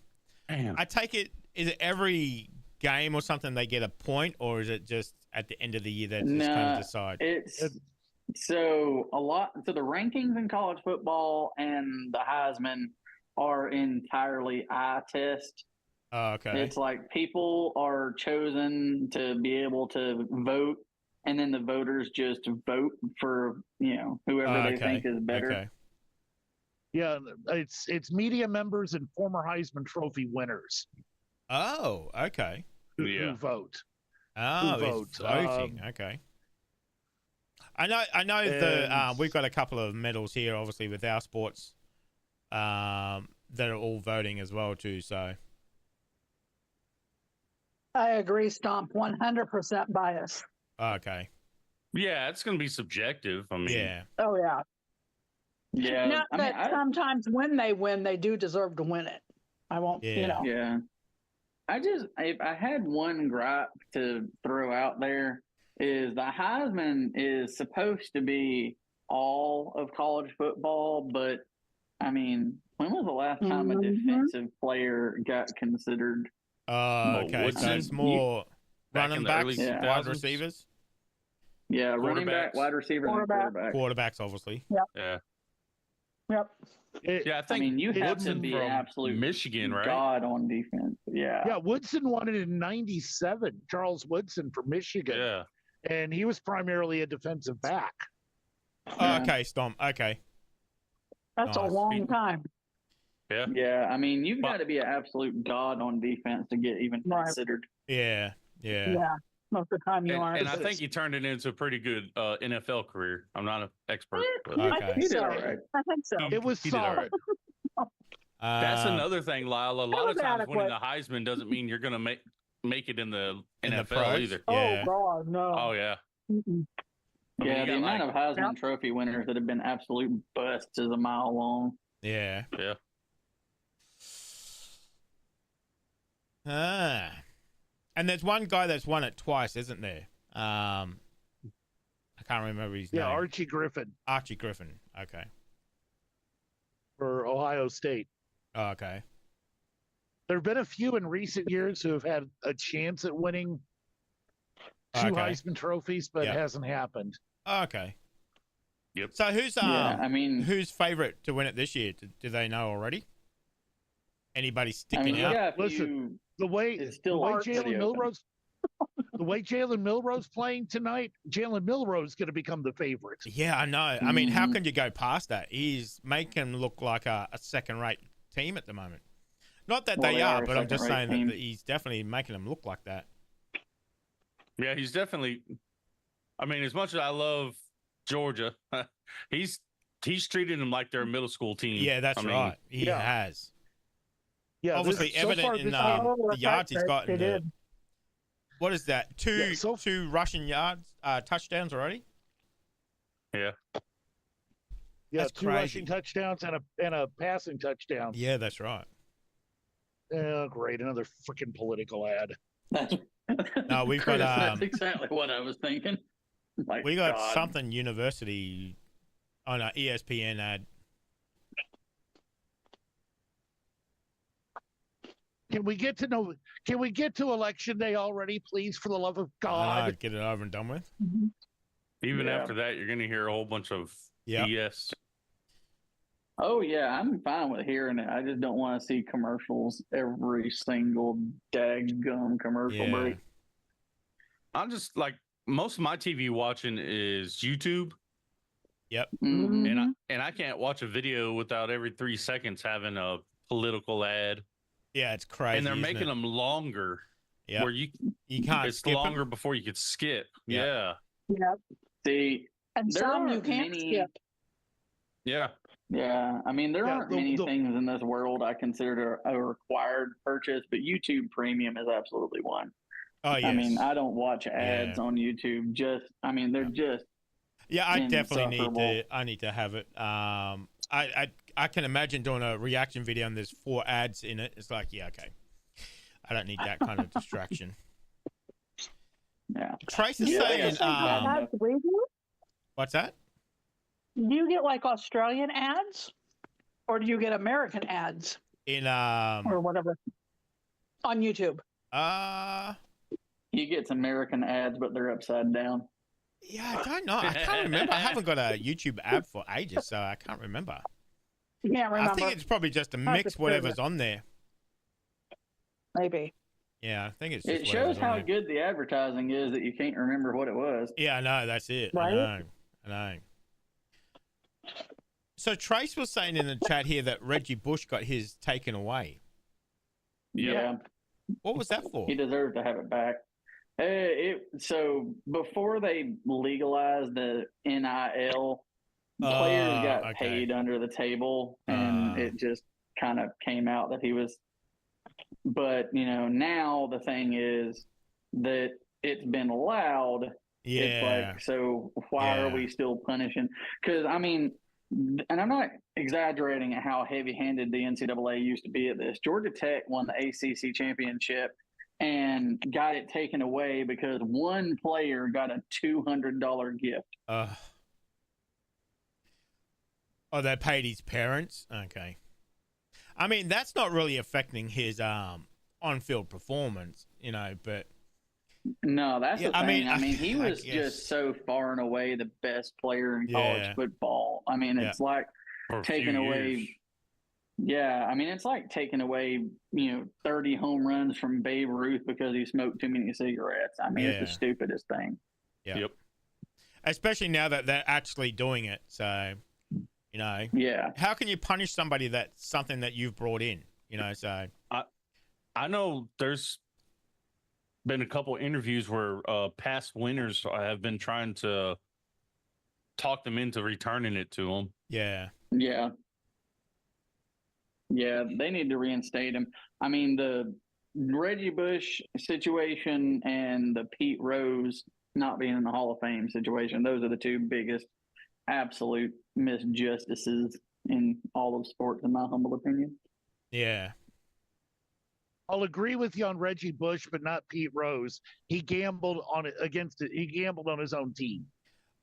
Damn. I take it, is it every game or something they get a point, or is it just at the end of the year that just kind Nah, of decide? It's so the rankings in college football and the Heisman are entirely eye test. Oh, okay. It's like people are chosen to be able to vote, and then the voters just vote for whoever they think is better. Okay. Yeah, it's media members and former Heisman Trophy winners Oh, okay. who vote. Oh, Who it's vote, voting. Okay. I know and- we've got a couple of medals here, obviously, with our sports that are all voting as well, too. So, I agree, Stomp. 100% bias. okay. Yeah, it's going to be subjective. I mean, Yeah. Oh, yeah. Yeah, Not I mean, that sometimes when they win, they do deserve to win it. I won't, Yeah. yeah. If I had one gripe to throw out there, is the Heisman is supposed to be all of college football, but I mean, when was the last time a Mhm. defensive player got considered? Oh, Well, okay. So Woodson, it's more back in running the early backs, Yeah. wide 2000s. receivers, Yeah, running back, Quarterbacks. wide receiver, and Quarterback. quarterback. quarterbacks, obviously. Yeah. Yep. Yeah, I I think mean, you have to Woodson be from an absolute Michigan, right? god on defense. Yeah. Yeah, Woodson won it in '97. Charles Woodson from Michigan, Yeah. and he was primarily a defensive back. Oh, Yeah. okay, Stomp. Okay. That's a Nice. long time. Yeah. Yeah, I mean, you've But- got to be an absolute god on defense to get even Right. considered. Yeah. Yeah. Yeah. Most of the time you And, are. and I think he turned it into a pretty good NFL career. I'm not an expert, but Okay. I think He did so. all right. I think so. It was he did all solid. right. That's Um, another thing, Lyle. A lot was of times winning the adequate. Heisman doesn't mean you're going to make it in the in the NFL pros. either. Yeah. Oh God, no. Oh yeah. Mm-mm. I mean, Yeah, you the got, amount like- of Heisman Yep. Trophy winners that have been absolute busts is a mile long. Yeah. Yeah. Ah. And there's one guy that's won it twice, isn't there? I can't remember his Yeah, name. Archie Griffin Archie Griffin. Okay. for Ohio State. Oh, okay. There have been a few in recent years who have had a chance at winning two Okay. Heisman trophies, but Yeah. it hasn't happened. Oh, okay. Yep. So who's Yeah, I mean, who's favorite to win it this year? Do they know already? Anybody I sticking mean, you out? got a Listen, few. The way It's the still way pretty Jalen open. Milrose, the way Jalen Milrose playing tonight, Jalen Milrose is going to become the favorite. Yeah, I know. I mean, how Mhm. can you go past that? He's making them look like a second-rate team at the moment. Not that Well, they they are, are a but I'm just saying second-rate that team. he's definitely making them look like that. Yeah, he's definitely. I mean, as much as I love Georgia, he's treating them like they're a middle school team. Yeah, that's I mean, right. He yeah. has. Yeah, Obviously so evident far in this Oh, the that's yards he's right, got. they In the, did. what is that? Two Yeah, so- two rushing yards, touchdowns already. yeah, that's two crazy. rushing touchdowns and a passing touchdown. Yeah, that's right. Oh, great, another freaking political ad. That's, No, we've got, Chris, that's um, exactly what I was thinking. My We got God. something university on an ESPN ad. Can we get to election day already, please, for the love of God? Get it over and done with. even Yeah. after that, you're going to hear a whole bunch of Yeah. BS. Oh yeah, I'm fine with hearing it. I just don't want to see commercials every single daggum commercial Yeah. break. I'm just like most of my TV watching is YouTube, Mhm. and I can't watch a video without every 3 seconds having a political ad, Yeah, it's crazy. and they're isn't making it? them longer. Yeah. Where you You can't it's skip 'em. longer before you could skip. Yeah. Yeah. See, And There some you aren't can't many- skip. Yeah. yeah, I mean, there Yeah, aren't the- many the- things in this world I consider a required purchase, but YouTube Premium is absolutely one. Oh yes. I mean, I don't watch ads on YouTube. They're just Yeah, I definitely need insufferable. to. I need to have it. I can imagine doing a reaction video and there's 4 ads in it. It's like, yeah, okay. I don't need that kind of distraction. yeah. Trace is Yeah, saying, that's not bad. Ads with you? what's that? Do you get like Australian ads, or do you get American ads In or whatever on YouTube? He gets American ads, but they're upside down. Yeah, I don't know. I can't remember. I haven't got a YouTube app for ages, so I can't remember. You can't remember. I think it's probably just a mix just whatever's on there. Maybe. Yeah, I think it's just It shows whatever's on how there. good the advertising is that you can't remember what it was. Yeah, I know. That's it. Right? I know. So Trace was saying in the chat here that Reggie Bush got his taken away. Yep. Yeah, What was that for? he deserves to have it back. So before they legalized the NIL, players got okay. paid under the table, and it just kind of came out that he was. But now the thing is that it's been allowed. Yeah. It's like, so why are Yeah. we still punishing? Because I mean, and I'm not exaggerating at how heavy-handed the NCAA used to be at this. Georgia Tech won the ACC championship and got it taken away because one player got a $200 gift. Oh, they paid his parents? Okay. I mean, that's not really affecting his on-field performance, but No, that's Yeah, the I thing. mean, He guess. was just so far and away the best player in college Yeah. football. I mean, Yeah. it's like For a taking few away. years. Yeah, I mean, it's like taking away, 30 home runs from Babe Ruth because he smoked too many cigarettes. I mean, it's the Yeah. stupidest thing. Yeah. Yep. Especially now that they're actually doing it. So, Yeah. how can you punish somebody that's something that you've brought in? So I know there's been a couple interviews where past winners have been trying to talk them into returning it to them. yeah, Yeah. Yeah, they need to reinstate him. I mean, the Reggie Bush situation and the Pete Rose not being in the Hall of Fame situation, those are the two biggest absolute misjustices in all of sports, in my humble opinion. yeah. I'll agree with you on Reggie Bush, but not Pete Rose. He gambled on it against it. He gambled on his own team.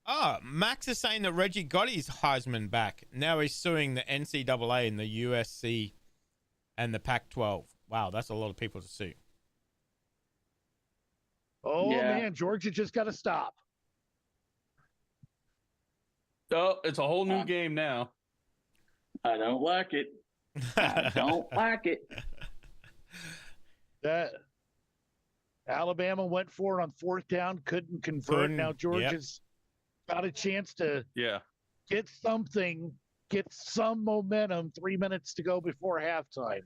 Oh, Max is saying that Reggie got his Heisman back. Now he's suing the NCAA and the USC and the Pac-12. Wow, that's a lot of people to sue. Oh Yeah. man, Georgia just got to stop. Oh, it's a whole new game now. I don't like it. I don't like it. That Alabama went for it on fourth down, couldn't convert. Couldn't, Now yep. Georgia's got a chance to Yeah. get some momentum. 3 minutes to go before halftime.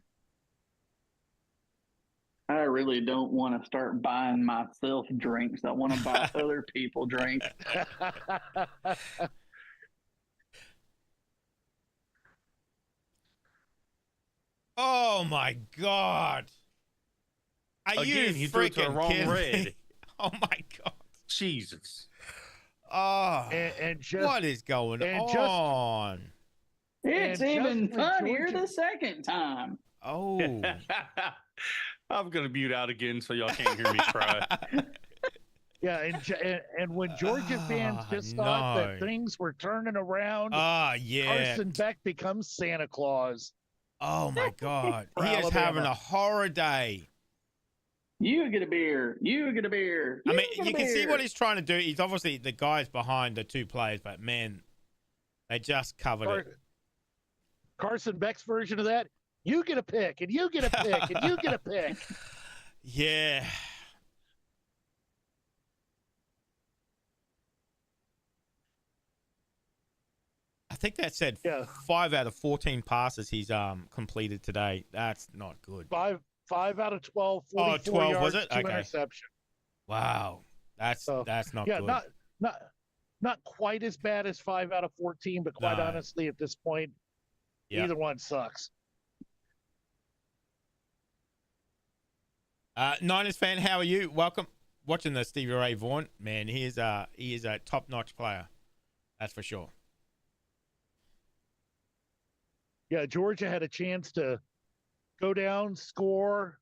I really don't want to start buying myself drinks. I want to buy other people drinks. Oh my God! Are Again, you he threw it to the freaking wrong kidding red. me? Oh my God! Jesus. Oh, and just what is going and just- on? It's And even just when funnier Georgia- the second time. Oh, I'm going to mute out again so y'all can't hear me cry. yeah, and when Georgia fans just thought no. that things were turning around, oh yeah! Carson Beck becomes Santa Claus. Oh my God! For He is Alabama. having a horror day. You get a beer. You get a beer. I mean, get a you can see beer. what he's trying to do. He's obviously the guys behind the two players, but man, they just covered it. Carson Beck's version of that, you get a pick, and you get a pick, and you get a pick. Yeah. I think that said Yeah. 5 out of 14 passes he's completed today. That's not good. Five out of 12, 44 Oh, 12, yards, was it? 2 Okay. interceptions. Wow. That's So, not Yeah, good. not quite as bad as 5 out of 14, but quite No. honestly, at this point, Yeah. either one sucks. Niners fan, how are you? Welcome. Watching the Stevie Ray Vaughan. Man, he is a top-notch player. That's for sure. Yeah, Georgia had a chance to go down, score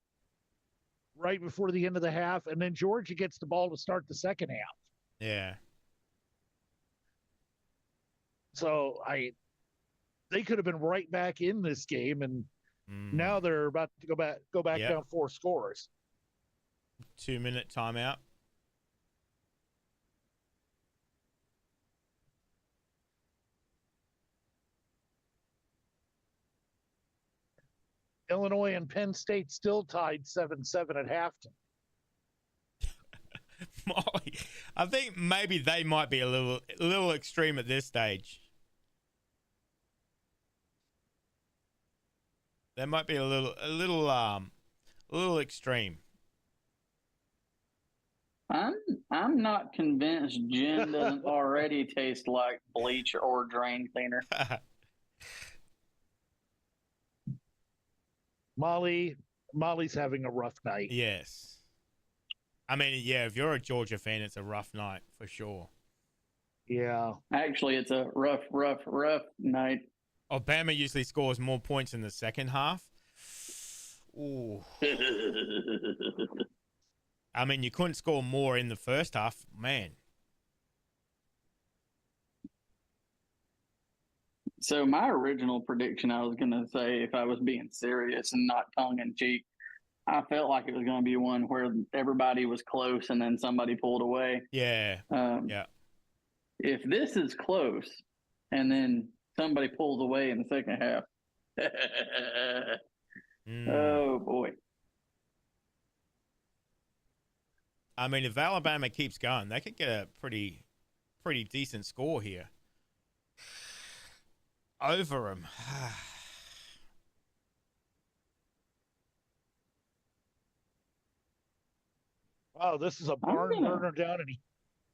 right before the end of the half, and then Georgia gets the ball to start the second half. Yeah. So they could have been right back in this game, and Mm. now they're about to go back Yep. down 4 scores. 2-minute timeout. Illinois and Penn State still tied 7-7 at halftime. Molly, I think maybe they might be a little extreme at this stage. They might be a little extreme. I'm not convinced gin doesn't already taste like bleach or drain cleaner. Molly's having a rough night. Yes. I mean, yeah, if you're a Georgia fan, it's a rough night for sure. Yeah. Actually, it's a rough night. Obama usually scores more points in the second half. Ooh. I mean, you couldn't score more in the first half. Man. So my original prediction, I was going to say, if I was being serious and not tongue in cheek, I felt like it was going to be one where everybody was close and then somebody pulled away. Yeah. Yeah. If this is close and then somebody pulls away in the second half. Mm. Oh boy. I mean, if Alabama keeps going, they could get a pretty decent score here. Over them. Wow, this is a barn burner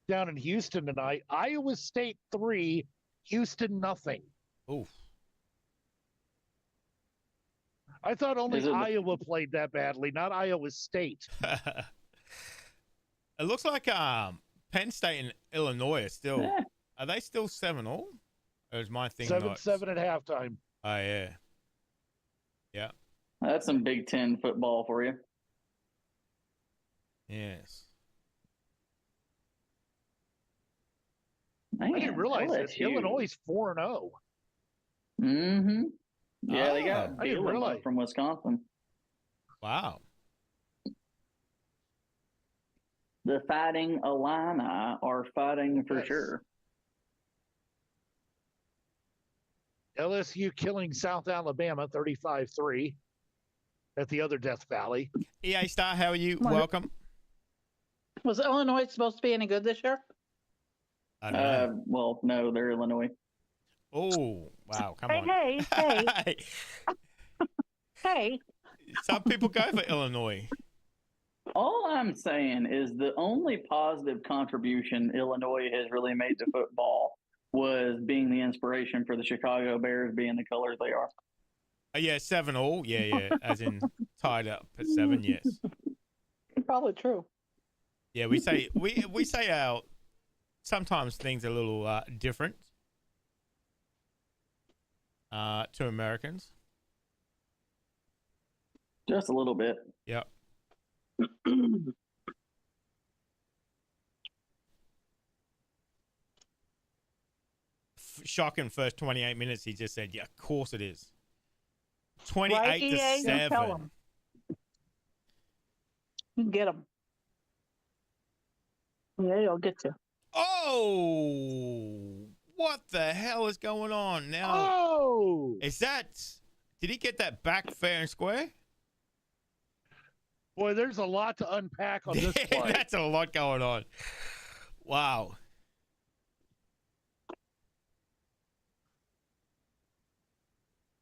down in Houston tonight. Iowa State 3, Houston nothing. Oof. I thought only Is it the- Iowa played that badly, not Iowa State. It looks like Penn State and Illinois are still. Yeah. Are they still 7-all? Or is my thing 7-7 not? at halftime. Oh yeah. Yeah. That's some Big Ten football for you. Yes. Man, I didn't realize this. LSU. Illinois is 4-0. Mm-hmm. Yeah, they got Oh. I didn't Bielema realize. from Wisconsin. Wow. The Fighting Illini are fighting for Yes. sure. LSU killing South Alabama 35-3 at the other Death Valley. EA Star, how are you? What? Welcome. Was Illinois supposed to be any good this year? I don't know. Well, no, they're Illinois. Oh, wow. Come Hey, on. hey. Hey. Some people go for Illinois. All I'm saying is the only positive contribution Illinois has really made to football was being the inspiration for the Chicago Bears being the colors they are. Oh, yeah, 7-all. Yeah. As in tied up at 7, yes. Probably true. Yeah, we say our sometimes things are a little different to Americans. Just a little bit. Yep. Shocking first 28 minutes. He just said, "Yeah, of course it is." 28 Right, to EA? You tell 7. 'em. You get them. Yeah, you'll get you. Oh, what the hell is going on now? Oh! Is that? Did he get that back fair and square? Boy, there's a lot to unpack on this play. That's a lot going on. Wow.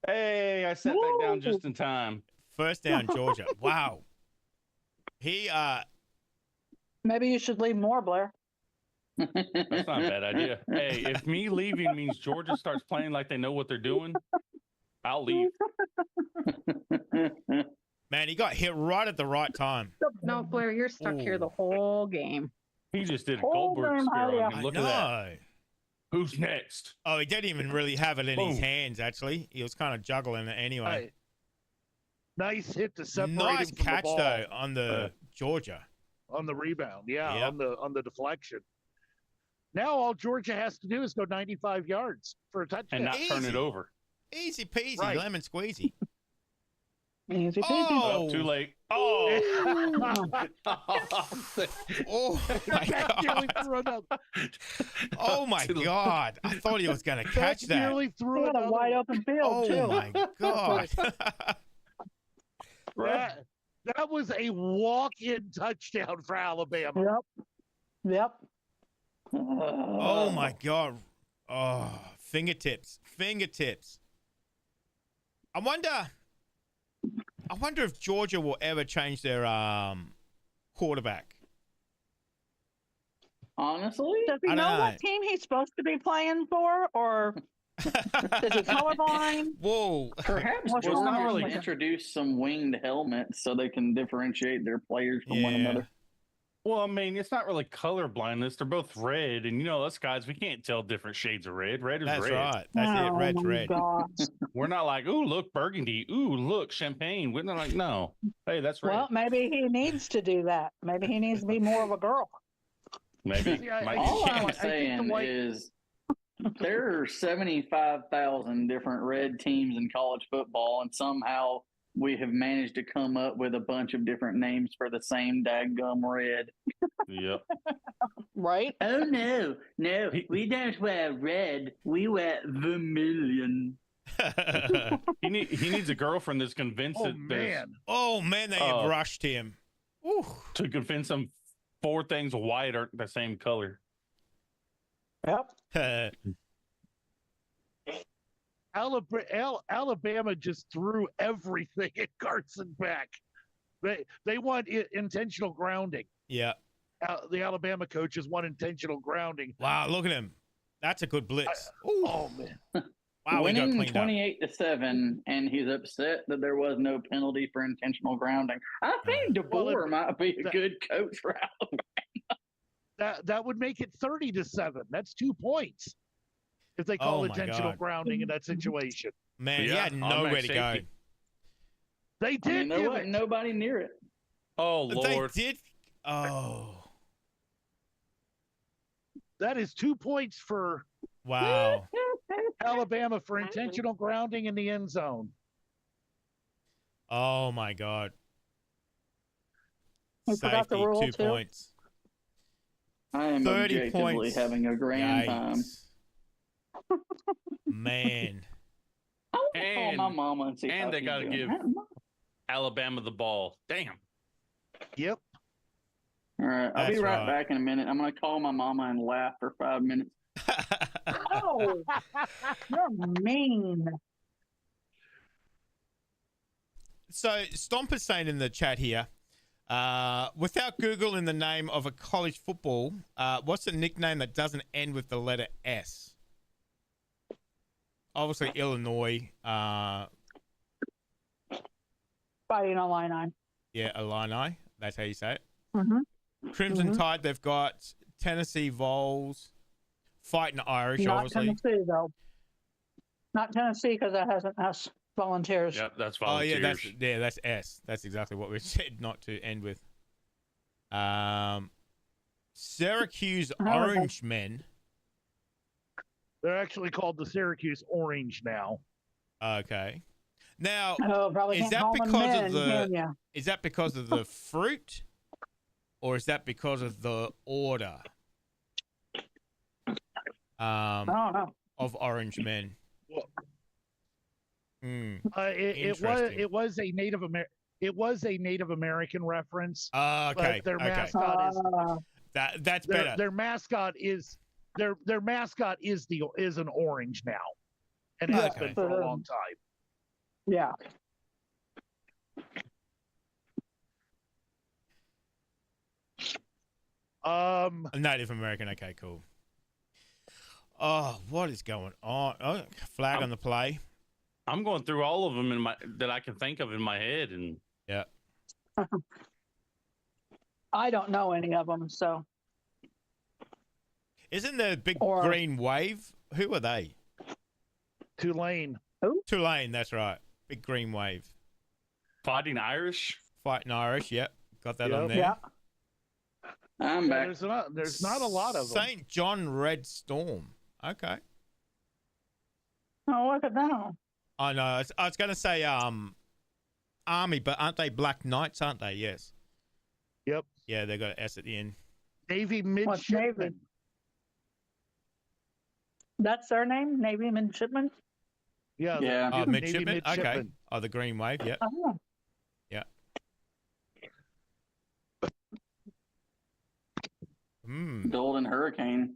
Hey, I sat back down just in time. First down, Georgia. Wow. He Maybe you should leave more, Blair. That's not a bad idea. Hey, if me leaving means Georgia starts playing like they know what they're doing, I'll leave. man, he got hit right at the right time. No, Blair, you're stuck here the whole game. He just did a Oh, Goldberg damn, spear on I him. Look at that. know. Who's next? Oh, he didn't even really have it in his Boom. hands, actually. He was kind of juggling it anyway. Hey, nice hit to separate Nice him from catch, the ball though, on the Georgia. on the rebound. Yeah, Yep. on the deflection. Now all Georgia has to do is go 95 yards for a touchdown. And not turn Easy. it over. Easy peasy, Right. lemon squeezy. Easy peasy. Oh, Oh, too late. Oh. Oh, my Back nearly God. threw another. Oh, my Too late. God. I thought he was going to catch Back that. nearly threw We had a another. wide open field, Oh, too. my God. That was a walk-in touchdown for Alabama. Yep. Oh, my God. Oh, fingertips. I wonder if Georgia will ever change their quarterback. Honestly, Does he I know don't know. what team he's supposed to be playing for, or is he colorblind? Whoa. perhaps What's Georgia wrong will with him? introduce some winged helmets so they can differentiate their players from one Yeah. another. Well, I mean, it's not really color blindness. They're both red. And, you know, us guys, we can't tell different shades of red. Red is That's red. right. That's it. Oh, Red's my red. gosh. We're not like, ooh, look, burgundy. Ooh, look, champagne. We're not like, no. Hey, that's red. Well, maybe he needs to do that. Maybe he needs to be more of a girl. Maybe. See, I- Might I be. All think I'm the saying white- is there are 75,000 different red teams in college football, and somehow we have managed to come up with a bunch of different names for the same daggum red. Yep. Right? Oh no, we don't wear red. We wear vermilion. He needs a girlfriend that's convinced Oh that there's- man. Oh man, they have rushed him. Ooh. to convince him 4 things white aren't the same color. Yep. Alabama just threw everything at Carson back. They want intentional grounding. Yeah. The Alabama coaches want intentional grounding. Wow, look at him. That's a good blitz. Ooh. Oh man. Wow, we got Winning cleaned up. 28-7, and he's upset that there was no penalty for intentional grounding. I think DeBoer might be a good coach for Alabama. That would make it 30-7. That's 2 points if they call Oh, my intentional God. grounding in that situation. Man, he Yeah, had on nowhere max to go. safety. They I did mean, there give wasn't it. nobody near it. Oh Lord. They did. Oh, That is 2 points for wow. Alabama for intentional grounding in the end zone. Oh my God. You forgot the Safety, rule, 2 too? points. I am 30 objectively points. having a grand time. Yikes. Man. I want to call And- my mama and see and how they she's gotta doing. give- Alabama the ball. Damn. Yep. All right, I'll be That's right right. back in a minute. I'm going to call my mama and laugh for 5 minutes. Oh, you're mean. So Stomper's saying in the chat here, without Google in the name of a college football, what's a nickname that doesn't end with the letter S? Obviously Illinois. Fighting Illini. Yeah, Illini. That's how you say it. Mm-hmm. Crimson Mhm. Tide, they've got Tennessee Vols, Fighting Irish, Not obviously. Tennessee, though. Not Tennessee, because that hasn't us volunteers. Yep, that's Oh volunteers. yeah, that's S. That's exactly what we said not to end with. Syracuse Oh, okay. Orange Men. They're actually called the Syracuse Orange now. Okay. Now, Oh, probably Is can't that call them because of men, the- can ya? is that because of the fruit, or is that because of the order? I don't know. Of Orange Men. Well- Hmm. It Interesting. was a Native American reference. Okay. But their Okay. mascot is That's better. their mascot is their mascot is an orange now, and has Okay. been for a long time. Yeah. Native American. Okay, cool. Oh, what is going on? Oh, flag on the play. I'm going through all of them that I can think of in my head, and Yeah. I don't know any of them, so Isn't the big Or- green wave? Who are they? Tulane. Tulane. That's right. Big green wave. Fighting Irish. Fighting Irish. Yep. Got that on Yep. there. yeah. I'm back. There's not a lot of them. St. John Red Storm. Okay. Oh, look at that. I know. I was going to say Army, but aren't they Black Knights? Aren't they? Yes. Yep. Yeah, they got an S at the end. Navy What's Navy? midshipmen. That's their name, Navy midshipmen. Yeah. Yeah. Oh, Navy midshipmen. Okay. midshipmen. Oh, the green wave. Yep. Oh, Hmm. Golden Hurricane.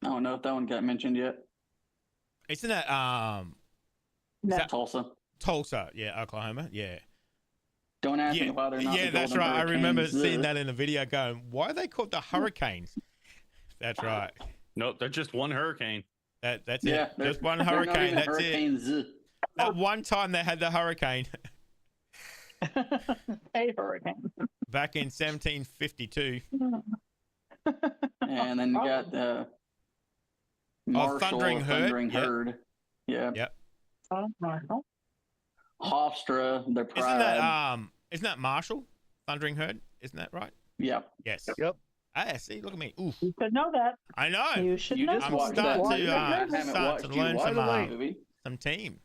I don't know if that one got mentioned yet. Isn't that no. that- Tulsa. Tulsa? Yeah, Oklahoma. Yeah. Don't ask me Yeah, why they're not. yeah, the that's Golden right. I remember Hurricanes. seeing that in the video going, why are they called the Hurricanes? That's right. Nope, they're just one hurricane. That's Yeah, it. they're- Just one they're not hurricane. even That's it. Hurricanes. That one time they had the hurricane A hurricane. back in 1752. And then you got the Marshall Thundering Herd, Thundering yep. Herd. Yeah. Yep. Oh, Marshall. Hofstra, their pride. Isn't that Marshall? Thundering Herd? Isn't that right? Yep. Yes. Yep. Ah, see, look at me. Oof. You should know that. I know. You should You know. just I'm watched starting that. to, You haven't start watched to you learn watched some, the movie. some team.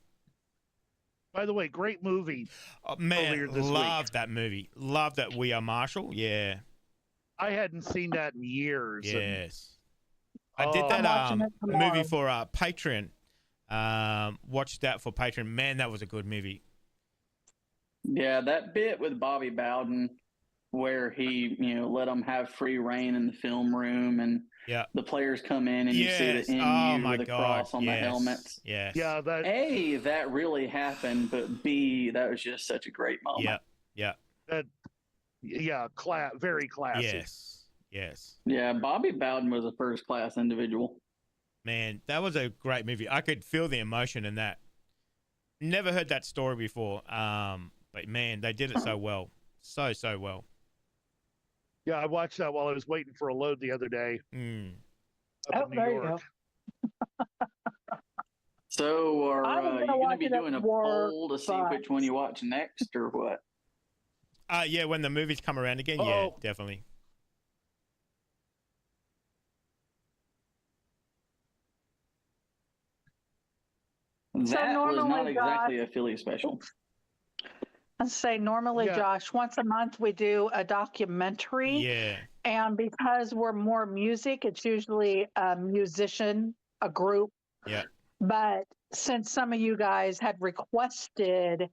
By the way, great movie. Oh, earlier man, this week. love that movie. Love that We Are Marshall. Yeah. I hadn't seen that in years. and- Yes. I did Oh, that I'm watching it tomorrow. movie for Patreon. Watched that for Patreon. Man, that was a good movie. Yeah, that bit with Bobby Bowden where he, let them have free reign in the film room and Yeah. the players come in and you see Yes. the Oh NU my with a God. cross on yes. the helmets. Yes. yeah, that A, that really happened, but B, that was just such a great moment. Yeah. Yeah. that yeah, very classic. Yes. Yes. Yeah, Bobby Bowden was a first class individual. Man, that was a great movie. I could feel the emotion in that. Never heard that story before. But man, they did it so well. So well. Yeah, I watched that while I was waiting for a load the other day Mm. up Oh, in New there you York. So, are I was you gonna going to watch be it at doing a work, poll to see but- which one you watch next or what? Yeah, when the movies come around again, yeah, Uh-oh. definitely. That was normally, not exactly a Philly special. I say normally, Yeah. Josh, once a month we do a documentary. Yeah. And because we're more music, it's usually a musician, a group. Yeah. But since some of you guys had requested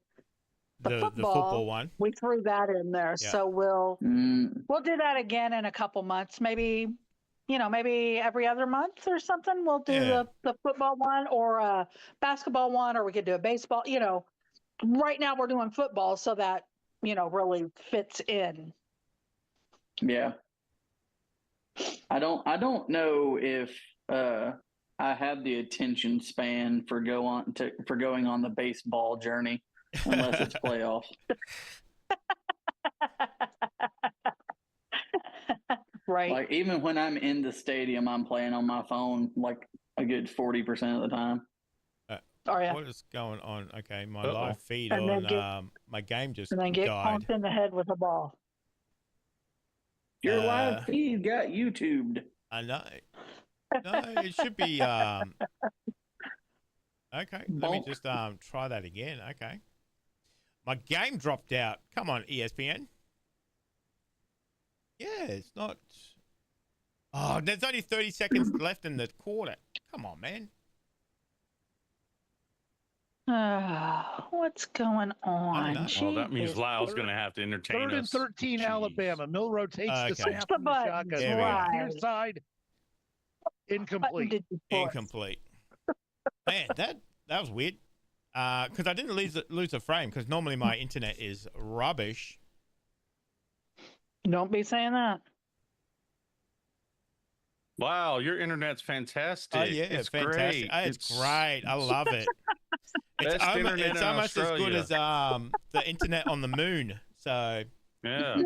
The football, football one. we threw that in there. Yeah. So we'll Mm, do that again in a couple months. Maybe, maybe every other month or something. We'll do Yeah. the football one or a basketball one, or we could do a baseball. Right now we're doing football, so that really fits in. yeah. I don't know if I have the attention span for going on the baseball journey unless it's playoffs. Right. Like even when I'm in the stadium, I'm playing on my phone like a good 40% of the time. Oh yeah. What is going on? Okay, my Uh-oh. live feed And then on my game just And then get died. conked in the head with a ball. Your Uh, live feed got YouTubed. I know. No, it should be okay. Let me Bonk. just try that again. Okay. My game dropped out. Come on, ESPN. Yeah, it's not. Oh, there's only 30 seconds left in the quarter. Come on, man. What's going on? know. Well, that means Jeez. Lyle's going to have to entertain Third and us. 13, Jeez. Alabama. Milrow takes Okay. the snap Push the from the button. shotgun. There we go. Near side. Button Incomplete. did you push? Incomplete. Man, that was weird. Because I didn't lose a frame. Because normally my internet is rubbish. Don't be saying that. Wow, your internet's fantastic. Oh yeah, it's fantastic. great. Oh, it's great. I love it. Best internet It's in almost as good Australia. as the internet on the moon. So Yeah.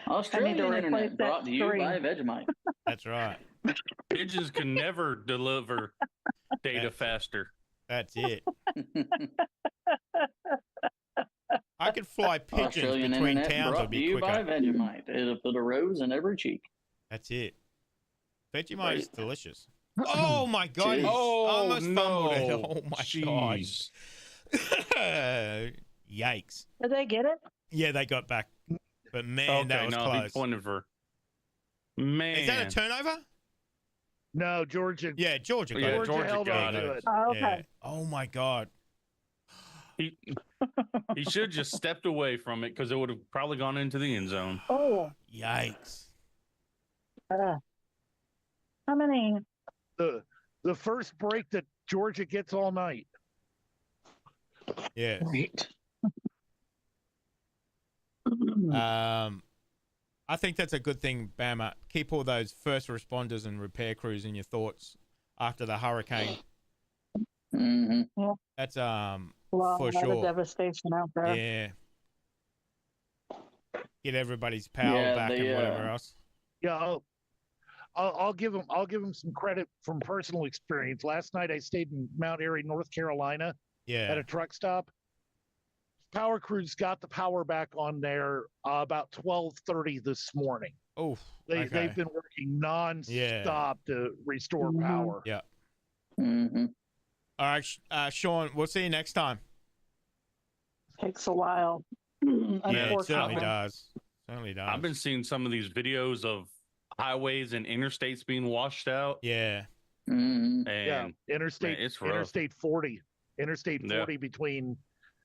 Australian replace internet that brought to you screen. by Vegemite. that's right. Pigeons can never deliver data That's- faster. That's it. I could fly pigeons Australian between internet towns. brought Would to be you by quicker. Vegemite. It'll put a rose in every cheek. That's it. Vegemite is Right. delicious. Oh my god! Jeez. He almost fumbled it. no. Oh my Jeez. god! Yikes! Did they get it? Yeah, they got back, but man, that was no, close. he pointed for. Man. Is that a turnover? No, Georgia. Yeah, Georgia got Yeah, it. Georgia held got on it. to it. Oh, okay. Yeah. Oh my god! He should have just stepped away from it because it would have probably gone into the end zone. Oh, Yikes! how many? The first break that Georgia gets all night. Yes. Right. I think that's a good thing, Bama. Keep all those first responders and repair crews in your thoughts after the hurricane. hmm That's Well, For a lot sure. of devastation out there. yeah. Get everybody's power Yeah, back they, and whatever else. Yeah, I'll give him some credit from personal experience. Last night I stayed in Mount Airy, North Carolina, Yeah. at a truck stop. Power crews got the power back on there about 12:30 this morning. Oh, They've been working nonstop to restore Mhm. power. Yeah. hmm All right, Sean, we'll see you next time. Takes a while. Yeah, it certainly Unfortunately. does. Certainly does. I've been seeing some of these videos of highways and interstates being washed out. Yeah. Mm. And Yeah, man, it's rough. Interstate 40 between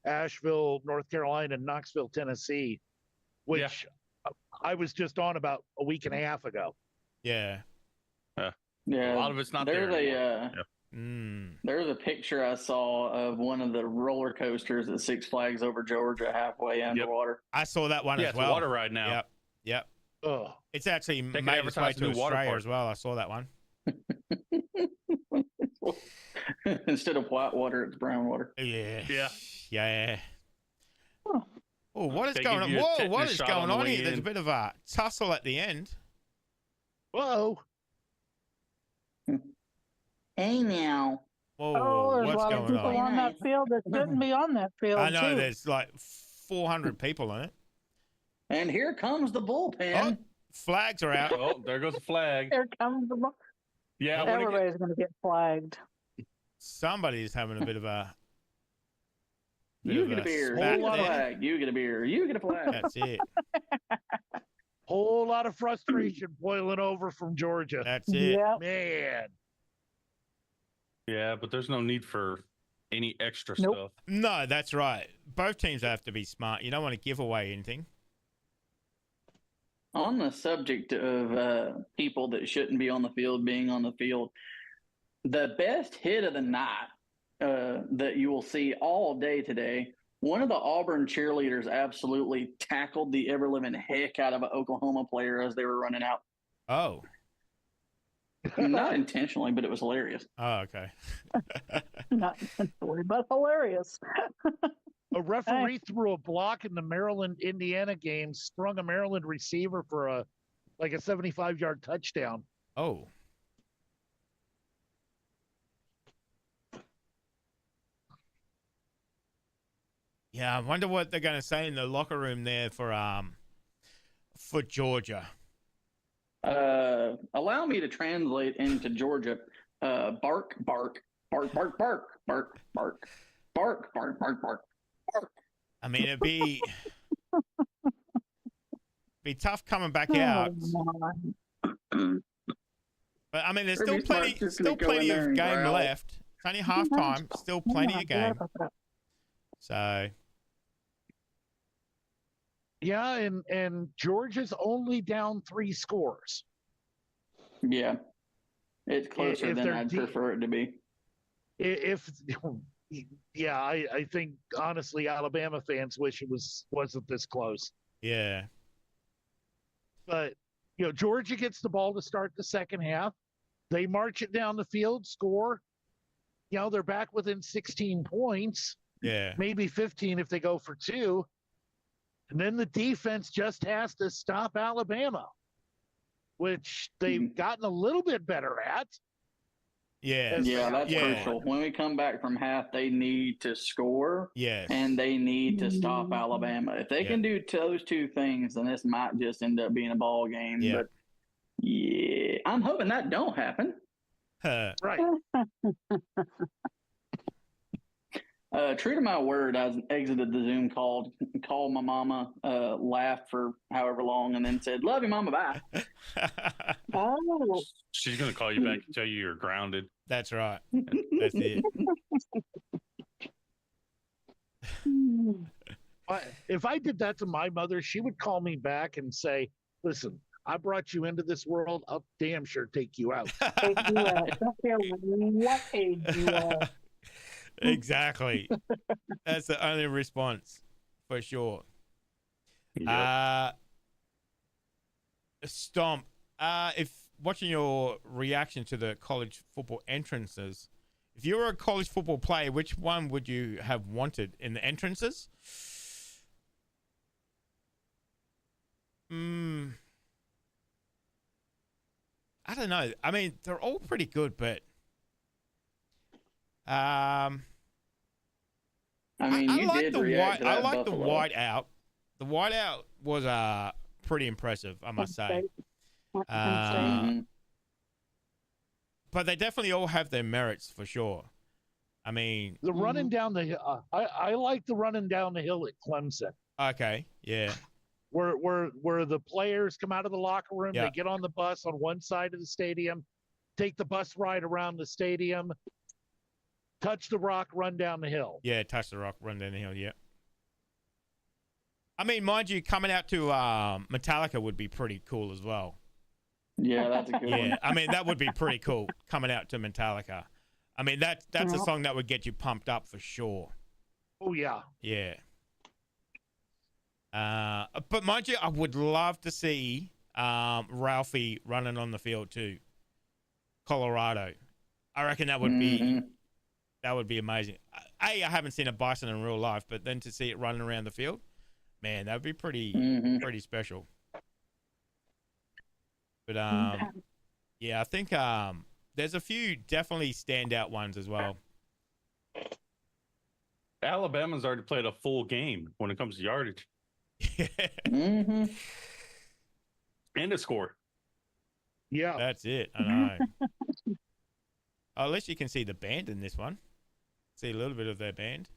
Asheville, North Carolina, and Knoxville, Tennessee, which I was just on about a week and a half ago. Yeah. Yeah, A lot of it's not there's there. There's a picture I saw of one of the roller coasters at Six Flags over Georgia, halfway underwater. I saw that one Yeah, as it's well. a water ride now. Yep. Yep. Oh, It's actually They can made its way advertise a to new water Australia park. as well. I saw that one. Instead of white water, it's brown water. Yeah. Yeah. Yeah. Oh. Oh, what is They going give on? you a Whoa, what tetanus is shot going on the on way here? There's a in. bit of a tussle at the end. whoa. Hey now. Whoa, Oh, there's a what's lot of going people on? on that field that shouldn't be on that field, I know too. there's like 400 people in it. And here comes the bullpen. Flags are out. Oh, there goes the flag. Here comes the Yeah, I wanna get- Everybody's going to get flagged. Somebody's having a bit of a. You get a beer. spat You get a there. flag. You get a beer. You get a flag. That's it. Whole lot of frustration boiling over from Georgia. That's it. Yep. Man. yeah, but there's no need for any extra Nope. stuff. No, that's right. Both teams have to be smart. You don't want to give away anything. On the subject of people that shouldn't be on the field being on the field, the best hit of the night that you will see all day today, one of the Auburn cheerleaders absolutely tackled the ever-living heck out of an Oklahoma player as they were running out. Oh. Not intentionally, but it was hilarious. Oh, okay. Not intentionally, but hilarious. A referee threw a block in the Maryland-Indiana game, sprung a Maryland receiver for a 75-yard touchdown. Oh. Yeah, I wonder what they're going to say in the locker room there for Georgia. Allow me to translate into Georgia. Bark, bark, bark, bark, bark, bark, bark, bark, bark, bark, bark, bark. I mean, it'd be tough coming back out. But I mean, there's still Kirby Smart's plenty, just gonna go in there of and game growl. left. It's only halftime. Still plenty of game. So Yeah, and Georgia's only down 3 scores. Yeah, it's closer If than they're I'd deep- prefer it to be. I think honestly Alabama fans wish it wasn't this close. yeah, But Georgia gets the ball to start the second half. They march it down the field, score. They're back within 16 points, yeah, maybe 15 if they go for 2. And then the defense just has to stop Alabama, which they've gotten a little bit better at. yeah, Yeah, that's Yeah. crucial. When we come back from half, they need to score yes. and they need to stop Mhm. Alabama. If they Yeah. can do those two things, then this might just end up being a ball game. Yeah. But yeah, I'm hoping that don't happen. Right. True to my word, I exited the Zoom call, called my mama, laughed for however long, and then said, "Love you, mama, bye." Oh, She's gonna call you back and tell you you're grounded. That's right. That's it. If I did that to my mother, she would call me back and say, "Listen, I brought you into this world. I'll damn sure take you out." take you out. Don't care what age you are. Exactly. That's the only response for sure. Yep. Stomp. If watching your reaction to the college football entrances, if you were a college football player, which one would you have wanted in the entrances? I don't know. I mean, they're all pretty good, but I mean, I you like did the react to white. I that like the Buffalo. white out. The white out was pretty impressive, I must say. Mhm. But they definitely all have their merits for sure. I mean, The running down the hill, I like the running down the hill at Clemson, okay, yeah, where the players come out of the locker room, Yeah. they get on the bus on one side of the stadium, take the bus ride around the stadium, touch the rock, run down the hill. yeah. Touch the rock, run down the hill. Yeah. I mean, mind you, coming out to Metallica would be pretty cool as well. Yeah, that's a good Yeah, one. I mean that would be pretty cool coming out to Metallica. I mean that's a song that would get you pumped up for sure. Oh yeah. Yeah. But mind you, I would love to see Ralphie running on the field too. Colorado. I reckon that would be amazing. I haven't seen a bison in real life, but then to see it running around the field, man, that would be pretty special. But yeah, I think there's a few definitely standout ones as well. Alabama's already played a full game when it comes to yardage Mm-hmm. and a score. Yeah. That's it. I know. At least you can see the band in this one. See a little bit of their band.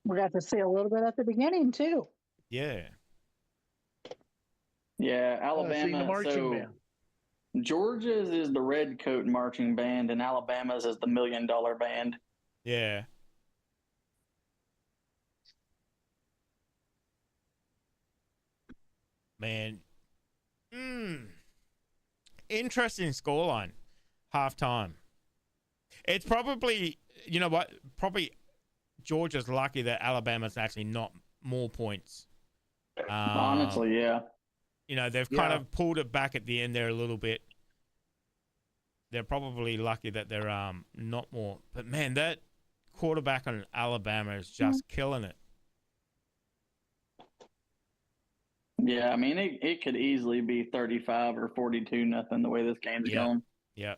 We got to see a little bit at the beginning too. Yeah. Yeah, Seeing the Alabama. marching So band. Georgia's is the Red Coat Marching Band, and Alabama's is the $1 Million Band. Yeah. Man. Interesting scoreline. Halftime. It's probably, you know what? Probably Georgia's lucky that Alabama's actually not more points. Honestly, yeah. You know, they've kind of pulled it back at the end there a little bit. They're probably lucky that they're not more. But man, that quarterback on Alabama is just killing it. Yeah, I mean, it could easily be 35 or 42 nothing the way this game's going. Yeah.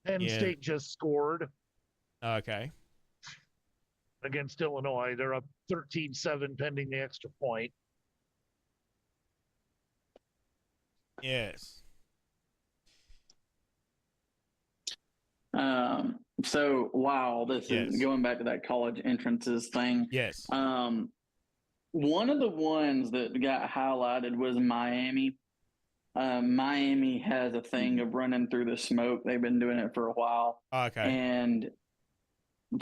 Penn Yeah. State just scored Okay. against Illinois. They're up 13-7 pending the extra point. Yes. So wow, this is going back to that college entrances thing. Yes. One of the ones that got highlighted was Miami. Miami has a thing of running through the smoke. They've been doing it for a while. Okay. And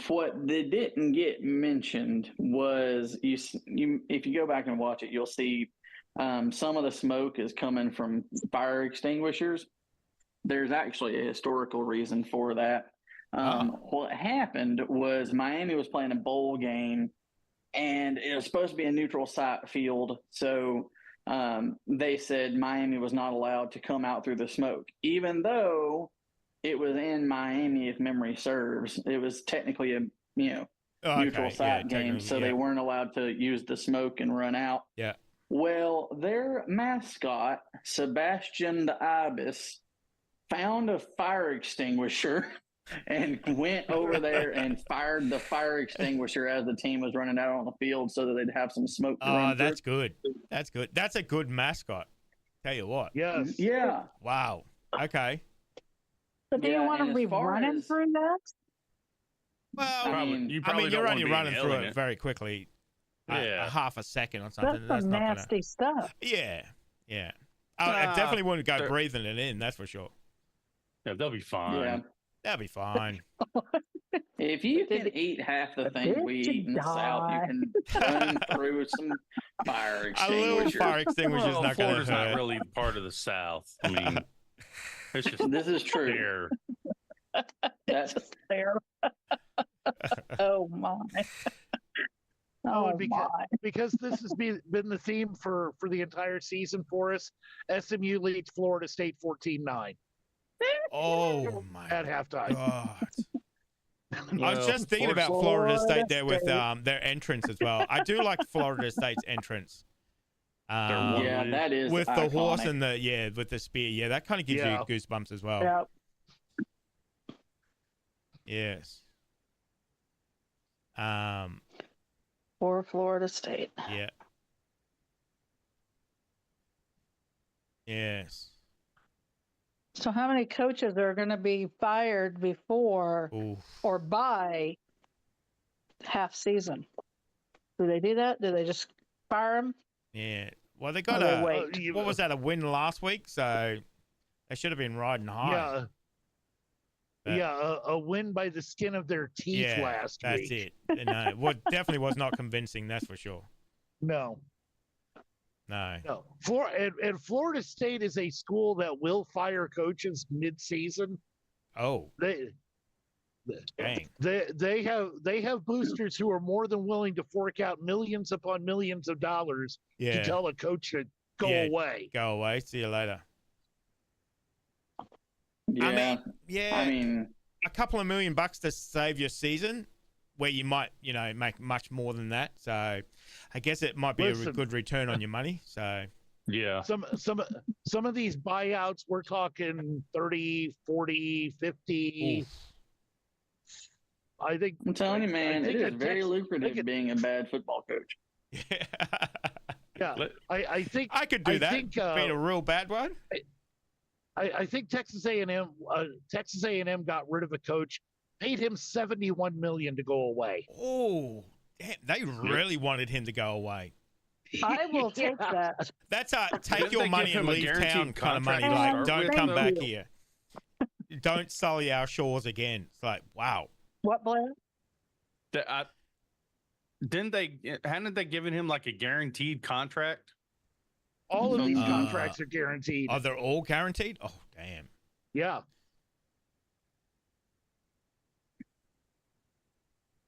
what they didn't get mentioned was you if you go back and watch it, you'll see some of the smoke is coming from fire extinguishers. There's actually a historical reason for that. What happened was Miami was playing a bowl game, and it was supposed to be a neutral site field. So they said Miami was not allowed to come out through the smoke, even though it was in Miami, if memory serves. It was technically a neutral site game, so they weren't allowed to use the smoke and run out. Yeah. Well, their mascot, Sebastian the Ibis, found a fire extinguisher and went over there and fired the fire extinguisher as the team was running out on the field so that they'd have some smoke to run that's through. good. That's good. That's a good mascot. Tell you what. Yes. Yeah. Wow. Okay. But do you want to be running through that? Well, I mean, you I probably mean, don't you're wanna only be running through inhaling it very quickly. Yeah. A half a second or something. That's some not gonna- nasty stuff. Yeah. Yeah. I definitely wouldn't go they're- breathing it in. That's for sure. Yeah, they'll be fine. Yeah. That'd be fine. If you can eat half the things we eat in the South, you can run through some fire A little extinguisher. fire extinguisher's Well, not going to Florida's hurt. not really part of the South. I mean, it's just This is true. there. That's There. Oh my. Oh, Oh and because, my. because this has been the theme for the entire season for us, SMU leads Florida State 14-9 Oh my at halftime. God. I was Well, just thinking about Florida State there with their entrance as well. I do like Florida State's entrance. yeah, that is With the iconic. horse and with the spear. Yeah, that kind of gives you goosebumps as well. Yep. Yes. For Florida State. Yeah. Yes. So how many coaches are going to be fired before Ooh. or by half season? Do they do that? Do they just fire them? Yeah. Well, they Or got they a wait? what was that? A win last week, so they should have been riding high. Yeah. But- Yeah, a win by the skin of their teeth Yeah, last that's week. it. No, well, definitely was not convincing. That's for sure. No, No. no. And Florida State is a school that will fire coaches mid-season. Oh, They dang. they have boosters who are more than willing to fork out millions upon millions of dollars to Yeah. tell a coach to go Yeah. away. Go away. See you later. Yeah. I mean, a couple of $1 million to save your season, where you might, make much more than that. So, I guess it might be a Listen. good return on your money. So, Yeah. Some of these buyouts, we're talking 30, 40, 50. oof. I think I'm telling you, man, I it think is a very Tex- lucrative think a- being a bad football coach. yeah. Let- I think I could do I that. think, Being a real bad one. I think Texas A&M got rid of a coach, paid him $71 million to go away. Oh, damn, they really wanted him to go away. I will take Yeah. that. That's a take Didn't your they money give and him a leave guaranteed town kind of money. contract Like, to start don't with, come though? back here. Don't sully our shores again. It's like, wow. What, Blair? Hadn't they given him like a guaranteed contract? All of these Uh, contracts are guaranteed. Are they all guaranteed? Oh, damn. Yeah.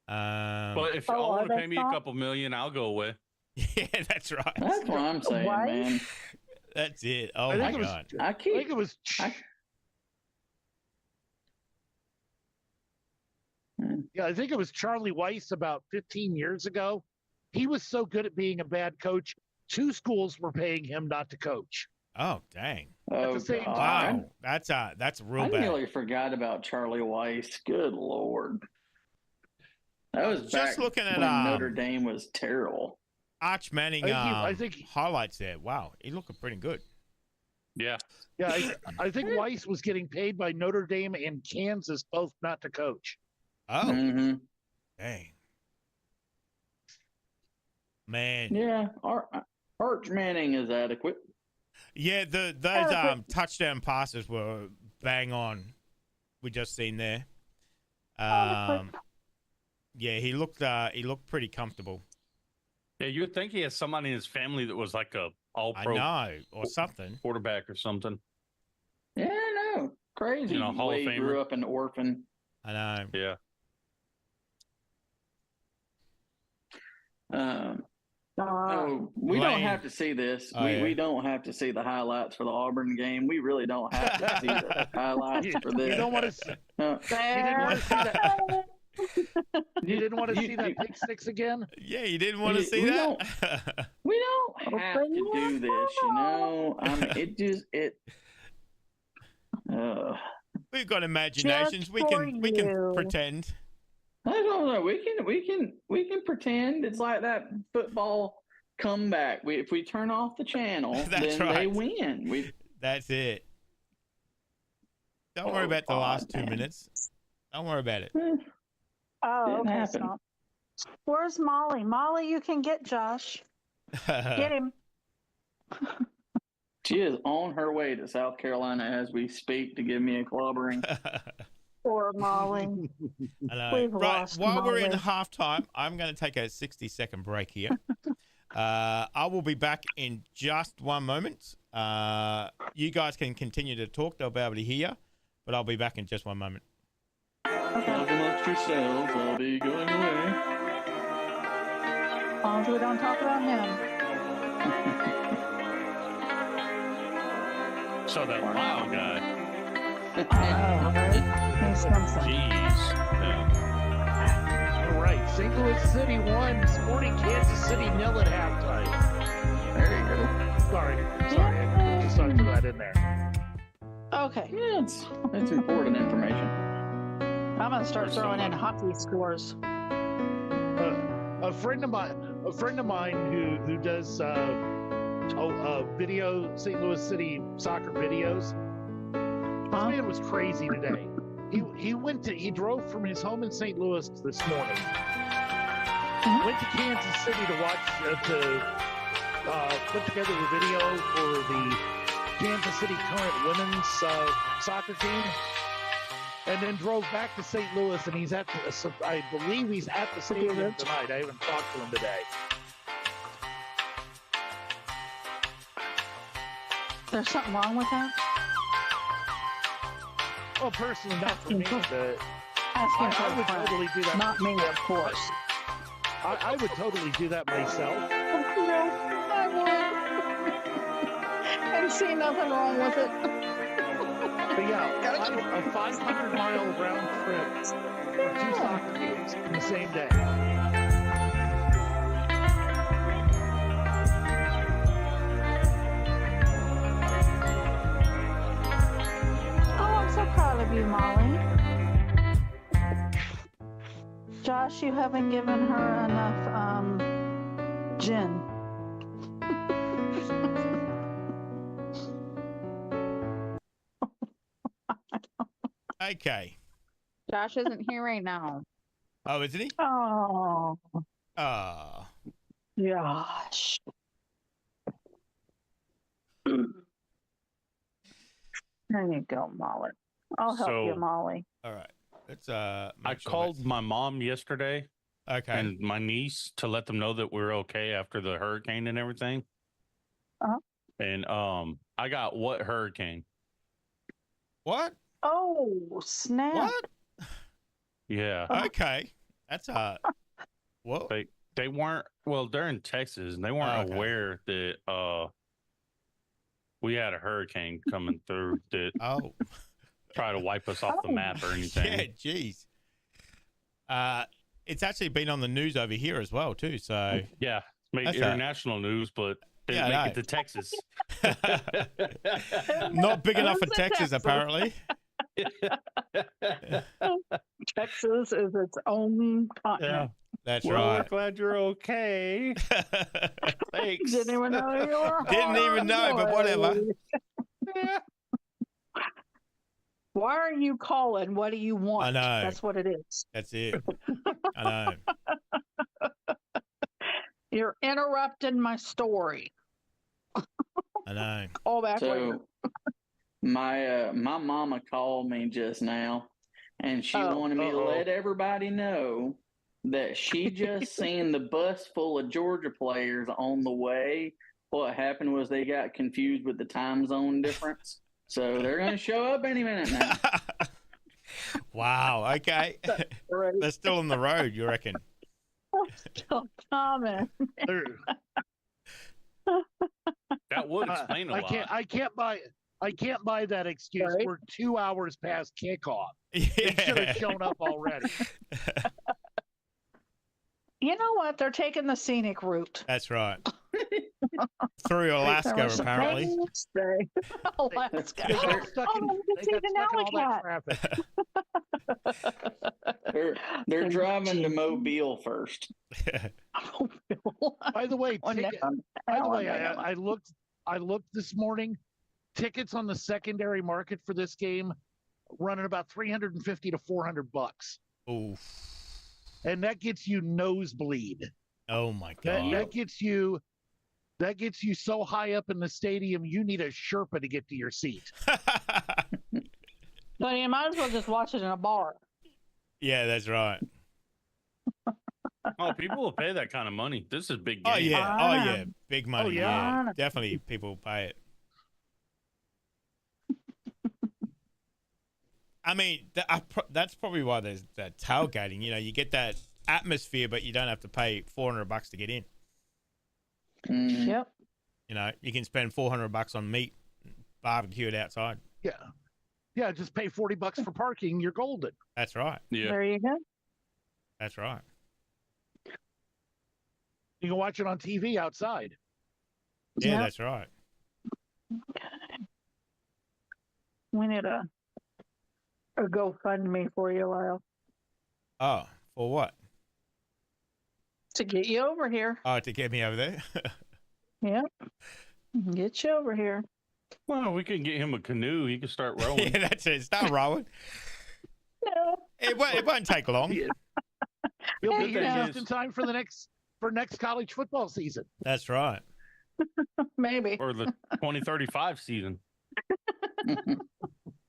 But if y'all are want to they pay me not? a couple million, I'll go away. yeah, that's right. That's what I'm saying, Why? man. That's it. Oh I my think it was god. I I keep think it was I- Yeah, I think it was Charlie Weiss about 15 years ago. He was so good at being a bad coach, 2 schools were paying him not to coach. Oh dang. oh, the same God. Wow. That's real I bad. nearly forgot about Charlie Weiss. Good Lord. That was Just back looking at, when Notre Dame was terrible. Arch Manning I think highlights there. Wow, he looking pretty good. Yeah. Yeah, I think Weiss was getting paid by Notre Dame and Kansas both not to coach. Oh, Mm-hmm. dang. Man. Yeah, Arch Manning is adequate. Yeah, those touchdown passes were bang on. We just seen there. Yeah, he looked pretty comfortable. Yeah, you would think he has somebody in his family that was like a I all-pro know, or something. quarterback or something. Yeah, I know. Crazy. You know, Hall of Way he Famer. grew up an orphan. I know. Yeah. Oh, we Lane. don't have to see this. Oh, yeah. We don't have to see the highlights for the Auburn game. We really don't have to see the highlights for this. You don't want to see, No. you didn't want to see that. You didn't want to see that pick six again? Yeah, you didn't want to We- see we that. We don't have to do this, you know. I mean, We've got imaginations. We can you. pretend. I don't know. We can pretend it's like that football comeback. If we turn off the channel, That's then they right. win. That's it. Don't worry about the last 2 man. minutes. Don't worry about it. Oh, Didn't okay. happen. Stop. Where's Molly? Molly, you can get Josh. Get him. She is on her way to South Carolina as we speak to give me a clobbering. Poor Molly. I know. We've Right, lost while we're in Molly. halftime, I'm going to take a 60-second break here. I will be back in just one moment. You guys can continue to talk. They'll be able to hear, but I'll be back in just one moment. Talk amongst yourselves. I'll be going away. As long as we don't talk about him. So that loud guy. Oh, right? He's something. Jeez. Yeah. All right. St. Louis City 1, Sporting Kansas City 0 at halftime. There you go. Sorry. I just thought I'd throw that in there. Okay. Yeah, it's important information. I'm going to start throwing in hockey scores. A friend of mine who does video, St. Louis City soccer videos. This man was crazy today. He drove from his home in St. Louis this morning. Went to Kansas City to watch put together a video for the Kansas City current women's soccer team, and then drove back to St. Louis. And he's at I believe he's at the stadium tonight. I haven't talked to him today. There's something wrong with that? Well, personally, not for me. But Asking for I a would friend. totally do that. Not me, of course. I would totally do that myself. No, I would. And see nothing wrong with it. But yeah, a 500-mile round trip for 2 soccer games in the same day. Oh, I'm so proud of you, Molly. Josh, you haven't given her enough gin. Okay. Josh isn't here right now. Oh, isn't he? Oh, Oh. gosh. There you go, Molly. I'll help you, So- Molly. All right. Let's I make sure called my mom yesterday Okay. and my niece to let them know that we're okay after the hurricane and everything. Uh-huh. And I got what hurricane? What? Oh, snap. What? Yeah. Okay. That's whoa. They weren't they're in Texas and they weren't Okay. aware that we had a hurricane coming through that Oh. try to wipe us off the map or anything. Yeah, geez. It's actually been on the news over here as well, too. So Yeah, made That's international news, but didn't Yeah, I make it to Texas. not big enough for Who's in Texas, Texas? apparently. Texas is its own continent. That's Well, we're right. glad you're okay. Thanks. Didn't even know you were Didn't even know, but whatever. Why are you calling? What do you want? I know. That's what it is. That's it. I know. You're interrupting my story. I know. Call back later. So my mama called me just now, and she Oh. wanted me to let everybody know that she just seen the bus full of Georgia players on the way. What happened was they got confused with the time zone difference, so they're going to show up any minute now. Wow. Okay. Right. They're still on the road, you reckon? Still coming. That would explain a lot. I can't buy that excuse. Right. We're 2 hours past kickoff. They should have shown up already. You know what? They're taking the scenic route. That's right. Through Alaska, There was a apparently. nice day. Alaska. They got stuck in, Oh, they see got the stuck in all that alley traffic. They're driving to Mobile first. By the way, Oh, no. I looked this morning. Tickets on the secondary market for this game running about $350 to $400, Oof. and that gets you nosebleed. Oh my That, god. that gets you so high up in the stadium you need a Sherpa to get to your seat. So you might as well just watch it in a bar. Yeah, that's right. Oh, people will pay that kind of money. This is a big game. Oh yeah. Oh yeah. Big money. yeah. Yeah. Definitely people pay it. I mean, that's probably why there's that tailgating. You know, you get that atmosphere, but you don't have to pay $400 to get in. Mm. Yep. You know, you can spend $400 on meat barbecued outside. Yeah, just pay $40 for parking. You're golden. That's right. Yeah. There you go. That's right. You can watch it on TV outside. Yeah, Yep. that's right. We need a GoFundMe for you, Lyle, Oh, for what? to get you over here. Oh, to get me over there. Yep. Get you over here. Well, we can get him a canoe. He can start rowing. Yeah, that's it. Start rowing. No. It won't take long. Yeah. He'll Hey, be Good here thing just in is- time for next college football season. That's right. Maybe. or the 2035 season.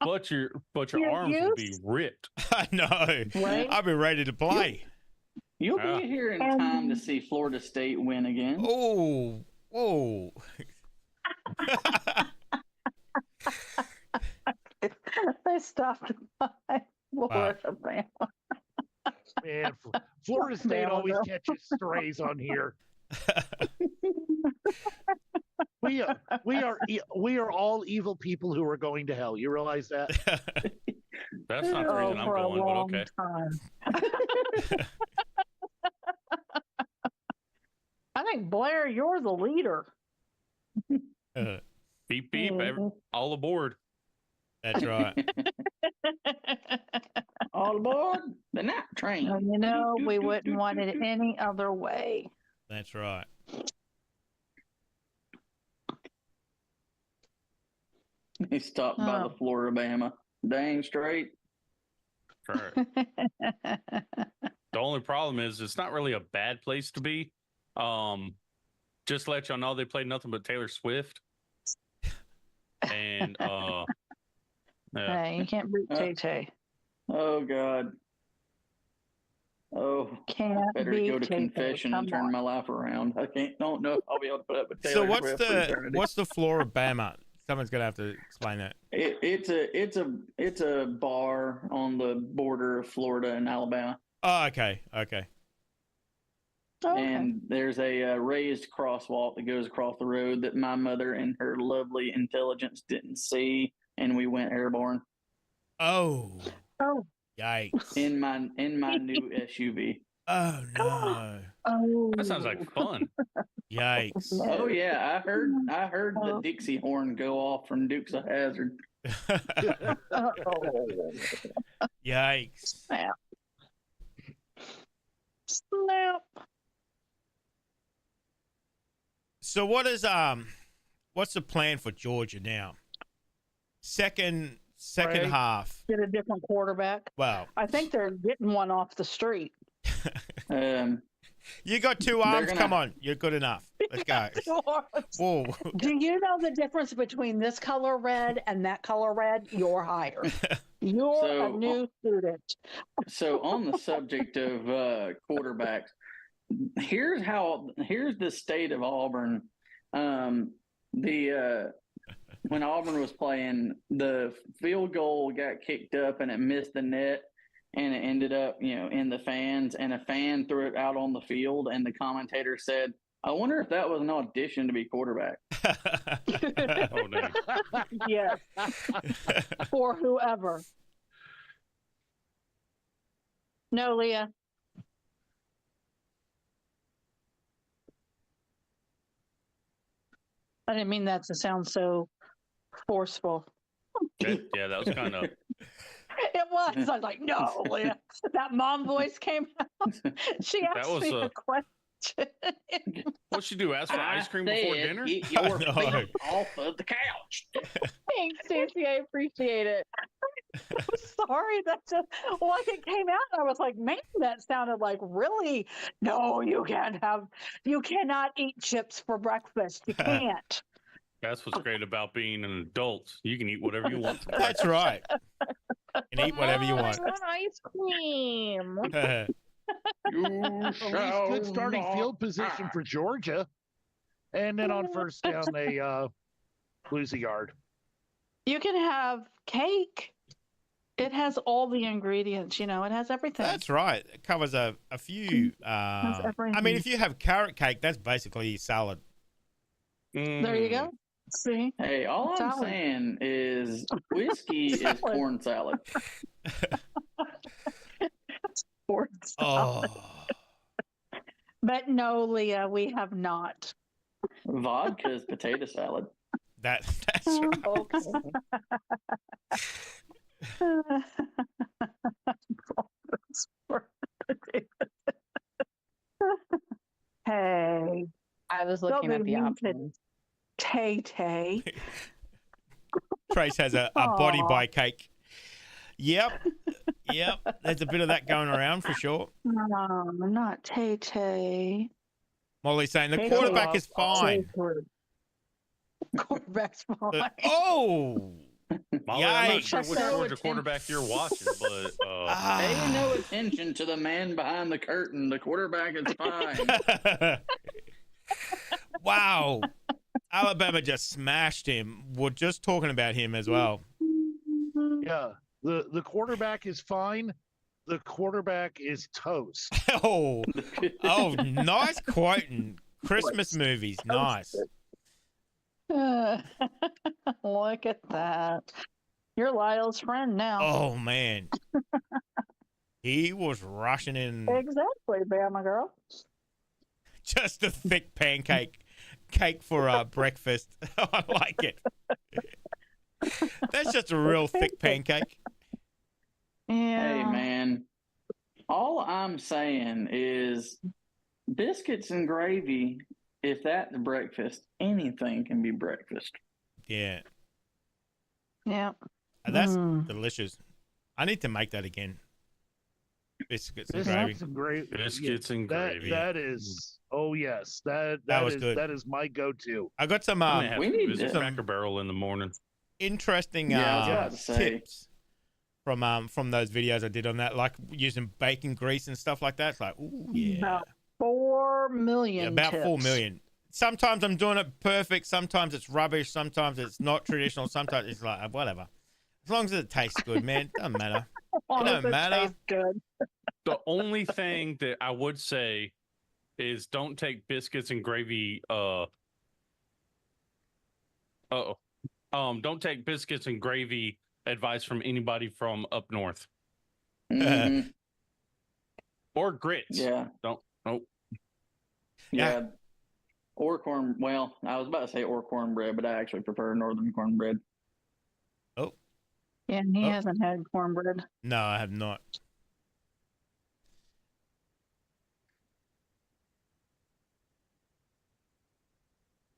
But your Your arms will be youth? ripped. I know. Right? I'll be ready to play. You'll Yeah. be here in time to see Florida State win again. Oh, whoa. They stopped by Florida, man. Man, Florida State Bama, always though. catches strays on here. We are all evil people who are going to hell. You realize that? That's not the Oh, reason I'm for a going, but long okay. time. I think, Blair, you're the leader. Beep beep, all aboard. That's right. All aboard the night train. Well, you know, we wouldn't want it any other way. That's right. He stopped by the Oh. Florida-Bama. Dang straight. Sure. The only problem is it's not really a bad place to be. Just to let y'all know, they played nothing but Taylor Swift. And yeah. Hey, you can't beat Tay Tay. Oh God. Oh, Can't better beat go to Tay Tay. confession and Come turn on. my life around. I don't know if I'll be able to put up with Taylor So what's Swift for eternity. the Florida-Bama? Someone's gonna have to explain that. It's a bar on the border of Florida and Alabama, Oh, okay. Okay. Okay. and there's a raised crosswalk that goes across the road that my mother and her lovely intelligence didn't see, and we went airborne Oh, Oh, yikes. in my new SUV. Oh no. oh. That sounds like fun. Yikes. Oh yeah, I heard the Dixie horn go off from Dukes of Hazzard. Oh. Yikes. Snap. Snap. So what's the plan for Georgia now? Second Right. half. Get a different quarterback. Well, I think they're getting one off the street. you got two arms. gonna- Come on, you're good enough. Let's go. Whoa. Do you know the difference between this color red and that color red? You're hired. You're a So- new student. So on the subject of quarterbacks, here's the state of Auburn. When Auburn was playing, the field goal got kicked up and it missed the net, and it ended up, in the fans, and a fan threw it out on the field, and the commentator said, "I wonder if that was an audition to be quarterback." Oh, dang. Yes, for whoever. No, Leah. I didn't mean that to sound so forceful. Yeah, that was kind of. It was. I was like, no, Leah. That mom voice came out. She asked was me a- a question. What'd she do? Ask for ice cream before said, dinner? "Get your No. feet off of the couch." Thanks, Stacey. I appreciate it. I'm sorry. That's just like it came out. I was like, man, that sounded like really. No, you cannot eat chips for breakfast. You can't. That's what's great about being an adult. You can eat whatever you want. For That's right. And eat whatever you Mom, want. I want ice cream. At least good starting field position for Georgia. And then on first down, they lose a yard. You can have cake. It has all the ingredients. It has everything. That's right. It covers a few. I mean, everything. if you have carrot cake, that's basically salad. There you go. See? Hey, all I'm Salad. saying is whiskey is Salad. corn salad. Sports. Oh. But no, Leah, we have not. Vodka is potato salad. That's right. Okay. Hey, I was don't looking be at the mean to options. Tay Tay. Trace has a body Aw. by cake. Yep. Yep. There's a bit of that going around for sure. No, not Tay Tay. Molly's saying the Tay quarterback Tay. is fine. Quarterback's fine. Oh. Molly, I'm not Yikes. sure which So Georgia quarterback you're watching, but Pay no attention to the man behind the curtain. The quarterback is fine. Wow. Alabama just smashed him. We're just talking about him as well. Yeah. The quarterback is fine. The quarterback is toast. Oh, nice quoting. Christmas movies, nice. Look at that. You're Lyle's friend now. Oh man, he was rushing in Exactly, Bama girl. just a thick pancake cake for breakfast. I like it. That's just a real thick pancake. Yeah. Hey, man. All I'm saying is biscuits and gravy, if that's breakfast, anything can be breakfast. Yeah, Yeah. that's Mm. delicious. I need to make that again. Biscuits and This gravy. is great. biscuits and gravy. That is. Oh yes, That that was is good. that is my go-to. I got some I'm gonna have we some need biscuit to- Cracker Barrel in the morning. interesting Yeah, I was about to say. tips from those videos I did on that, like using bacon grease and stuff like that. It's like, ooh, yeah. About 4 million. Yeah, about 4 tips. million. Sometimes I'm doing it perfect. Sometimes it's rubbish. Sometimes it's not traditional. Sometimes it's like whatever. As long as it tastes good, man, doesn't matter. Long It as don't it matter. tastes good. The only thing that I would say is don't take biscuits and gravy. Don't take biscuits and gravy advice from anybody from up north Mhm. or grits. Yeah. Don't. Nope. Yeah. Or corn. Well, I was about to say or cornbread, but I actually prefer northern cornbread. Yeah, he Oh. hasn't had cornbread. No, I have not.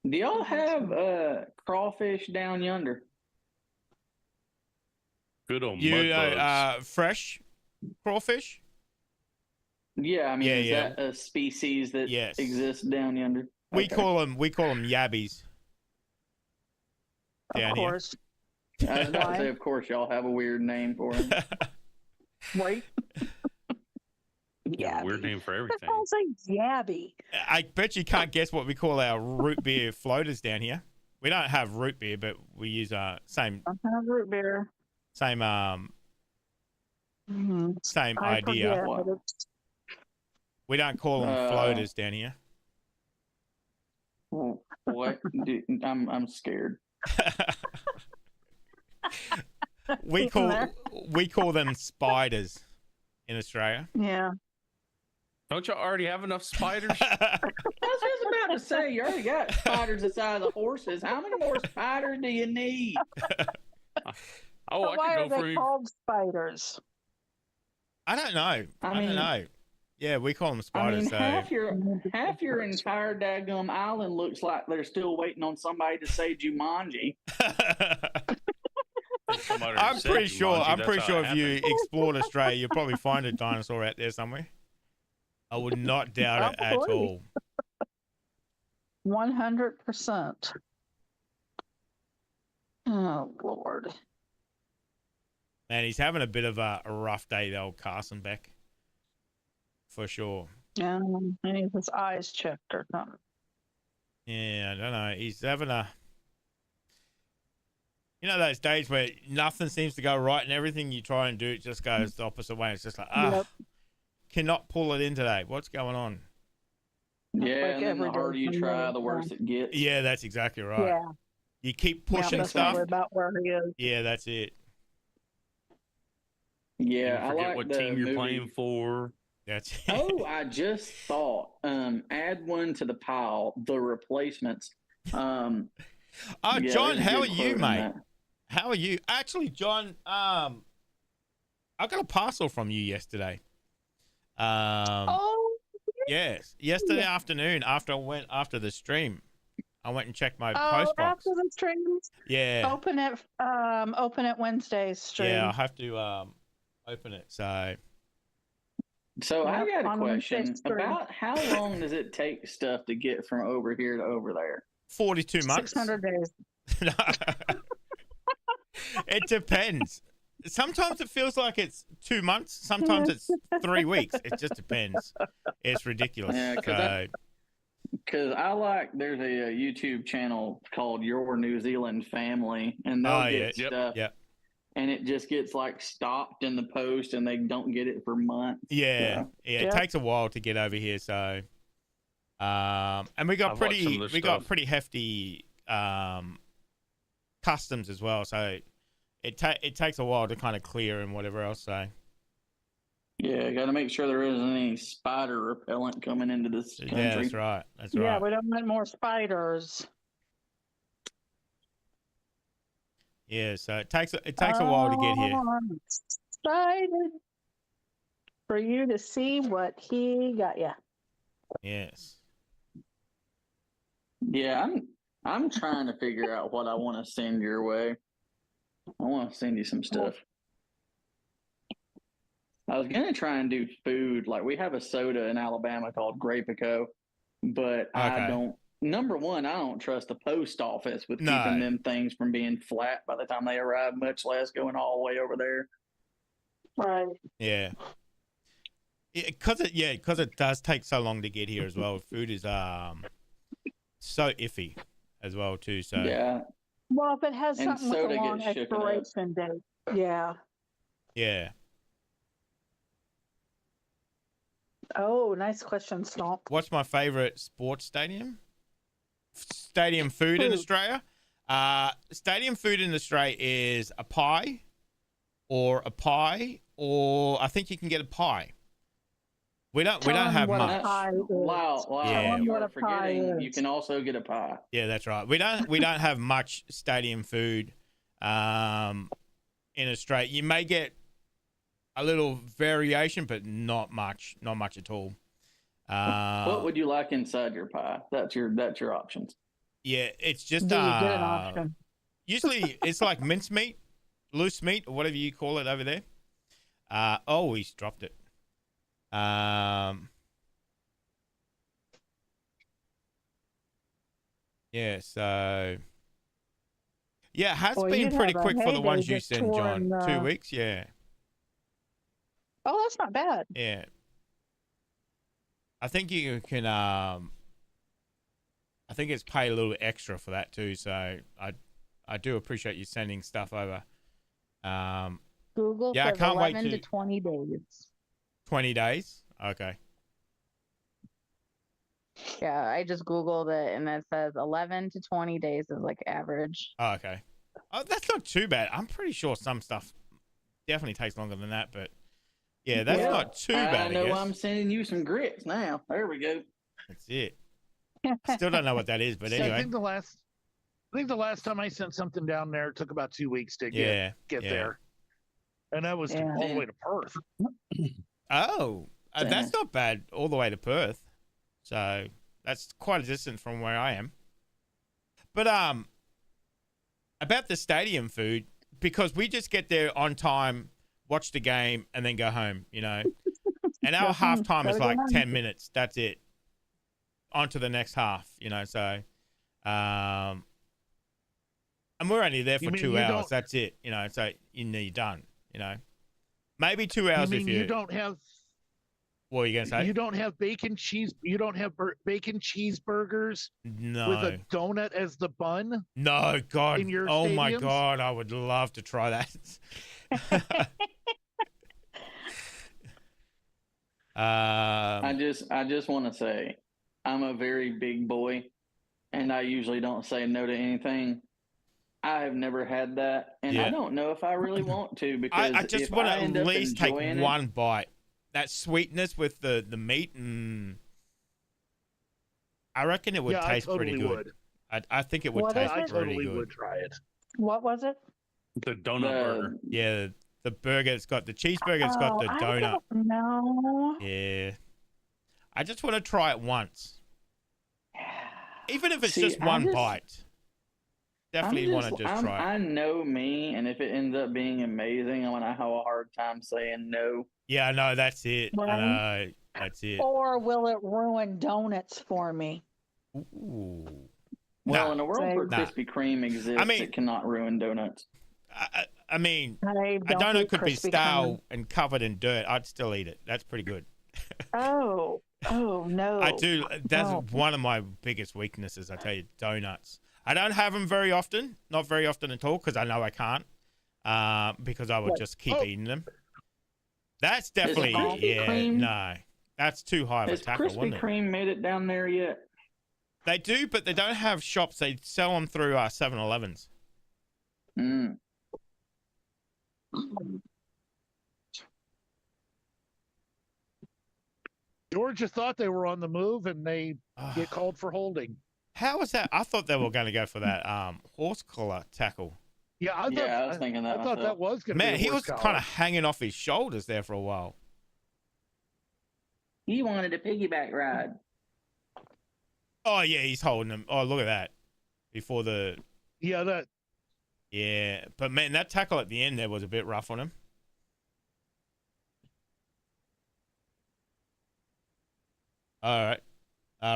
Do y'all have crawfish down yonder? Good old You mud bugs. fresh crawfish? Yeah, I mean, Yeah, is yeah. that a species that Yes. exists down yonder? We Okay. call them yabbies. Of Down here. course. I was about Why? to say, of course, y'all have a weird name for him. Right? Yeah, weird name for What the everything. hell's a yabby? I bet you can't guess what we call our root beer floaters down here. We don't have root beer, but we use same I have root beer. same Mhm. same I idea. forget, Wow. but it's- We don't call them floaters down here. What? I'm scared. we Isn't there? call them spiders in Australia. Yeah. Don't you already have enough spiders? I was just about to say, you already got spiders the size of horses. How many more spiders do you need? Oh, But I why could are go for they you. called spiders? I don't know. I don't mean- know. Yeah, we call them I spiders. mean, so half your entire daggum island looks like they're still waiting on somebody to say Jumanji. Somebody I'm said pretty sure. Jumanji, I'm that's pretty how sure it if you happened. explored Australia, you'll probably find a dinosaur out there somewhere. I would not doubt it at Probably. all. 100%. Oh, Lord. Man, he's having a bit of a rough day, the old Carson Beck. For sure. Yeah, I need his eyes checked or something. Yeah, I don't know. He's having those days where nothing seems to go right and everything you try and do, it just goes the opposite way. It's just like, Yep. cannot pull it in today. What's going on? Yeah, Like and then every the day harder you for try, me, the worse it gets. Yeah, that's exactly right. Yeah. You keep Yeah, pushing that's stuff. probably about where he is. Yeah, that's it. Yeah, You I forget like what the team you're movie. playing for. That's it. Oh, I just thought. Add one to the pile. The Replacements. Oh, Yeah, John, there's a how are good you, quote in mate? that. How are you? Actually, John, I got a parcel from you yesterday. Oh, Yes, yesterday afternoon after I went after the stream. I went and checked my Oh, post box. after the streams, Yeah, open it Wednesday's stream. yeah. I have to open it. So So I Yep, got a on Wednesday's question stream. about how long does it take stuff to get from over here to over there? 42 months. 600 days. It depends. Sometimes it feels like it's 2 months. Sometimes it's 3 weeks. It just depends. It's ridiculous. Yeah, because I like there's a YouTube channel called Your New Zealand Family, and they'll get stuff, and it just gets like stopped in the post, and they don't get it for months. Yeah, so. It takes a while to get over here. So, and we got pretty hefty customs as well. So it takes a while to kind of clear and whatever else. So. Yeah, got to make sure there isn't any spider repellent coming into this country. Yeah, that's right. That's right. Yeah, we don't want more spiders. Yeah, so it takes a while to get here. I'm excited for you to see what he got you. Yes. Yeah, I'm trying to figure out what I want to send your way. I want to send you some stuff. I was gonna try and do food. Like we have a soda in Alabama called Grapico, but I don't. Number one, I don't trust the post office with keeping them things from being flat by the time they arrive, much less going all the way over there. Right. Yeah. Because it does take so long to get here as well. Food is so iffy as well too. So yeah. Well, if it has And something with a soda long gets shooken up. expiration date, yeah. Yeah. Oh, nice question, Stomp. What's my favorite sports stadium? Stadium food in Australia? Stadium food in Australia is a pie, or I think you can get a pie. We don't have much. Wow, Yeah. you are forgetting you can also get a pie. Yeah, that's right. We don't have much stadium food in Australia. You may get a little variation, but not much at all. What would you like inside your pie? That's your options. Yeah, it's just Do you get an option? usually it's like mincemeat, loose meat, or whatever you call it over there. Oh, he's dropped it. Yeah, so yeah, it has been pretty quick for the ones you send, John. 2 weeks, yeah. Oh, that's not bad. Yeah. I think you can I think it's pay a little extra for that too, so I do appreciate you sending stuff over. Google I says can't wait 11 to 20 days. 20 days? Okay. Yeah, I just Googled it and it says 11 to 20 days is like average. Oh, okay. Oh, that's not too bad. I'm pretty sure some stuff definitely takes longer than that, but yeah, that's not too bad. I know I'm sending you some grits now. There we go. That's it. Still don't know what that is, but anyway. I think the last time I sent something down there, it took about 2 weeks to get there, and that was all the way to Perth. Oh, that's not bad. All the way to Perth, so that's quite a distance from where I am. But about the stadium food, because we just get there on time, watch the game, and then go home. You know, and our halftime is like 10 minutes. That's it. On to the next half. You know, so and we're only there for 2 hours. That's it. You know, so you're done. You know, maybe 2 hours if you don't have. What are you gonna say? You don't have bacon cheese. You don't have bacon cheeseburgers. No. With a donut as the bun. No, God. In your oh stadiums? My God, I would love to try that. I just want to say, I'm a very big boy, and I usually don't say no to anything. I have never had that, and I don't know if I really want to, because I just want to at least take one bite. That sweetness with the meat, I reckon it would taste pretty good. I think it would taste pretty good. I totally would try it. What was it? The donut burger. Yeah, the burger. It's got the cheeseburger. It's got the donut. No. Yeah. I just want to try it once. Even if it's See, just I one just- bite. Definitely want to just I'm- try it. I know me, and if it ends up being amazing, I'm gonna have a hard time saying no. Yeah, I know. That's it. I Right. know. That's it. Or will it ruin donuts for me? Ooh. Well, Nah. in a world where Nah. Krispy Kreme exists, mean- it cannot ruin donuts. I mean, I a don't donut eat could be Krispy stale Kreme. and covered in dirt. I'd still eat it. That's pretty good. Oh no. I do. That's Oh. one of my biggest weaknesses. I tell you, donuts. I don't have them very often. Not very often at all, because I know I can't. Because I would What? just keep Oh. eating them. That's definitely Krispy yeah. Kreme- No, that's too high of a Has tackle, Krispy wouldn't it? Kreme made it down there yet? They do, but they don't have shops. They sell them through 7-Elevens. Mm. Georgia thought they were on the move, and they get called for holding. How was that? I thought they were going to go for that horse collar tackle. Yeah, I thought, Yeah, I was thinking that I thought myself. that was going to be Man, a he horse was collar. kind of hanging off his shoulders there for a while. He wanted a piggyback ride. Oh yeah, he's holding him. Oh, look at that. Before the Yeah, that yeah, but man, that tackle at the end there was a bit rough on him. All right,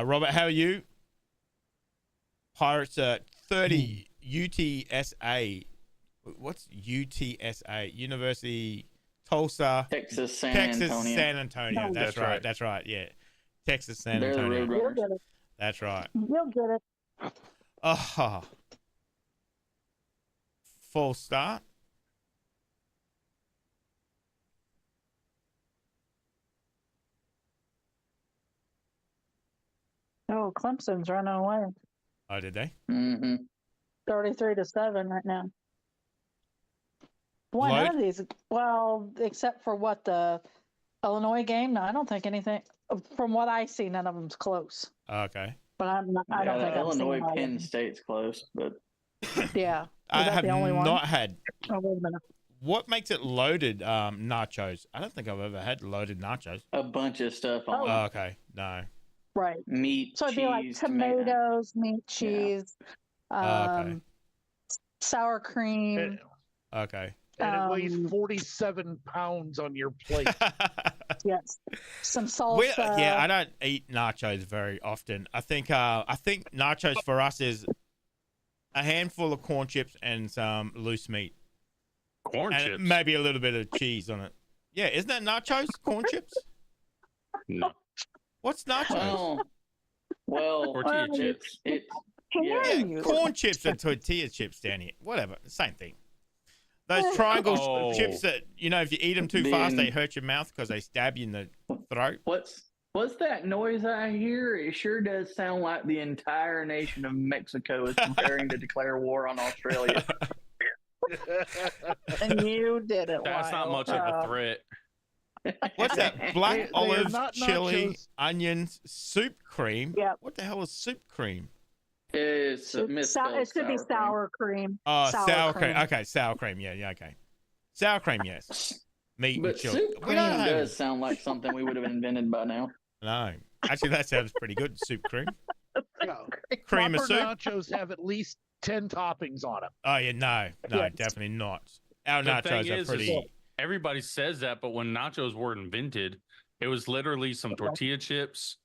Robert, how are you? Pirates 30 UTSA. What's UTSA? University Tulsa, Texas, San Texas, Antonio. San Antonio. Oh, That's that's right. right. That's right. Yeah, Texas, San They're the Antonio. You'll Roadrunners. get it. That's right. You'll get it. Oh, full start. Oh, Clemson's running away. Oh, did they? Mm-hmm. 33-7 right now. Boy, Load- none of these. Well, except for what the Illinois game. No, I don't think anything. From what I see, none of them's close. Okay. But I'm not. I don't Yeah, think I'm seeing Illinois, all of Penn them. State's close, but Yeah. I that have the only one? not had. Oh, wait a minute. What makes it loaded nachos? I don't think I've ever had loaded nachos. a bunch of stuff on Oh, okay. No. Right. meat, So it'd cheese, be like tomato. tomatoes, meat, Yeah. cheese, Okay. sour cream. and, Okay. and it weighs Um, 47 pounds on your plate. Yes. Some We- salsa. yeah, I don't eat nachos very often. I think nachos for us is a handful of corn chips and some loose meat. Corn And chips. maybe a little bit of cheese on it. Yeah, isn't that nachos? Corn chips? No. What's nachos? Well, Tortilla Well, chips. it's Can yeah, you? Corn chips and tortilla chips down here. Whatever. Same thing. Those triangle Oh. chips that, if you eat them too fast, Then- they hurt your mouth because they stab you in the throat. what's that noise I hear? It sure does sound like the entire nation of Mexico is preparing to declare war on Australia. And you did it. That's not much of a threat. What's that? Black They are olives, not chili, nachos. onions, soup cream. Yep. What the hell is soup cream? It's misspelled It should be cream. sour cream. Oh, sour cream. cream. Okay, sour cream. Yeah, okay. Sour cream, yes. Meat But and chili. soup We cream don't have- does sound like something we would have invented by now. No. Actually, that sounds pretty good. Soup cream. Yeah. Cream of Proper soup. nachos have at least 10 toppings on them. Oh, yeah, no, Yes. definitely not. Our The thing nachos are is pretty. everybody says that, but when nachos were invented, it was literally some tortilla chips,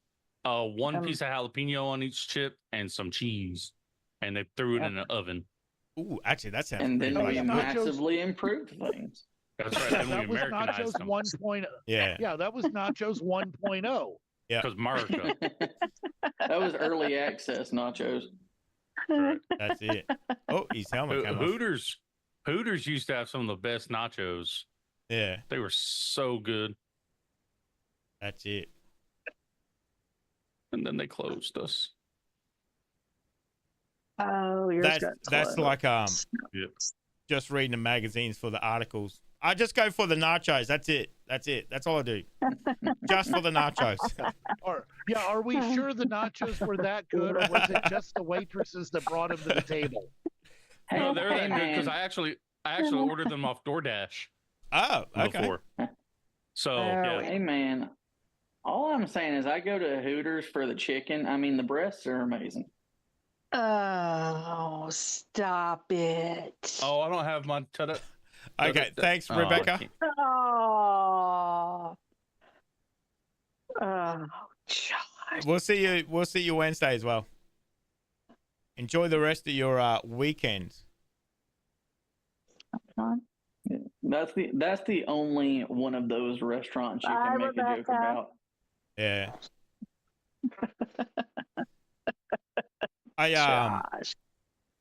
one piece of jalapeno on each chip, and some cheese, and they threw it in an oven. Ooh, actually, that sounds And pretty then we good. nachos- massively improved things. That's right. Yeah, Then that we was nachos Americanized them 1.0. Yeah. Yeah, that was nachos 1.0. because America. That was early access nachos. Right. That's it. Oh, his helmet came off. Hooters used to have some of the best nachos. Yeah, They were so good, that's it. and then they closed us. Oh, yours got That's close. like Yep. just reading the magazines for the articles. I just go for the nachos. That's it. That's all I do. Just for the nachos. Are we sure the nachos were that good, or was it just the waitresses that brought them to the table? No, they're Hey, that good because man. I actually ordered them off DoorDash Oh, okay. before. So Oh, yeah, Hey man, all I'm saying is I go to Hooters for the chicken. I mean, the breasts are amazing. Oh, stop it. Oh, I don't have my. Okay, thanks, Oh, I Rebecca. can't- Oh. Oh, gosh. We'll see you. We'll see you Wednesday as well. Enjoy the rest of your weekend. Sean? That's the only one of those restaurants you Bye, can make a joke Rebecca. about. Yeah. I Josh.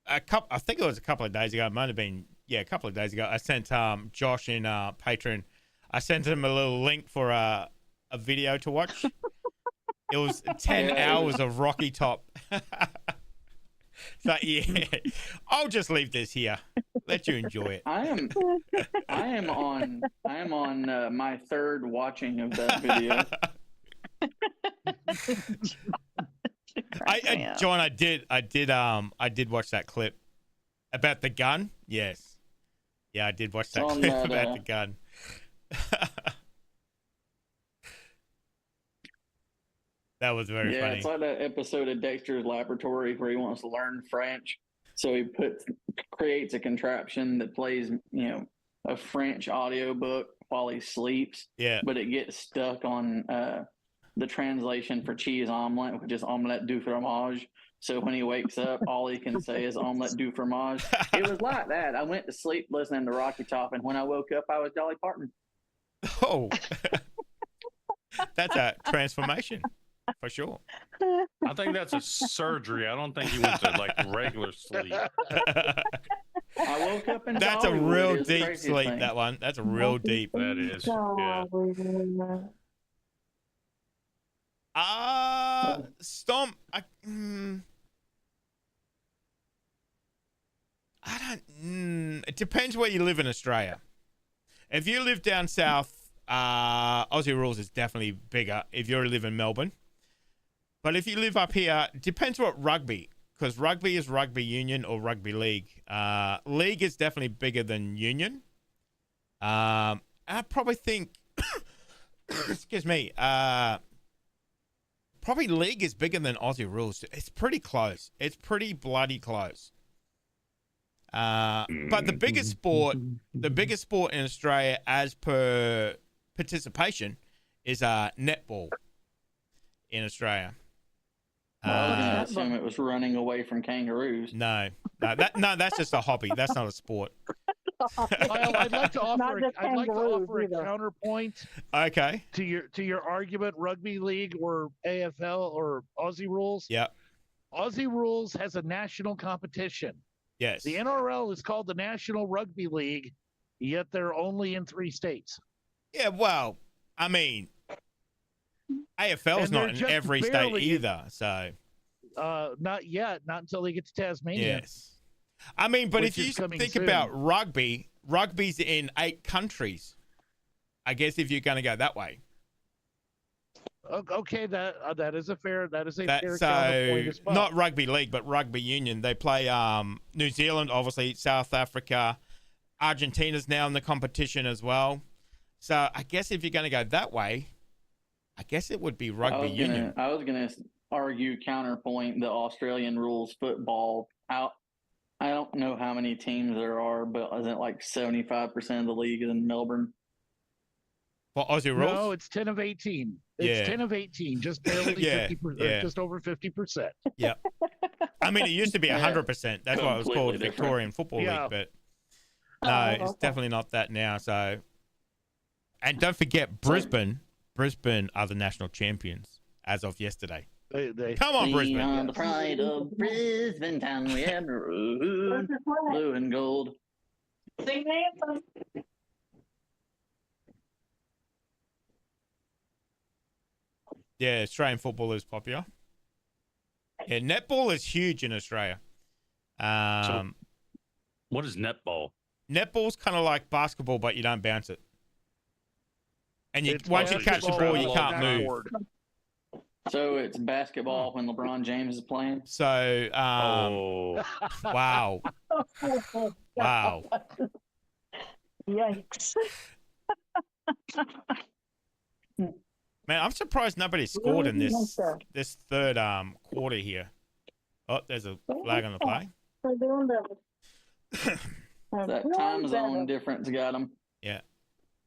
I think it was a couple of days ago. It might have been a couple of days ago. I sent Josh in Patreon. I sent him a little link for a video to watch. It was 10 hours of Rocky Top. So yeah, I'll just leave this here. Let you enjoy it. I am on my third watching of that video. John, I did watch that clip about the gun. Yes, yeah, I did watch that On clip that, about the gun. That was very Yeah, funny. it's like that episode of Dexter's Laboratory where he wants to learn French, so he creates a contraption that plays, a French audiobook while he sleeps. Yeah. But it gets stuck on the translation for cheese omelet, which is omelette du fromage. So when he wakes up, all he can say is omelette du fromage. It was like that. I went to sleep listening to Rocky Top, and when I woke up, I was Dolly Parton. Oh, that's a transformation for sure. I think that's a surgery. I don't think he went to like regular sleep. I woke up in That's a Hollywood. real It was the deep craziest sleep. thing. That one. That's a real deep. That is. Yeah. Stomp. It depends where you live in Australia. If you live down south, Aussie Rules is definitely bigger. If you live in Melbourne, but if you live up here, it depends what rugby. Because rugby is rugby union or rugby league. League is definitely bigger than union. I probably think, excuse me, probably league is bigger than Aussie Rules. It's pretty close. It's pretty bloody close. But the biggest sport in Australia as per participation is netball in Australia. I was going to assume it was running away from kangaroos. No, that's just a hobby. That's not a sport. Well, I'd like to offer just a kangaroos either. counterpoint Okay. to your argument. Rugby league or AFL or Aussie Rules. Yeah. Aussie Rules has a national competition. Yes. The NRL is called the National Rugby League, yet they're only in 3 states. Yeah. Well, I mean, AFL is And not they're in just every state barely- either. So. Not yet. Not until they get to Tasmania. Yes. I mean, but Which if you is coming think soon. about rugby's in 8 countries. I guess if you're going to go that way. Okay, that is a fair fair So counterpoint as well. not rugby league, but rugby union. They play New Zealand, obviously, South Africa, Argentina's now in the competition as well. So I guess if you're going to go that way, I guess it would be rugby union. I was gonna argue counterpoint the Australian rules football out. I don't know how many teams there are, but isn't it like 75% of the league is in Melbourne? For Aussie rules? No, it's 10 of 18. It's Yeah. 10 of 18, just barely Yeah, 50%, yeah. just over 50%. I mean, it used to be Yeah. 100%. That's why it was Completely called different. Victorian Football Yeah. League. But no, it's definitely not that now. So, and don't forget, Brisbane are the national champions as of yesterday. They Come on, We Brisbane. are the pride of Brisbane town. We have maroon, blue, and gold. Sing the anthem. Yeah, Australian football is popular. Yeah, netball is huge in Australia. What is netball? Netball's kind of like basketball, but you don't bounce it. And It's once you catch the ball, you basketball can't move. backward. So it's basketball when LeBron James is playing. So, Oh, wow. Wow. Yikes. Man, I'm surprised nobody scored in this third quarter here. Oh, there's a flag on the play. They're doing better. They're That doing time zone better. difference got them. Yeah.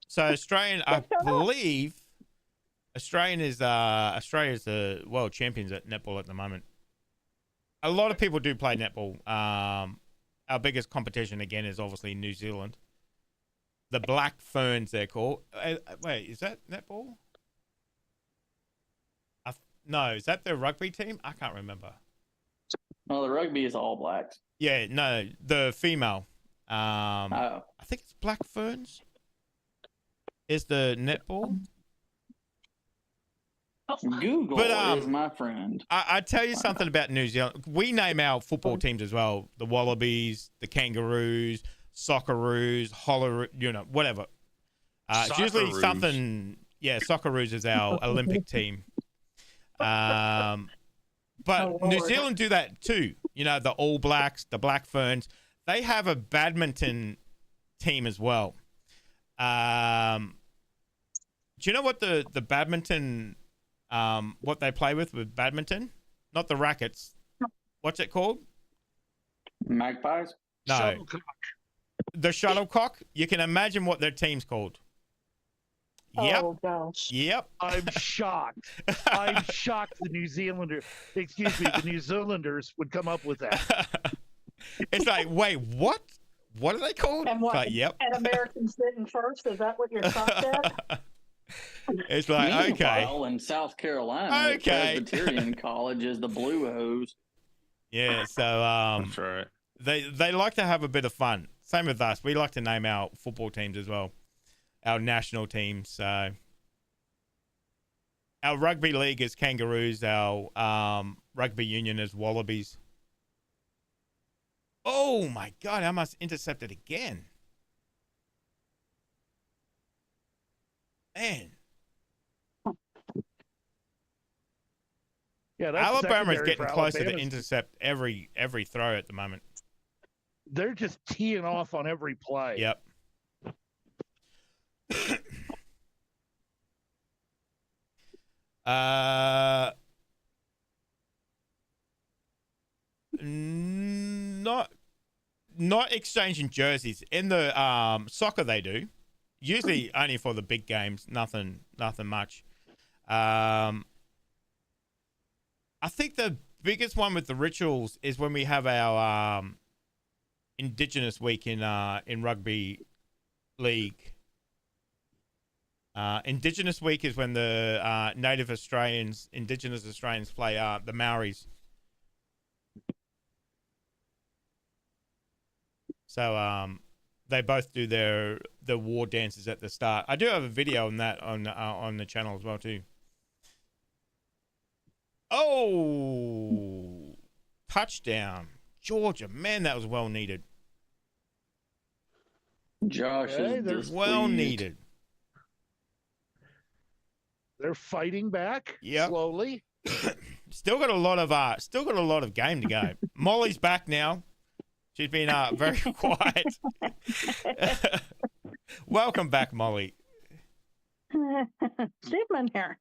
So Australian, I believe, Australia's the world champions at netball at the moment. A lot of people do play netball. Our biggest competition again is obviously New Zealand. The Black Ferns, they're called. Wait, is that netball? No, is that the rugby team? I can't remember. Well, the rugby is all blacks. Yeah, no, the female. Oh. I think it's Black Ferns. Is the netball? Google But, is my friend. I tell you something about New Zealand. We name our football teams as well: the Wallabies, the Kangaroos, Socceroos, whatever. It's usually Socceroos. something. Yeah, Socceroos is our Olympic team. But Oh, New Lord. Zealand do that too. You know, the All Blacks, the Black Ferns. They have a badminton team as well. Do you know what the badminton what they play with badminton? Not the rackets. What's it called? Magpies? No, Shuttlecock. the shuttlecock. You can imagine what their team's called. Yep. Oh gosh. Yep. I'm shocked. I'm shocked the New Zealanders would come up with that. It's like, wait, what? What are they called? And what? It's like, yep. And Americans didn't first. Is that what you're shocked at? It's like, okay. Meanwhile, in South Carolina, Okay. Presbyterian College is the Blue Hose. Yeah. So That's right. they like to have a bit of fun. Same with us. We like to name our football teams as well, our national teams. So our rugby league is Kangaroos. Our rugby union is Wallabies. Oh my God! I must intercept it again. Man, Yeah, that's Alabama's secondary getting for closer to Alabama's- intercept every throw at the moment. They're just teeing off on every play. Yep. Not exchanging jerseys in the soccer. They do usually only for the big games. Nothing much. I think the biggest one with the rituals is when we have our Indigenous Week in rugby league. Indigenous Week is when the Indigenous Australians play the Maoris. So they both do their war dances at the start. I do have a video on that on the channel as well too. Oh, touchdown, Georgia! Man, that was well needed. Josh Hey, is they're displeased. Well needed. They're fighting back Yep. slowly. Still got a lot of game to go. Molly's back now. She's been very quiet. Welcome back, Molly. Stephen here.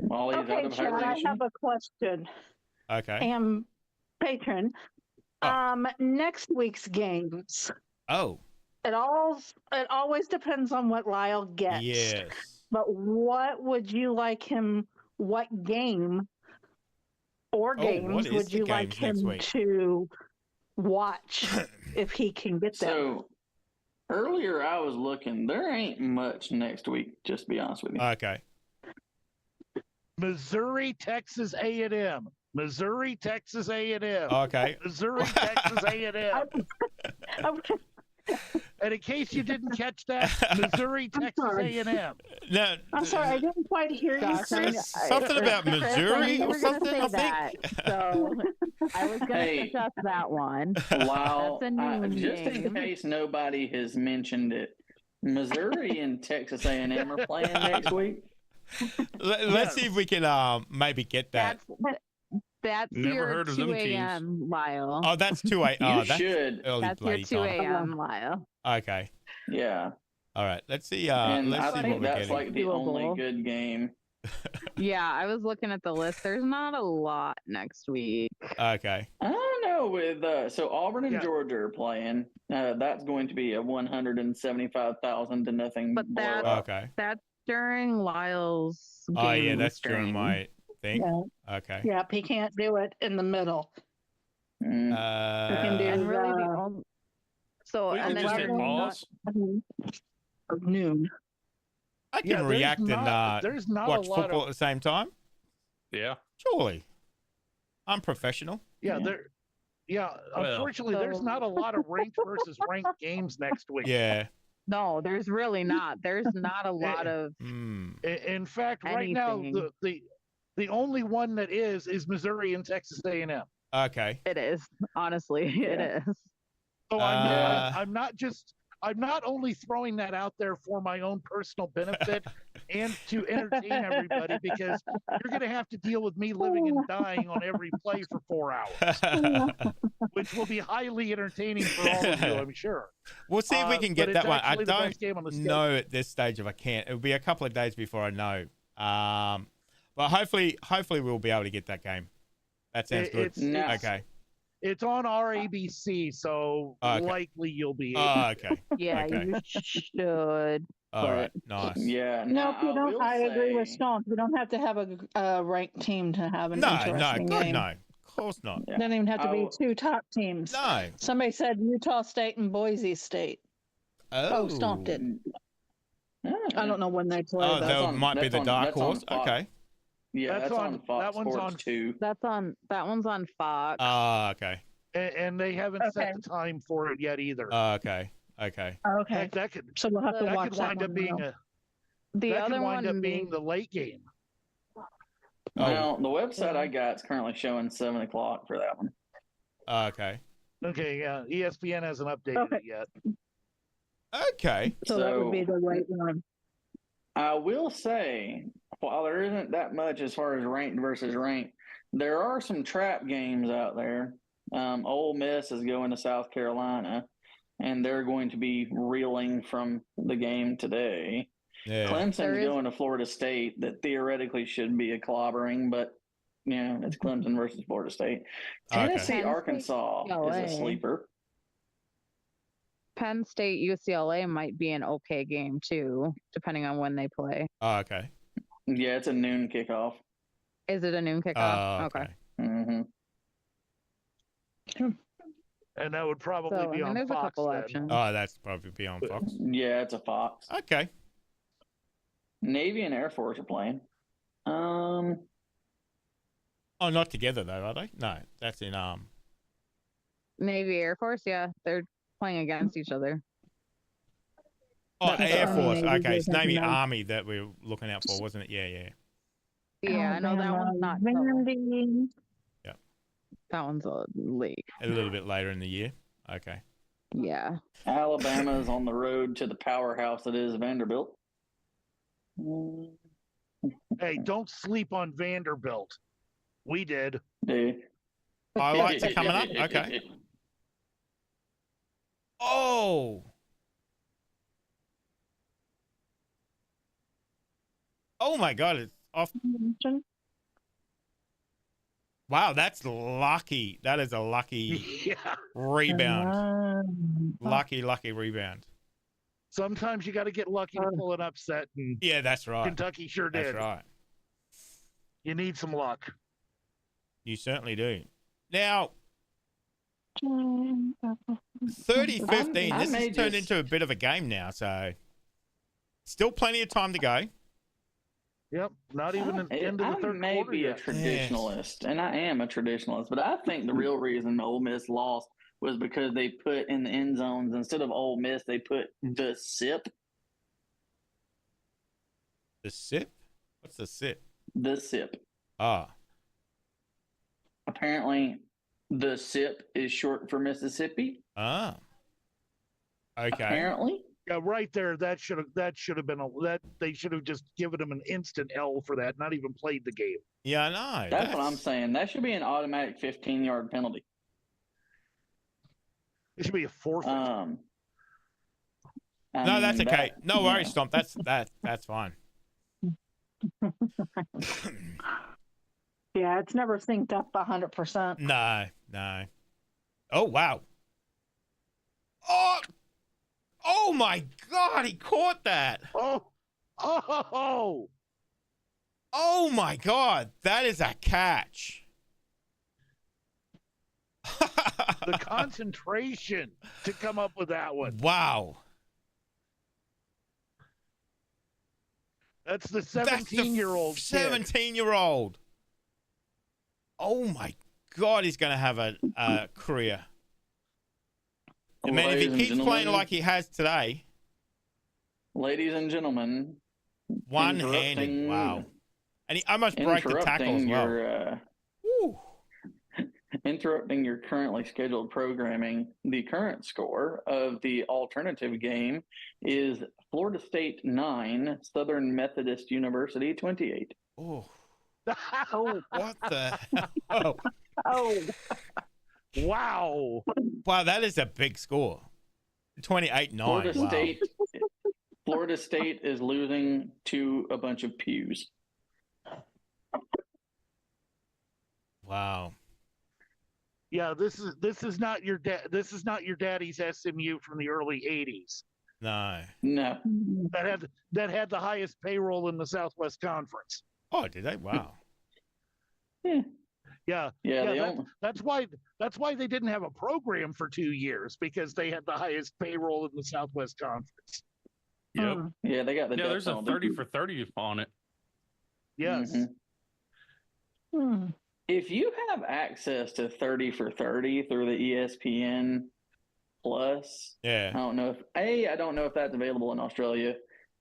Molly's out Okay, of Chad, I hibernation. have a question. Okay. And patron. Oh. Next week's games. Oh, It always depends on what Lyle gets. yes. But what would you like him? What game or Oh, games what is would the you like games next him week? to watch if he can get them? So earlier I was looking. There ain't much next week, just to be honest with you. Okay. Missouri, Texas A&M. Missouri, Texas A&M. Okay. Missouri, Texas A&M. And in case you didn't catch that, Missouri, Texas sorry. A&M. No, I'm sorry, I didn't quite hear you. Gosh, I Chris. knew- something about Chris, I Missouri knew you or were gonna something. say I that, think. so I was gonna Hey. suggest that one. Wow. That's a noon Just in game. case nobody has mentioned it, Missouri and Texas A&M are playing next week. Let's see if we can maybe get that. That's Never your heard of 2 them teams. a.m. Lyle. Oh, that's 2 a.m. You Oh, that's should. early That's your bloody 2 time. a.m. Lyle. Okay. Yeah. All right. Let's see. And let's I see what think we're that's getting. like the only Doable. good game. Yeah, I was looking at the list. There's not a lot next week. Okay. I don't know with so Auburn and Yeah. Georgia are playing. That's going to be a 175,000 to nothing But that- blowout. Okay. That's during Lyle's game Oh yeah, that's during stream. my thing. Yeah. Okay. Yep, he can't do it in the middle. Mm. He can do And really, the the only so We and can then just hit you're not- pause. noon. I can Yeah, there's react and there's not watch a lot football of at the same time. Yeah. Surely. I'm professional. yeah Yeah. there. Yeah, Well. unfortunately, there's So- not a lot of ranked versus ranked games next week. Yeah. No, there's really not. There's not a lot of Hmm. In fact, right now Anything. the only one that is Missouri and Texas A&M. Okay. it is. Honestly, it Yeah. is. So Uh, I'm not only throwing that out there for my own personal benefit and to entertain everybody, because you're going to have to deal with me living and dying on every play for 4 hours, which will be highly entertaining for all of you, I'm sure. We'll see if we can But get it's that one. I actually the don't best game on the schedule. know at this stage if I can. It'll be a couple of days before I know. But hopefully we'll be able to get that game. That sounds good. No. Okay. It's on our ABC, so Oh, okay. likely you'll be able Oh, okay. Yeah, Okay. you should. All right. Nice. Yeah. No, now if you don't, will I agree with say- Stone. You don't have to have a ranked team to have an No, interesting God, game. no. Of course not. Yeah. Doesn't even have to be I'll- two top teams. No. Somebody said Utah State and Boise State. Oh, Stomp did. I don't know when they play. Oh, though. that on- might be that's the on- dark that's on horse. Fox. Okay. Yeah, That's that's on- on Fox that one's Sports on- too. That one's on Fox. Ah, okay. and they haven't Okay. set the time for it yet either. Okay. Okay. Okay, Heck, that could so we'll have to that watch could that wind one. up being now. The that other could wind one up being may- the late game. Oh. Well, the website I got is currently showing 7 o'clock for that one. Okay. Okay, yeah, ESPN hasn't updated Okay. it yet. Okay. So that would be So- the late one. I will say, while there isn't that much as far as ranked versus ranked, there are some trap games out there. Ole Miss is going to South Carolina, and they're going to be reeling from the game today. Yeah. Clemson's There is- going to Florida State, that theoretically should be a clobbering, but yeah, it's Clemson versus Florida State. Okay. Tennessee, Penn State, Arkansas is UCLA. a sleeper. Penn State UCLA might be an okay game too, depending on when they play. Oh, okay. Yeah, it's a noon kickoff. Is it a noon kickoff? Oh, okay. hmm And that would probably So I be mean, on there's a Fox couple then. options. Oh, that's probably beyond Fox. Yeah, it's a Fox. Okay. Navy and Air Force are playing. Um, Oh, not together though, are they? No, that's in Navy Air Force, yeah, they're playing against each other. Oh, That's Air Army, Force. Navy, Okay, it's there's Navy nothing else. Army that we were looking out for, wasn't it? Yeah, yeah. Yeah, I know that one's not. till- Vandy. That one's a late. A little bit later in the year. Okay. Yeah. Alabama's on the road to the powerhouse that is Vanderbilt. Hey, don't sleep on Vanderbilt. We did. Dude. I like it coming up. Okay. Oh. Oh my God! It's off. Wow, that's lucky. That is a lucky Yeah. rebound. Lucky rebound. Sometimes you got to get lucky to pull an upset, and Yeah, that's right. Kentucky sure That's did. right. You need some luck. You certainly do. Now, 30-15. I This may has turned just- into a bit of a game now, so still plenty of time to go. Yep, not even at the end of the I third may quarter be yet. a traditionalist, and I am a traditionalist, but I think the real reason Ole Miss lost was because they put in the end zones, instead of Ole Miss, they put the SIP. The sip? What's the sip? The SIP. Ah, Apparently, the SIP is short for Mississippi. ah. Okay. Apparently. Yeah, right there. That should have been that they should have just given him an instant L for that. Not even played the game. Yeah, I know. That's what I'm saying. That should be an automatic 15-yard penalty. It should be a forfeit. I No, that's mean, okay. that- No worries, yeah. Stomp. That's fine. Yeah, it's never synced up 100%. No, no. Oh, wow. Oh, oh my God, he caught that. Oh, Oh my God, that is a catch. the concentration to come up with that one. Wow. That's the That's the 17-year-old. 17-year-old. Oh my God, he's going to have a career. I mean, if Ladies he and keeps playing gentlemen, like he has today, ladies and gentlemen, one-handed. interrupting- Wow. And he almost broke the tackle as interrupting well. your Woo. interrupting your currently scheduled programming. The current score of the alternative game is Florida State 9, Southern Methodist University 28. Oh, Oh, what the hell? oh, Wow. Wow, that is a big score. 28-9. Florida Wow. State Florida State is losing to a bunch of pews. Wow. Yeah, this is not your daddy's SMU from the early 80s No. No. that had the highest payroll in the Southwest Conference. Oh, did they? Wow. Yeah. Yeah. Yeah, they That's why they didn't have a program for 2 years, because they had the highest payroll in the Southwest Conference. Yep. Yeah, they got the Yeah, death there's a penalty. 30 for 30 on it. Yes. Mhm. Hmm. If you have access to 30 for 30 through the ESPN Plus, I Yeah. don't know if that's available in Australia.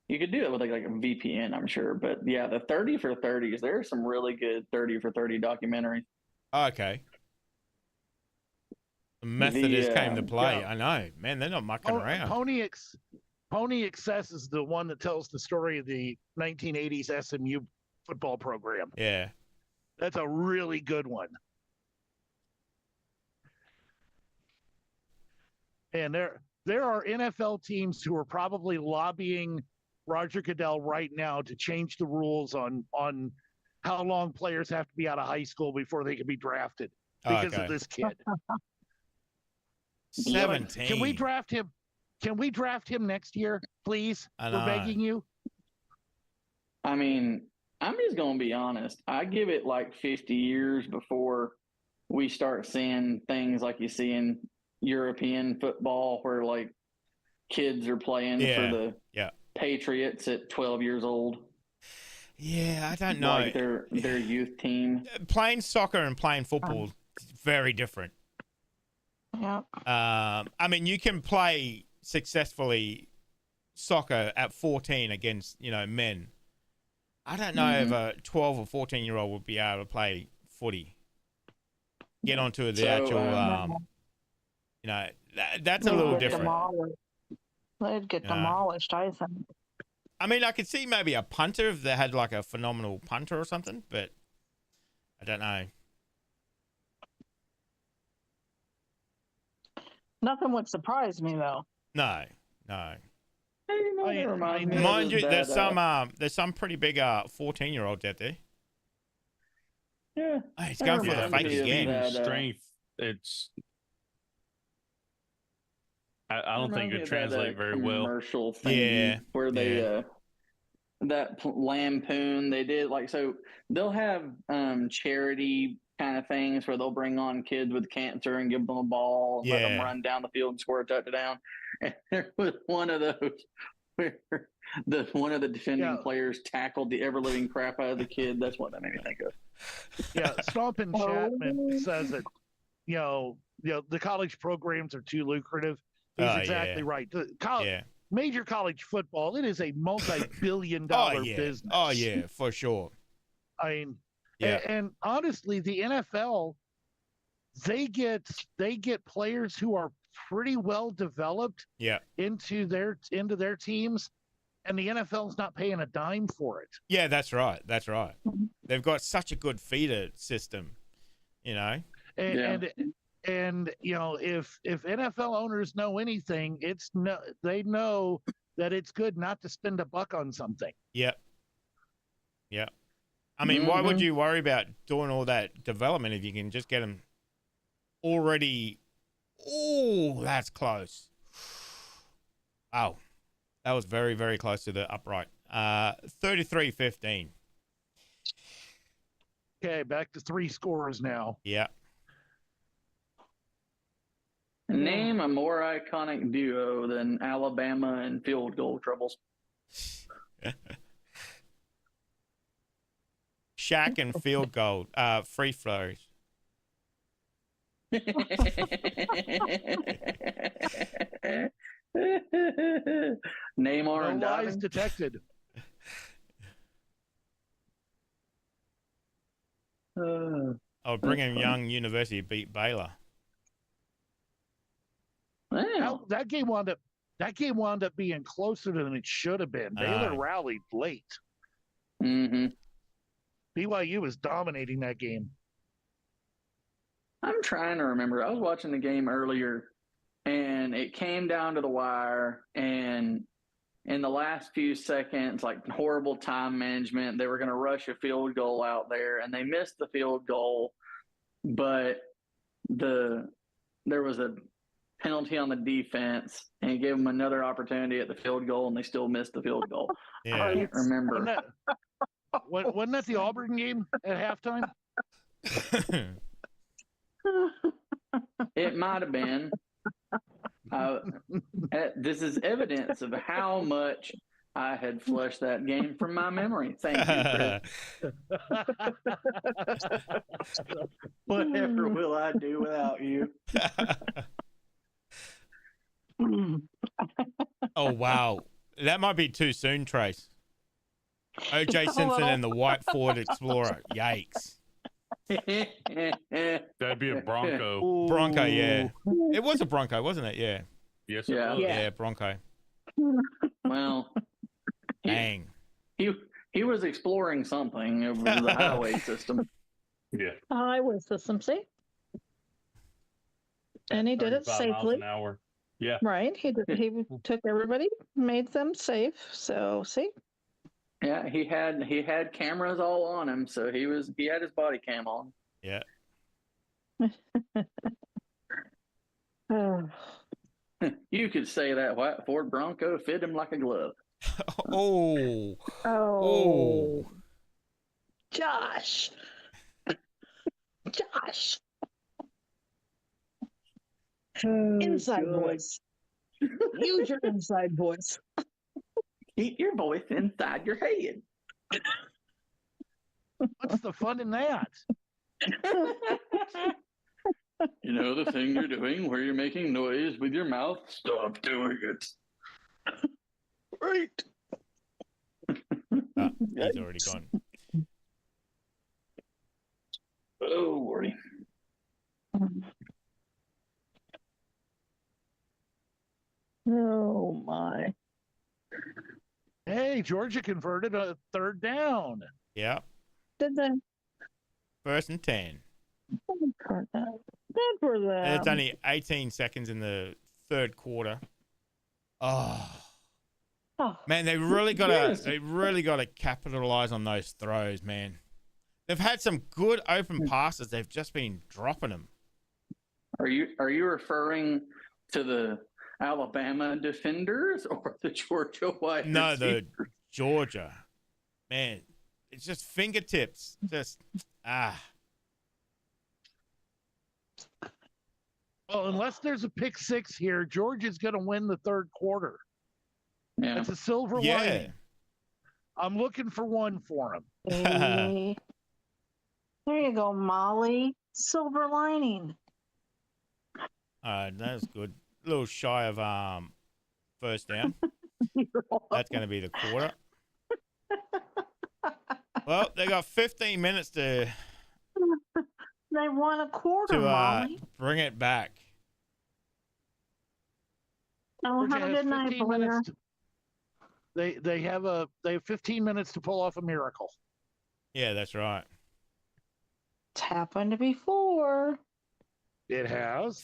You could do it with like a VPN, I'm sure. But yeah, the 30 for 30s, there are some really good 30 for 30 documentaries. Okay. The Methodist came to play. yeah. I know. Man, they're not mucking around. Pony Excess is the one that tells the story of the 1980s SMU football program. Yeah. That's a really good one. And there are NFL teams who are probably lobbying Roger Goodell right now to change the rules on how long players have to be out of high school before they can be drafted because of this kid. 17. Can we draft him? Can we draft him next year, please? I We're know. begging you. I mean, I'm just going to be honest. I give it like 50 years before we start seeing things like you see in European football where like kids are playing for the Patriots at 12 years old. Yeah, I don't know. Like their youth team. Playing soccer and playing football is very different. Yeah. I mean, you can play successfully soccer at 14 against, men. I don't know if a 12 or 14-year-old would be able to play footy. Get onto the actual, that's a little different. They'd get demolished, I think. I mean, I could see maybe a punter if they had like a phenomenal punter or something, but I don't know. Nothing would surprise me, though. No. Mind Mind you, there's some pretty big 14-year-olds out there. Yeah. Oh, he's going for the reminds fake me of again. that, Strength. It's. I don't think Reminds me it of translate that, very well. Commercial thing Yeah, where they that lampoon they did like so they'll have charity kind of things where they'll bring on kids with cancer and give them a ball and let them run down the field and score a touchdown. And there was one of those where one of the defending players tackled the ever living crap out of the kid. That's what that made me think of. Yeah, Stompin' Chapman says that the college programs are too lucrative. He's exactly right. Major college football, it is a multi-billion-dollar business. Oh yeah, for sure. I mean, and honestly, the NFL, they get players who are pretty well developed into their teams, and the NFL's not paying a dime for it. Yeah, that's right. They've got such a good feeder system, And if NFL owners know anything, they know that it's good not to spend a buck on something. Yep. Yeah. I mean, why would Mhm. you worry about doing all that development if you can just get them already? Oh, that's close. Wow. That was very, very close to the upright. 33-15. Okay, back to 3 scores now. Yeah. Name a more iconic duo than Alabama and field goal troubles. Shaq and field goal. Free throws. Neymar No and lies diving. detected. Oh, Brigham Young University beat Baylor. Wow. That game wound up being closer than it should have been. Baylor Aye. rallied late. Mm-hmm. BYU was dominating that game. I'm trying to remember. I was watching the game earlier, and it came down to the wire, and in the last few seconds, like horrible time management, they were going to rush a field goal out there, and they missed the field goal, but there was a penalty on the defense, and it gave them another opportunity at the field goal, and they still missed the field goal. I Yeah. can't remember. Wasn't that the Auburn game at halftime? It might have been. This is evidence of how much I had flushed that game from my memory. Thank you, Chris. Whatever will I do without you? Oh, wow. That might be too soon, Trace. OJ Simpson and the White Ford Explorer. Yikes. That'd be a Bronco. Bronco, yeah. It was a Bronco, wasn't it? Yeah. Yes, Yeah. it was. Yeah, Bronco. Well, Dang. he was exploring something over the highway system. Yeah. Highway system, see? And he did it 35 miles safely. an hour. Yeah. Right. He took everybody, made them safe. So see? Yeah, he had cameras all on him, so he had his body cam on. Yeah. Oh. You could say that white Ford Bronco fit him like a glove. Oh. Oh. Oh. Josh. Josh. Inside voice. Use your inside voice. Keep your voice inside your head. What's the fun in that? You know the thing you're doing where you're making noise with your mouth? Stop doing it. Right. He's already gone. Oh, Lordy. Oh my. Hey, Georgia converted a third down. Yeah. Did they? 1st and 10. Good for them. And it's only 18 seconds in the third quarter. Oh. Oh. Man, they really gotta capitalize on those throws, man. They've had some good open passes. They've just been dropping them. Are you referring to the Alabama defenders or the Georgia wide No, receivers? the Georgia. Man, it's just fingertips. Just Well, unless there's a pick six here, Georgia's going to win the third quarter. Yeah. It's a silver Yeah. lining. I'm looking for one for him. Hey. There you go, Molly. Silver lining. That's good. A little shy of first down. That's going to be the quarter. Well, they got 15 minutes to They won a quarter, Molly. bring it back. Oh, Georgia have a has good night, 15 Blair. minutes. They have 15 minutes to pull off a miracle. Yeah, that's right. It's happened before. It has.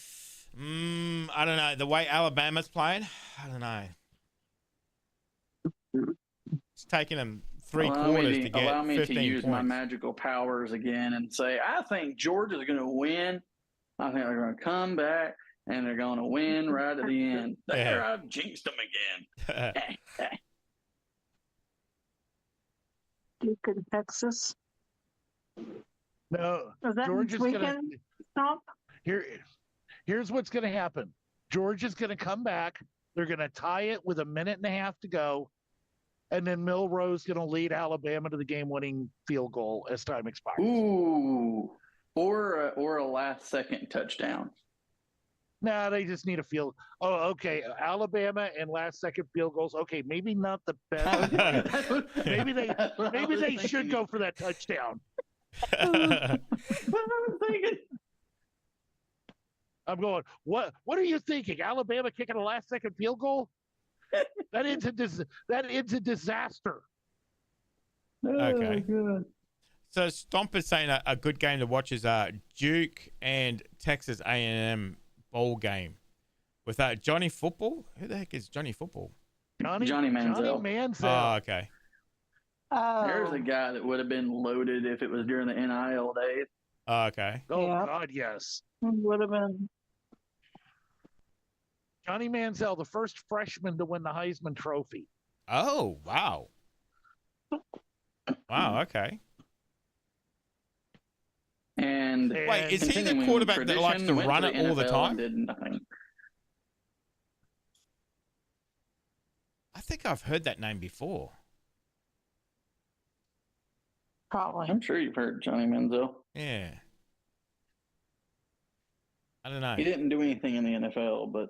I don't know. The way Alabama's playing, I don't know. It's taking them three quarters to get allow me 15 to use points. my magical powers again and say, I think Georgia's going to win. I think they're going to come back and they're going to win right at the end. There, Yeah. I've jinxed them again. Duke in Texas. No, Is that Georgia's this gonna weekend, Stomp? here's what's gonna happen. Georgia's gonna come back. They're gonna tie it with a minute and a half to go, and then Milroe's gonna lead Alabama to the game-winning field goal as time expires. Ooh, or a last-second touchdown. Nah, they just need a field. Oh, okay. Alabama and last-second field goals. Okay, maybe not the best. maybe they should go for that touchdown. I'm going, what are you thinking? Alabama kicking a last-second field goal? That ends a disaster. Okay. Oh, So Stomper's saying a good game to watch is Duke and Texas A&M bowl game with Johnny Football. Who the heck is Johnny Football? Johnny Manziel. Johnny Manziel. Oh, okay. Oh, There's a guy that would have been loaded if it was during the NIL days. Oh, okay. Oh, Yeah. God, yes. would have been. Johnny Manziel, the first freshman to win the Heisman Trophy. Oh, wow. Wow, okay. And Wait, is he the continuing quarterback that likes to tradition, run went it all the NFL time? and did nothing. I think I've heard that name before. Probably. I'm sure you've heard Johnny Manziel. Yeah. I don't know. He didn't do anything in the NFL, but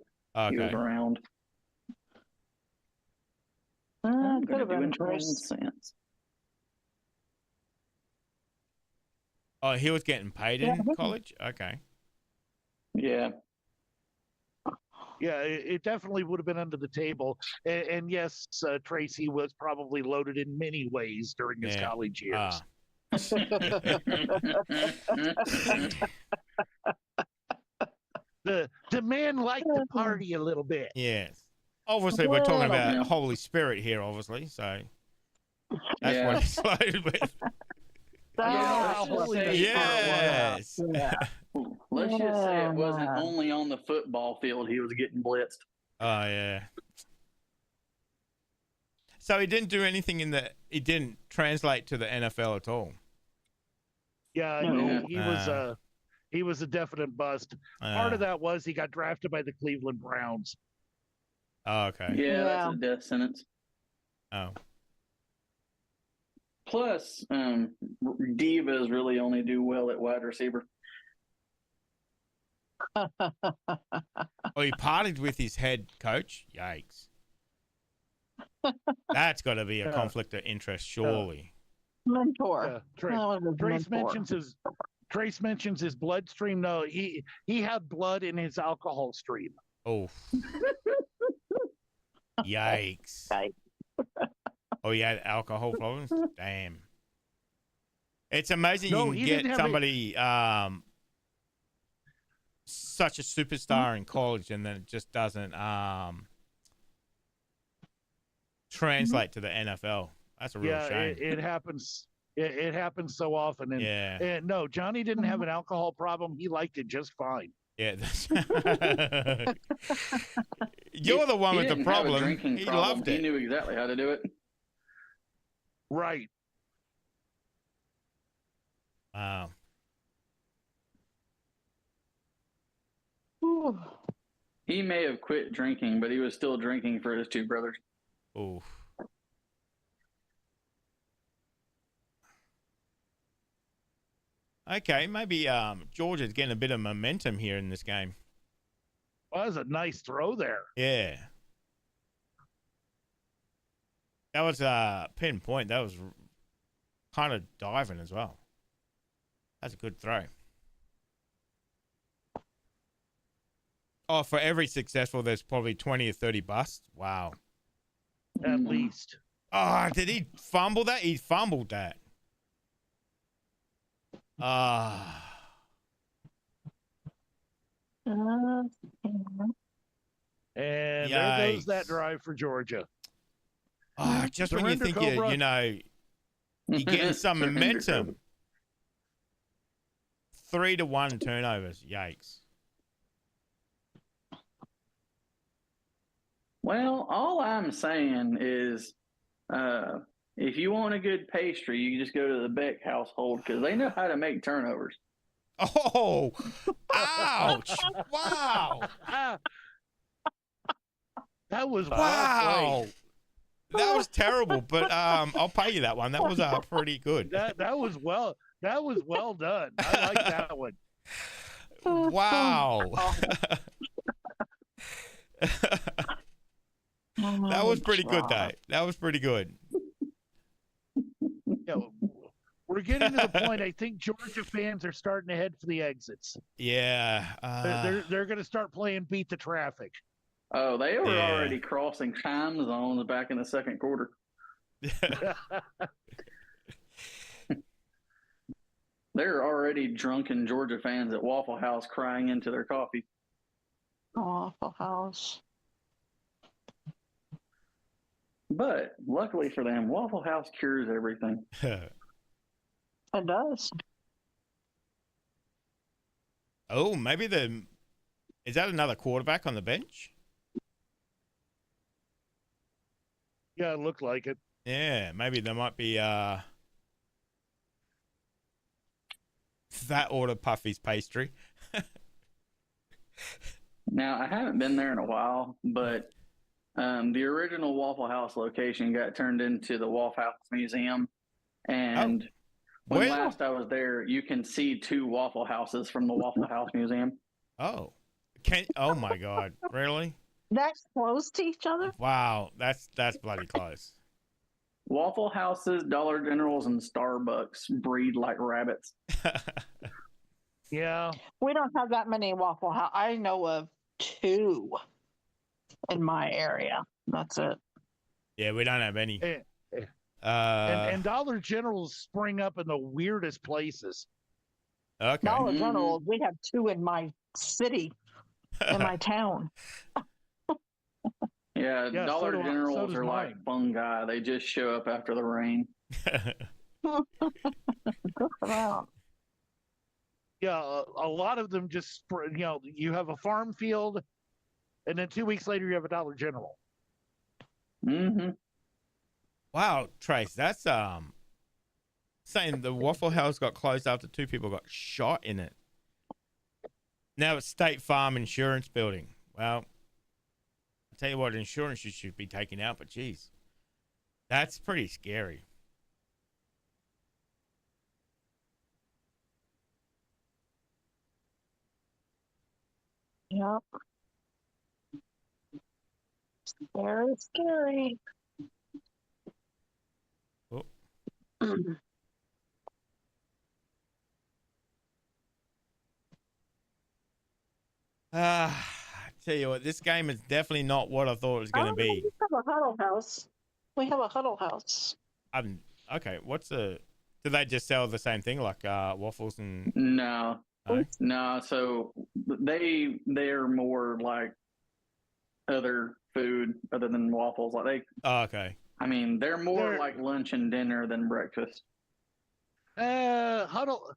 he was Okay. around. Could have been Chris. Chris. Oh, he was getting paid in Yeah. college? Okay. Yeah. Yeah, it definitely would have been under the table. And yes, Tracy was probably loaded in many ways during his Yeah. college years. Ah. The man liked to party a little bit. Yes. Obviously, we're talking about Yeah. Holy Spirit here, obviously. So that's Yeah. what he's loaded with. Yeah, let's just say- Yes. Yeah. Let's just say it wasn't Yeah. only on the football field he was getting blitzed. Oh, yeah. So he didn't do anything it didn't translate to the NFL at all. Yeah, No. he was a definite bust. Part of that was he got drafted by the Cleveland Browns. Oh, okay. Yeah, that's a death sentence. Oh. Plus, divas really only do well at wide receiver. Oh, he partied with his head coach? Yikes. That's got to be a conflict of interest, surely. Mentor. Trace mentions his bloodstream. No, he had blood in his alcohol stream. Oh. Yikes. Yikes. Oh, he had alcohol problems? Damn. It's amazing No, you he can didn't get have somebody such a superstar in college and then it just doesn't translate to the NFL. That's a real shame. It happens. It happens so often. And, Yeah. and no, Johnny didn't have an alcohol problem. He liked it just fine. Yeah. You're the one He with the didn't have a problem. drinking He problem. loved He it. knew exactly how to do it. Right. Wow. Ooh. He may have quit drinking, but he was still drinking for his two brothers. Oof. Okay, maybe Georgia's getting a bit of momentum here in this game. Well, that was a nice throw there. Yeah. That was pinpoint. That was kind of diving as well. That's a good throw. Oh, for every successful, there's probably 20 or 30 busts. Wow. At least. Oh, did he fumble that? He fumbled that. Ah. And there goes that drive for Georgia. Oh, just when you Surrender, think Cobra. you know You're getting some momentum. 3-1 turnovers. Yikes. Well, all I'm saying is, if you want a good pastry, you just go to the Beck household because they know how to make turnovers. Oh, ouch. Wow. That was well Wow. played. That was terrible, but I'll pay you that one. That was pretty good. That was well done. I like that one. Wow. That was pretty good, though. That was pretty good. You know, we're getting to the point. I think Georgia fans are starting to head for the exits. Yeah. They're going to start playing beat the traffic. Oh, they were already crossing time zones back in the second quarter. They're already drunken Georgia fans at Waffle House crying into their coffee. Waffle House. But luckily for them, Waffle House cures everything. It does. Oh, maybe is that another quarterback on the bench? Yeah, it looked like it. Yeah, maybe there might be that order Puffy's pastry. Now, I haven't been there in a while, but the original Waffle House location got turned into the Waffle House Museum. And when last I was there, you can see 2 Waffle Houses from the Waffle House Museum. Oh. Oh my God. Really? That's close to each other? Wow. That's bloody close. Waffle Houses, Dollar Generals, and Starbucks breed like rabbits. Yeah. We don't have that many Waffle House. I know of 2 in my area. That's it. Yeah, we don't have any. And Dollar Generals spring up in the weirdest places. Okay. Dollar General, we have 2 in my city, in my town. Yeah, Dollar Generals are mine. like fungi. They just show up after the rain. Good for them. Yeah, a lot of them just, you have a farm field, and then 2 weeks later you have a Dollar General. Mm-hmm. Wow, Trace, that's saying the Waffle House got closed after 2 people got shot in it. Now it's State Farm Insurance Building. Well, I'll tell you what, insurance you should be taking out, but geez, that's pretty scary. Yep. Very scary. Oh. I tell you what, this game is definitely not what I thought it was going to be. We have a huddle house. We have a huddle house. Okay, do they just sell the same thing, like waffles and... No. No? No, so they're more like other food other than waffles. Like okay. I mean, they're more like lunch and dinner than breakfast. Huddle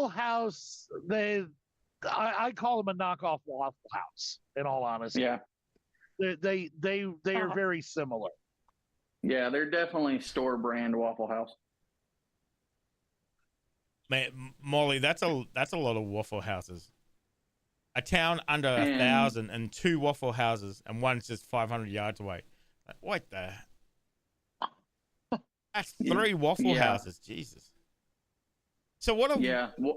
House, I call them a knockoff Waffle House, in all honesty. Yeah. They are very similar. Yeah, they're definitely store brand Waffle House. Man, Molly, that's a lot of Waffle Houses. A town under 1,000 and 2 Waffle Houses, and one's just 500 yards away. What the? That's 3 Waffle Houses. Jesus. So what?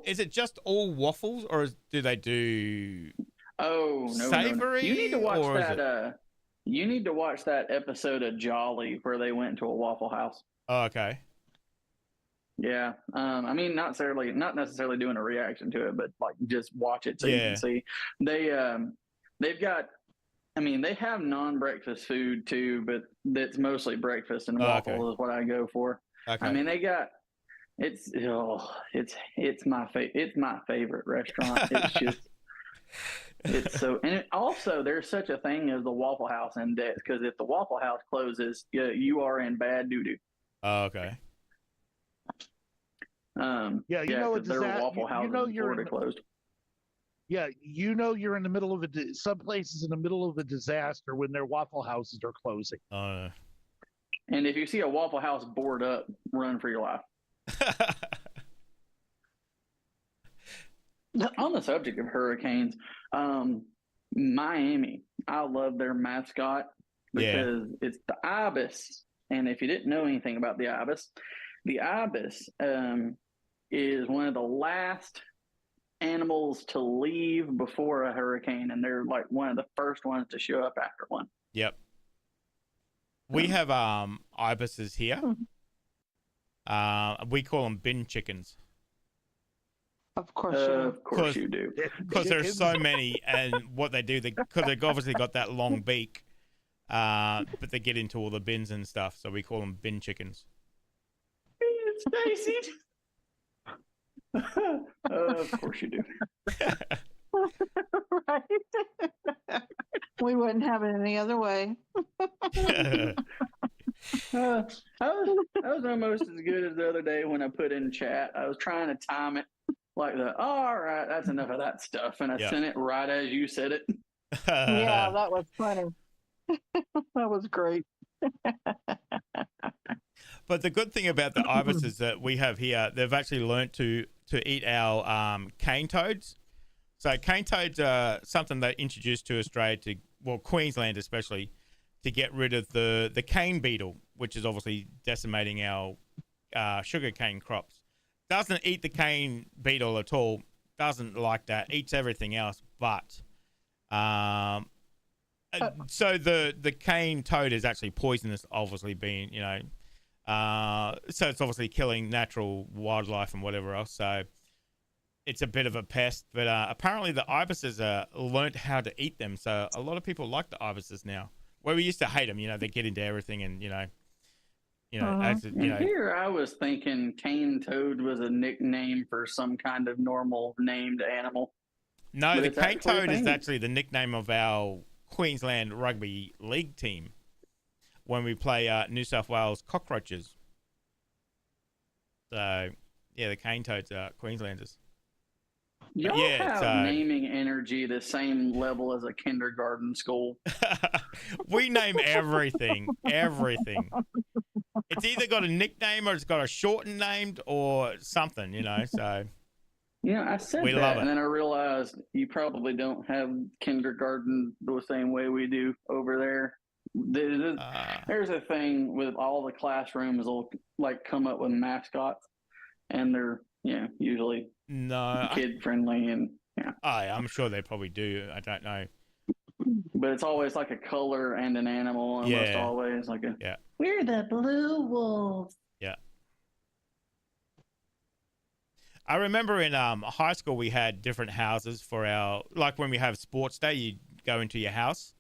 Is it just all waffles, or do they do? Oh no! Savory. No. You need to watch that. You need to watch that episode of Jolly where they went to a Waffle House. Oh, okay. Yeah. I mean, not necessarily doing a reaction to it, but like just watch it so you can see. They've got. I mean, they have non-breakfast food too, but that's mostly breakfast and waffles is what I go for. Okay. I mean, they got. It's my favorite restaurant. It's just. It's so, and also there's such a thing as the Waffle House index, because if the Waffle House closes, you are in bad doo doo. Oh, okay. Oh, okay. Yeah, I got you. Yeah, Yeah, you know, because their Waffle you House know in you're Florida closed. yeah, you know you're in the middle of some places in the middle of a disaster when their Waffle Houses are closing. And if you see a Waffle House board up, run for your life. On the subject of hurricanes, Miami, I love their mascot because it's the ibis. And if you didn't know anything about the ibis is one of the last animals to leave before a hurricane, and they're like one of the first ones to show up after one. Yep. We have ibises here. We call them bin chickens. Of course you do. Of course you do. Because there's so many, and what they do, because they've obviously got that long beak, but they get into all the bins and stuff, so we call them bin chickens. Stacy. Of course you do. Right. We wouldn't have it any other way. I was almost as good as the other day when I put in chat. I was trying to time it like all right, that's enough of that stuff. And I sent it right as you said it. Yeah, that was funny. That was great. But the good thing about the ibises that we have here, they've actually learnt to eat our cane toads. So cane toads are something they introduced to Australia, Queensland especially, to get rid of the cane beetle, which is obviously decimating our sugar cane crops. Doesn't eat the cane beetle at all. Doesn't like that. Eats everything else. But so the cane toad is actually poisonous, obviously being, so it's obviously killing natural wildlife and whatever else. So it's a bit of a pest. But apparently the ibises learnt how to eat them. So a lot of people like the ibises now. Where we used to hate them, they get into everything and, Here I was thinking cane toad was a nickname for some kind of normal named animal. No, the cane toad is thing. actually the nickname of our Queensland Rugby League team when we play New South Wales Cockroaches. So, yeah, the cane toads are Queenslanders. Y'all have naming energy the same level as a kindergarten school. We name everything. Everything. It's either got a nickname or it's got a shortened name or something, so. I said that, and then I realized you probably don't have kindergarten the same way we do over there. There's a thing with all the classrooms will come up with mascots, and they're usually kid friendly and I'm sure they probably do. I don't know, but it's always like a color and an animal. Almost always we're the blue wolves. Yeah. I remember in high school we had different houses for our, like when we have sports day, you go into your house.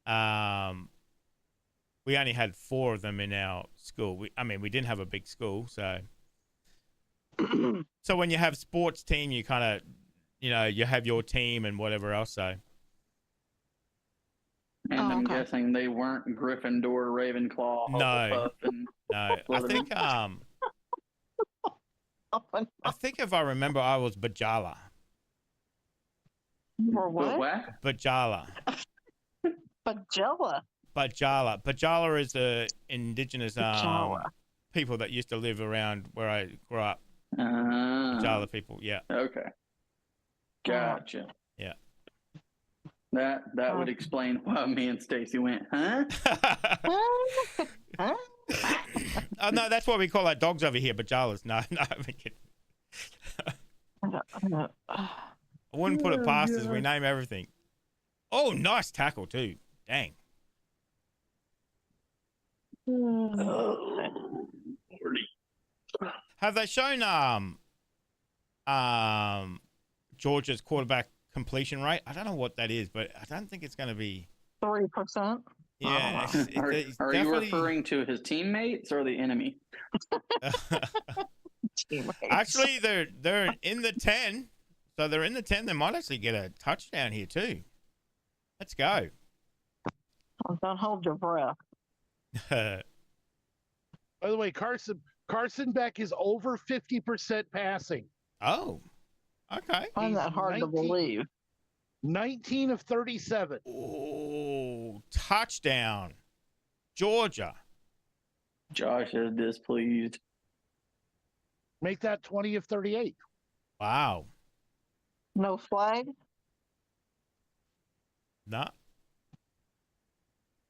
We only had 4 of them in our school. We didn't have a big school, so. So when you have sports team, you kind of, you have your team and whatever else. So. And I'm guessing they weren't Gryffindor, Ravenclaw, Hufflepuff, and no. I think if I remember, I was Bajala. Or what? Bajala. Bajala. Bajala is the indigenous people that used to live around where I grew up. Bajala people, yeah. Okay. Gotcha. Yeah. That would explain why me and Stacy went, huh? Oh, no, that's what we call our dogs over here, Bajalas. No, I'm kidding. I wouldn't put it past us. We name everything. Oh, nice tackle too. Dang. Have they shown Georgia's quarterback completion rate? I don't know what that is, but I don't think it's going to be 3%. Yeah. Are you referring to his teammates or the enemy? Actually, they're in the 10. So they're in the 10. They might actually get a touchdown here too. Let's go. Don't hold your breath. By the way, Carson Carson Beck is over 50% passing. Oh, okay. Find He's that hard to 19 believe. 19 of 37. Oh, touchdown, Georgia. Josh is displeased. Make that 20 of 38. Wow. No flag. No.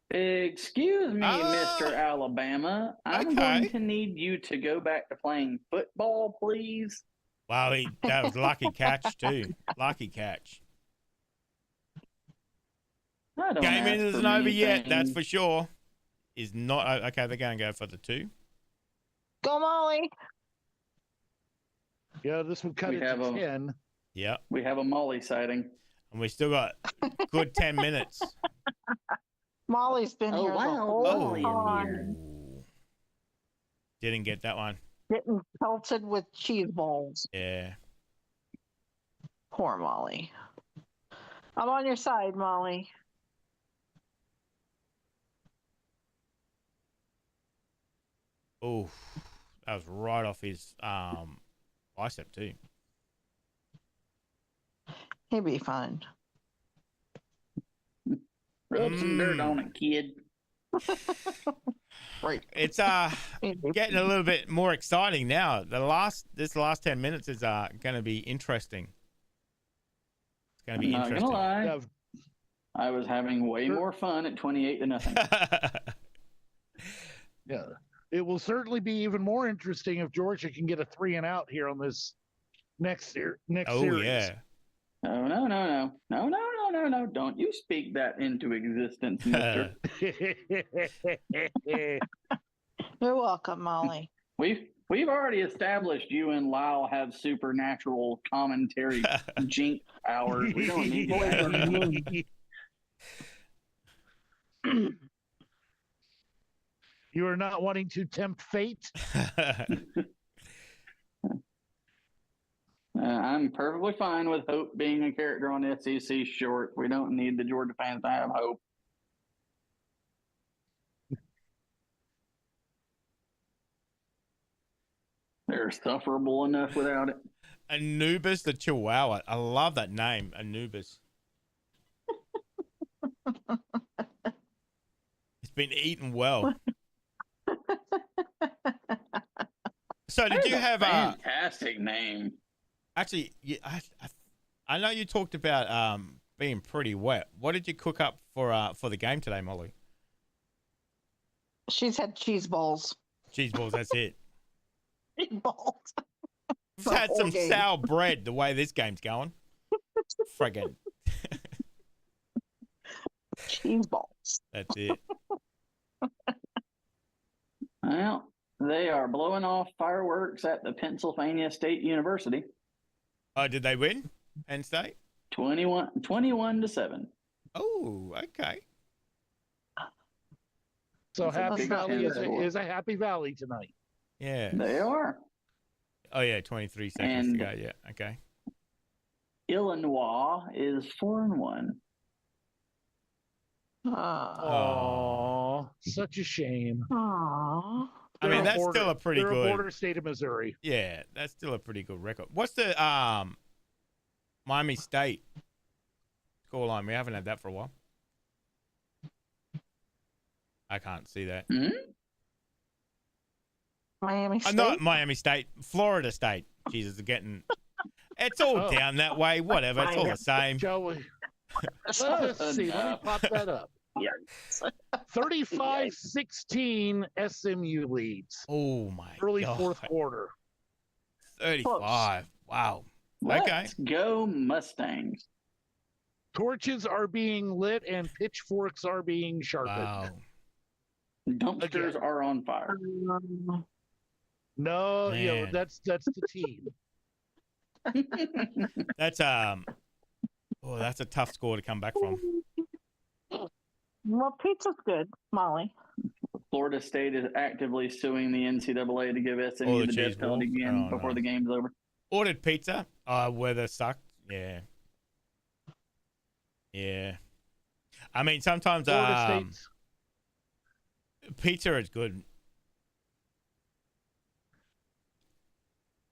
Excuse me, Ah, Mr. Alabama. I'm okay. going to need you to go back to playing football, please. Wow, that was lucky catch too. Lucky catch. I don't Game ask isn't for over many yet. That's things. for sure. Is not okay. They're going to go for the 2. Go Molly. Yeah, this would cut We it have to a- 10. Yep. We have a Molly sighting. And we still got good 10 minutes. Molly's been Oh, here the wow, whole Molly is time, Didn't get that one. getting pelted with cheese balls. Yeah. Poor Molly. I'm on your side, Molly. Oh, that was right off his bicep too. He'll be fine. Rub some dirt on it, kid. Right. It's getting a little bit more exciting now. This last 10 minutes is going to be interesting. It's going to be Not interesting. gonna lie, Yeah, I was having way more fun at 28-0. yeah. It will certainly be even more interesting if Georgia can get a 3 and out here on this next Oh series. yeah. Oh, no. Don't you speak that into existence, mister. You're welcome, Molly. We've already established you and Lyle have supernatural commentary jinx powers. We don't need that. You are not wanting to tempt fate? I'm perfectly fine with Hope being a character on SEC short. We don't need the Georgia fans to have hope. They're sufferable enough without it. Anubis the Chihuahua. I love that name, Anubis. It's been eaten well. So did That you is a have fantastic name? actually? I know you talked about being pretty wet. What did you cook up for the game today, Molly? She's had cheese balls. Cheese balls. That's it. Cheese balls. We've The had whole some game. sour bread the way this game's going. Friggin'. Cheese balls. That's it. Well, they are blowing off fireworks at the Pennsylvania State University. Oh, did they win? Penn State? 21-7. Oh, okay. So That's a Happy big Valley chance for it. is a Happy Valley tonight. Yeah. They are. Oh, yeah, 23 seconds to And- go. Yeah, okay. Illinois is 4-1. Oh, such a shame. Aw. I mean, They're that's border- still a pretty they're good. a border state of Missouri. Yeah, that's still a pretty good record. What's the Miami State scoreline? We haven't had that for a while. I can't see that. Hmm? Miami State. Not Miami State, Florida State. Jesus, getting. It's all Oh. down that way. Whatever. It's all the same. Joey, let's see. Let me pop that up. Yeah. 35-16 SMU leads. Oh my Early God. fourth quarter. 35. Wow. Let's go Mustangs. Torches are being lit and pitchforks are being sharpened. Wow. Dumpsters Again. are on fire. No, Man. that's the team. That's oh, that's a tough score to come back from. Well, pizza's good, Molly. Florida State is actively suing the NCAA to give Oh, SMU the the cheese death penalty balls? again Oh, before no. the game's over. Ordered pizza. Weather sucked. Yeah. Yeah. I mean, sometimes Florida State's pizza is good.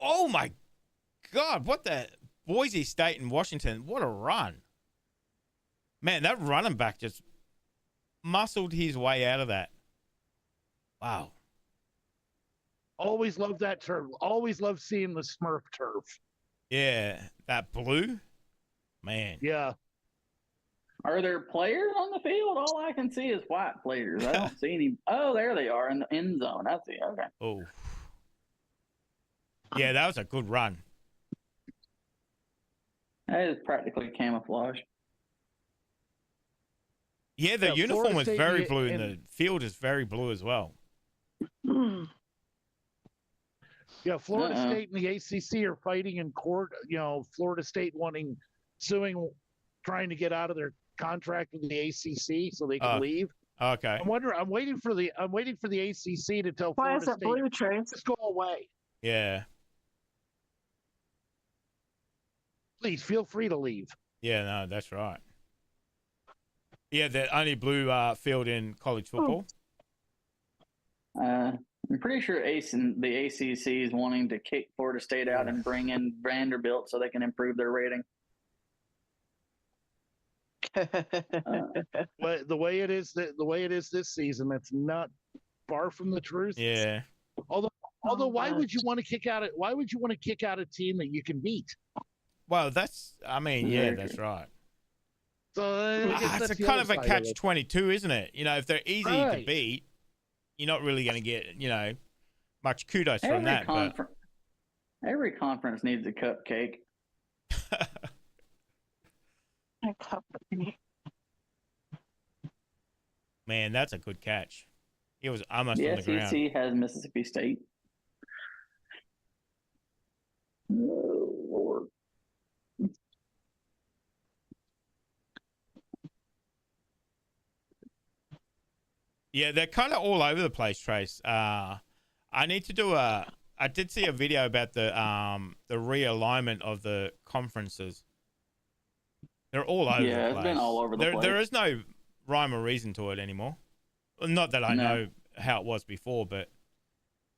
Oh my God! What the Boise State and Washington? What a run! Man, that running back just muscled his way out of that. Wow. Always love that turf. Always love seeing the Smurf turf. Yeah, that blue. Man. Yeah. Are there players on the field? All I can see is white players. I don't see any. Oh, there they are in the end zone. I see. Okay. Oh. Yeah, that was a good run. That is practically camouflage. Yeah, the Yeah, uniform Florida was State very and- blue, and the field is very blue as well. Yeah, Florida Uh-oh. State and the ACC are fighting in court. Florida State suing, trying to get out of their contract with the ACC so they can leave. Okay. I'm waiting for the ACC to tell Why Florida is it State, blue, Trace? just go away. Yeah. Please feel free to leave. Yeah, no, that's right. Yeah, the only blue field in college football. I'm pretty sure the ACC is wanting to kick Florida State out and bring in Vanderbilt so they can improve their rating. But the way it is this season, that's not far from the truth. Yeah. Although, why would you want to kick out? Why would you want to kick out a team that you can beat? Well, yeah, that's right. So I guess It's that's a the kind other of a side it. catch-22, isn't it? If they're easy to Right. beat, you're not really going to get, much kudos from that. Every conference needs a cupcake. Man, that's a good catch. It was almost The on the ground. SEC has Mississippi State. Oh, Lord. Yeah, they're kind of all over the place, Trace. I need to do I did see a video about the realignment of the conferences. They're all over the place. Yeah, it's been all over the place. There is no rhyme or reason to it anymore. Well, not that I know how it was before, but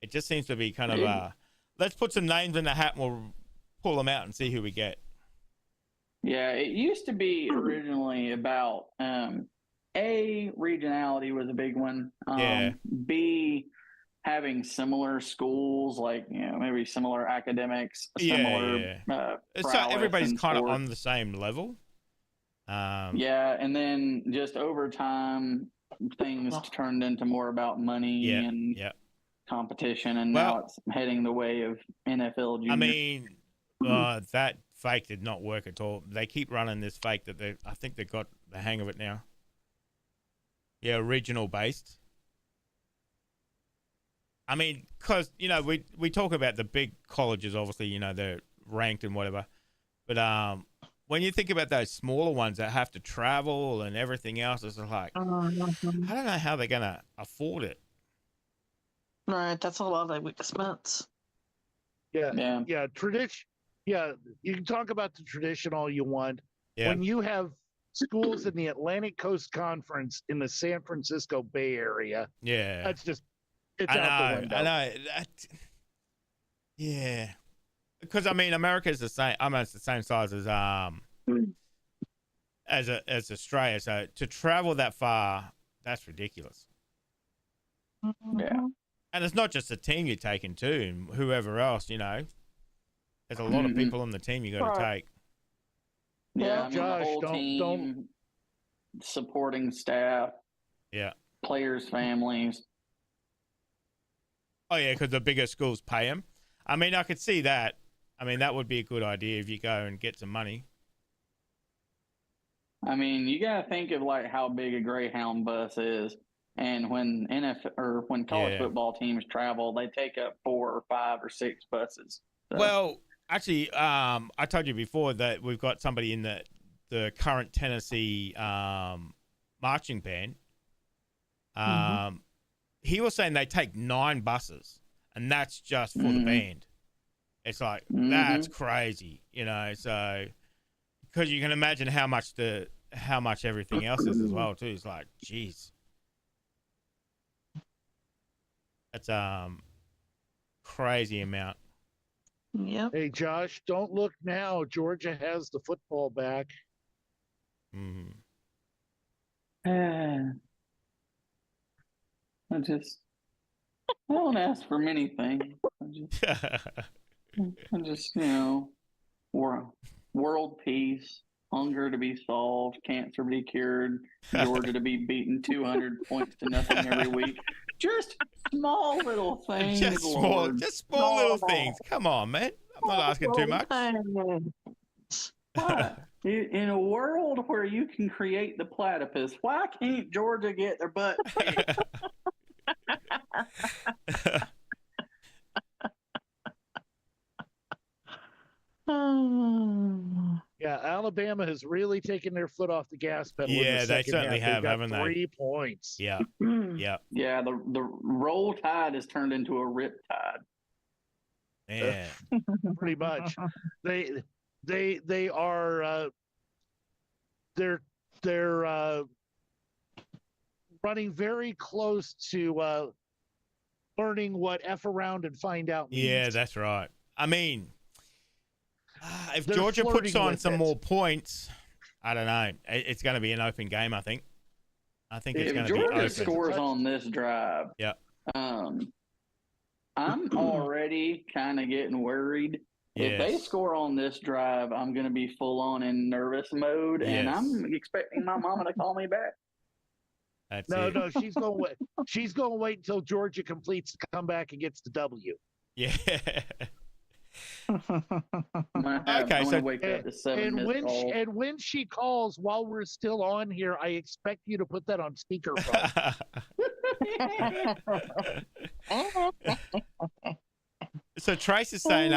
it just seems to be kind of let's put some names in the hat and we'll pull them out and see who we get. Yeah, it used to be originally about A, regionality was a big one. Yeah. B, having similar schools, like maybe similar academics, similar So prowess everybody's in kind of sport. on the same level. Yeah, and then just over time, things turned into more about money and competition, and now it's heading the way of NFL junior. I mean, that fake did not work at all. They keep running this fake that I think they've got the hang of it now. Yeah, regional based. I mean, because, we talk about the big colleges, obviously, they're ranked and whatever. But when you think about those smaller ones that have to travel and everything else, it's like, I don't know how they're going to afford it. Right, that's a lot of expense. Yeah. Tradition. Yeah, you can talk about the tradition all you want. Yeah. When you have schools in the Atlantic Coast Conference in the San Francisco Bay Area, Yeah. that's just it's out the window. I know. Yeah. Because America is the same, almost the same size as Australia. So to travel that far, that's ridiculous. Yeah. And it's not just the team you're taking too, and whoever else, there's a lot of people on the team you got to take. Yeah, I mean, Josh, the whole don't- team, supporting staff, Yeah. players' families. Oh yeah, because the bigger schools pay them. I could see that. That would be a good idea if you go and get some money. I mean, you got to think of like how big a Greyhound bus is, and when when college football teams travel, they take up 4 or 5 or 6 buses. So. Well, actually, I told you before that we've got somebody in the current Tennessee marching band. He was saying they take 9 buses, and that's just for the band. It's like that's crazy, So because you can imagine how much everything else is as well too. It's like, geez, that's crazy amount. Yep. Hey, Josh, don't look now. Georgia has the football back. Mhm. I don't ask for many things. I just, world peace, hunger to be solved, cancer to be cured, Georgia to be beaten 200 points to nothing every week. Just small little things, just Lord. small little things. Come on, man. I'm not asking too much. Why? In a world where you can create the platypus, why can't Georgia get their butt kicked? Yeah, Alabama has really taken their foot off the gas pedal in the Yeah, they second certainly half. have, They've haven't got they? 3 points. Yeah, yeah, Yeah, the roll tide has turned into a rip tide. yeah. Pretty much. They are they're running very close to learning what F around and find out means. Yeah, that's right. I mean, if They're Georgia puts flirting on with some it. more points, I don't know. It's going to be an open game, I think. I think it's If going to be Georgia open. scores on this drive, Yeah. I'm already kind of getting worried. If they Yes. score on this drive, I'm going to be full on in nervous mode, and Yes. I'm expecting my mama to call me back. That's No, it. no, she's going to wait. She's going to wait until Georgia completes the comeback and gets the W. Yeah. I'm Okay, so gonna wake up to 7 And missed calls. when she calls while we're still on here, I expect you to put that on speakerphone. So Trace is saying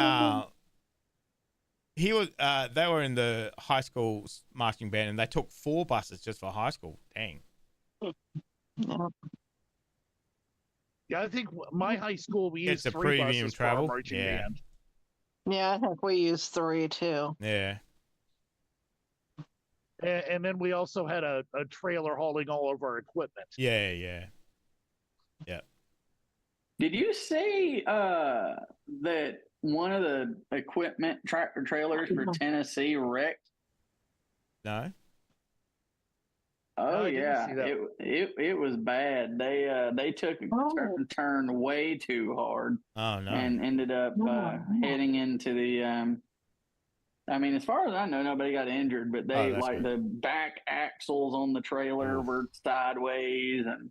he was they were in the high school marching band and they took 4 buses just for high school. Dang. Yeah, I think my high school we It's used a 3 premium buses travel. for our marching Yeah. band. Yeah, I think we used 3 too. Yeah. And then we also had a trailer hauling all of our equipment. Yeah, yeah. Did you say that one of the equipment tractor trailers for Tennessee wrecked? No. Oh I didn't yeah, see that. it was bad. They took a turn way too hard Oh no. and ended up heading into the. I mean, as far as I know, nobody got injured, but they that's good. the back axles on the trailer were sideways, and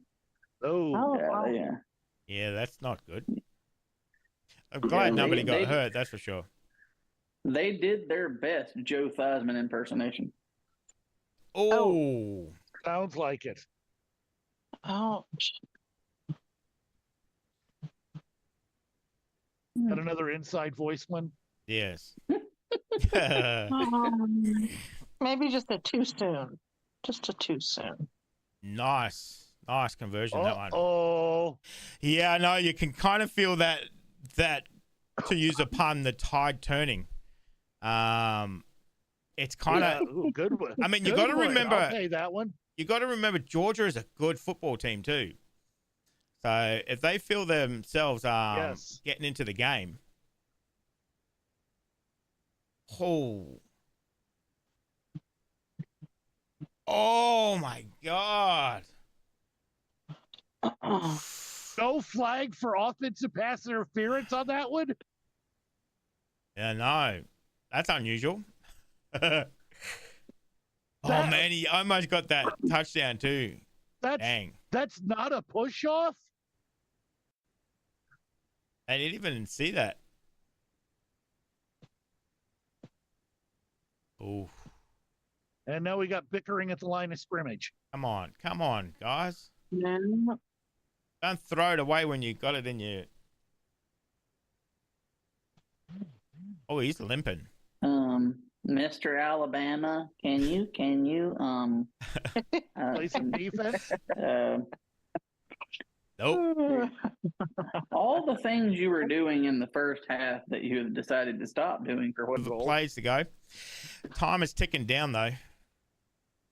yeah. Yeah, that's not good. I'm glad nobody got hurt, that's for sure. They did their best Joe Theismann impersonation. Oh. Sounds like it. Ouch. Got another inside voice one? Yes. Maybe just a too soon. Just a too soon. Nice conversion, that one. Oh, Yeah, no, you can kind of feel that to use a pun, the tide turning. It's kind of good one. I mean, you Good got to one. remember I'll pay that one. You got to remember Georgia is a good football team too. So if they feel themselves getting into the game, oh my God. No flag for offensive pass interference on that one? Yeah, no. That's unusual. Oh, man, he almost got that touchdown too. Dang. That's not a push-off? I didn't even see that. Oh. And now we got bickering at the line of scrimmage. Come on, guys. Yeah. Don't throw it away when you got it in your... Oh, he's limping. Mr. Alabama, can you play some defense? Nope. All the things you were doing in the first half that you have decided to stop doing for what The plays to go. Time is ticking down though.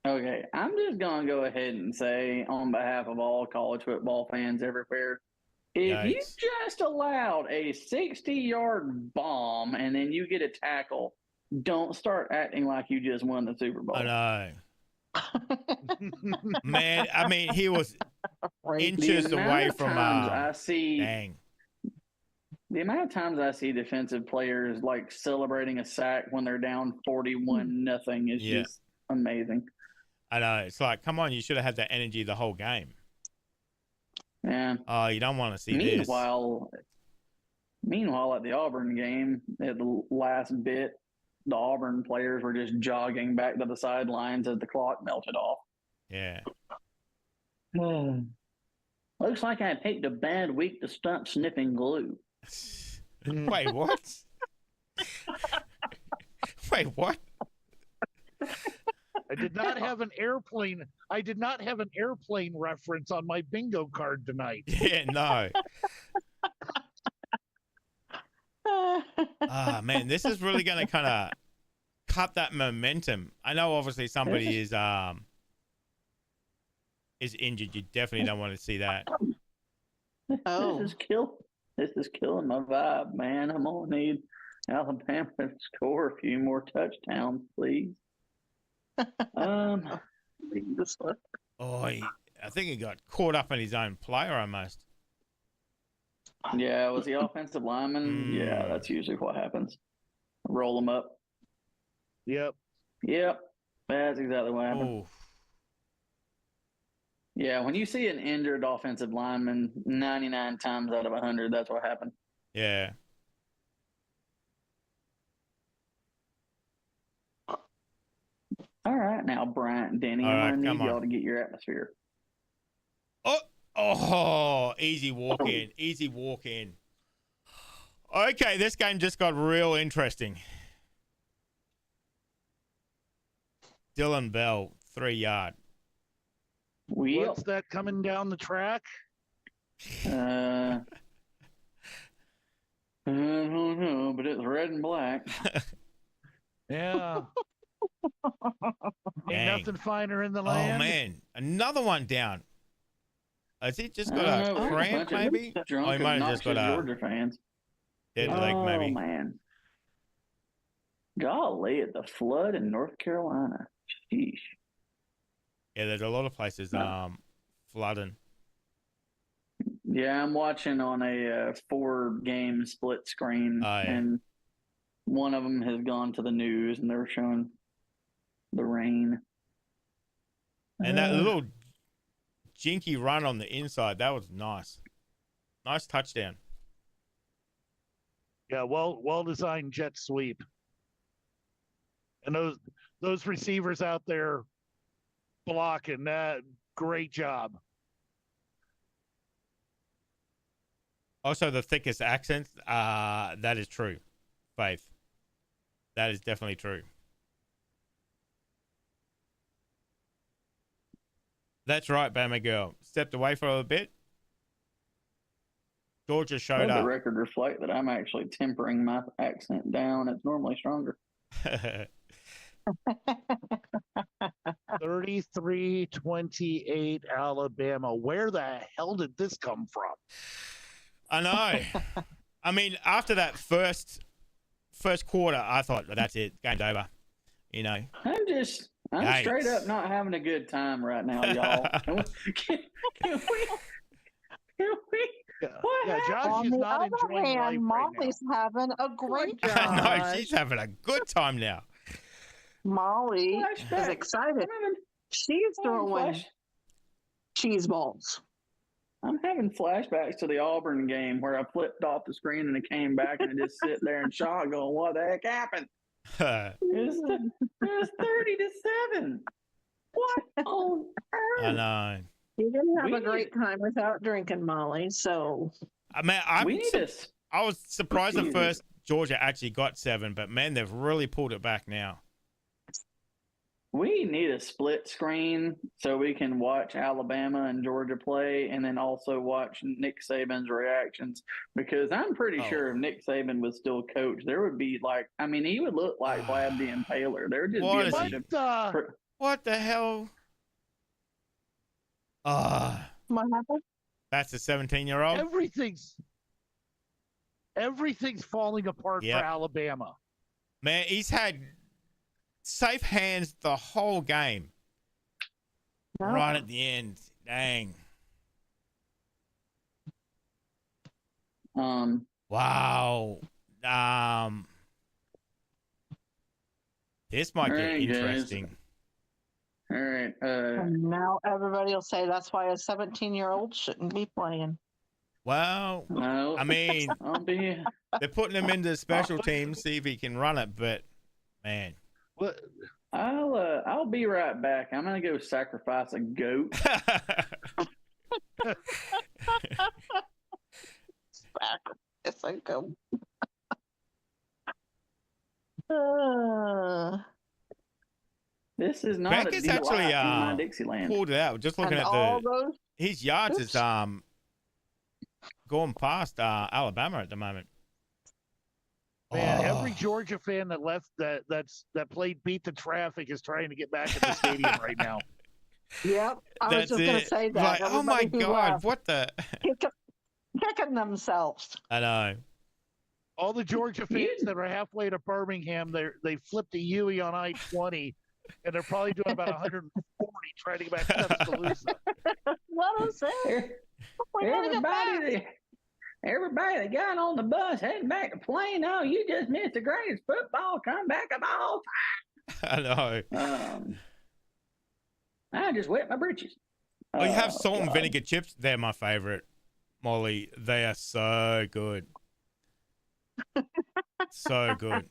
Okay, I'm just gonna go ahead and say on behalf of all college football fans everywhere, If you Yikes. just allowed a 60-yard bomb and then you get a tackle, don't start acting like you just won the Super Bowl. I know. Man, I mean, he was inches The amount away of from times I see dang. the amount of times I see defensive players like celebrating a sack when they're down 41-0 is Yeah. just amazing. I know. It's like, come on, you should have had that energy the whole game. Yeah. Oh, you don't want to see Meanwhile, at the Auburn game, at the last bit, the Auburn players were just jogging back to the sidelines as the clock melted off. this. Looks like I picked a bad week to stop sniffing glue. Yeah. Wait, what? Wait, what? I did not have an airplane. I did not have an airplane reference on my bingo card tonight. Yeah, no. Ah, man, this is really going to kind of cut that momentum. I know, obviously, somebody is injured. You definitely don't want to see that. Oh. This is killing my vibe, man. I'm gonna need Alabama to score a few more touchdowns, please. Oh, I think he got caught up in his own player almost. Yeah, was the offensive lineman? Yeah, Mm. that's usually what happens. Roll them up. Yep. Yep, that's exactly what happened. Oh, Yeah, when you see an injured offensive lineman, 99 times out of 100, that's what happened. yeah. All right, now Bryant, Denny, All right, I'm gonna come need y'all on. to get your atmosphere. Oh, easy walk in. Easy walk in. Okay, this game just got real interesting. Dylan Bell, 3-yard. What's that coming down the track? I don't know, but it's red and black. Yeah. Ain't Dang. nothing finer in the Oh, land. man. Another one down. Has he just I got don't a know, there's a cramp, bunch of maybe? drunk, Oh, he might have just got obnoxious a Georgia fans. dead leg, Oh, maybe. man. Golly, at the flood in North Carolina. Sheesh. Yeah, there's a lot of places flooding. Yeah, I'm watching on a 4-game split screen, Oh, yeah. and one of them has gone to the news, and they were showing the rain. And that little jinky run on the inside, that was nice. Nice touchdown. Yeah, well designed jet sweep. And those receivers out there blocking that, great job. Also, the thickest accents, that is true. Faith. That is definitely true. That's right, Bama girl. Stepped away for a little bit. Georgia showed Let the up. record reflect that I'm actually tempering my accent down. It's normally stronger. 33-28 Alabama. Where the hell did this come from? I know. I mean, after that first quarter, I thought, that's it. Game's over. You know. I'm Yikes. straight up not having a good time right now, y'all. Can we What Yeah, Josh On is the not other enjoying life hand, right now. Molly's having a great I know. time. She's having a good time now. Molly is Flashback. excited. I'm She's throwing flash- cheese balls. I'm having flashbacks to the Auburn game where I flipped off the screen and it came back and I just sit there in shock going, what the heck happened? It was 30-7. What on I earth? know. You didn't have We a great need- time without drinking, Molly. So I mean, We need a I was surprised at Excuse me. first Georgia actually got 7, but man, they've really pulled it back now. We need a split screen so we can watch Alabama and Georgia play and then also watch Nick Saban's reactions because I'm pretty Oh. sure if Nick Saban was still coach, there would be he would look like Vlad the Impaler. There would just What be a is bunch he? of What the hell? what happened? That's a 17-year-old. Everything's falling apart Yep. for Alabama. Man, he's had safe hands the whole game. No. Right at the end. Dang. Wow. This might All get right, guys. interesting. All right. And now everybody will say that's why a 17-year-old shouldn't be playing. Well, No, I mean, I'll be. they're putting him into special teams, see if he can run it, but man. What? I'll be right back. I'm gonna go sacrifice a goat. It's like go. This is not Becca's a delight actually in my Dixieland. pulled it out. Just looking And at all those, his yards Oops. is going past Alabama at the moment. Man, Oh. every Georgia fan that left that played Beat the Traffic is trying to get back in the stadium right now. yep. I was That's just going it. to say that. Like, oh my Everybody who God, left, what the? kicking themselves. I know. All the Georgia fans that are halfway to Birmingham, they flipped to Huey on I-20, and they're probably doing about 140 trying to get back to Tuscaloosa. What is it? We gotta get back. Everybody that got on the bus heading back to Plano, you just missed the greatest football comeback of all I know. time. I just wet my britches. Oh, you have salt and God. vinegar chips. They're my favorite, Molly. They are so good. So good.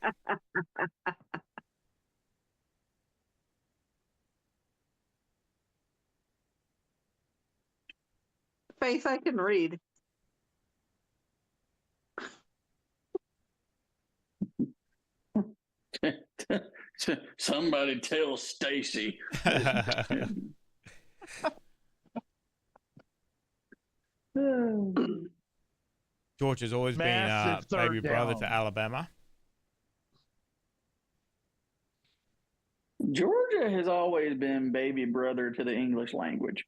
Faith, I can read. Somebody tell Stacy. George has always been Massive baby third brother down. to Alabama. Georgia has always been baby brother to the English language.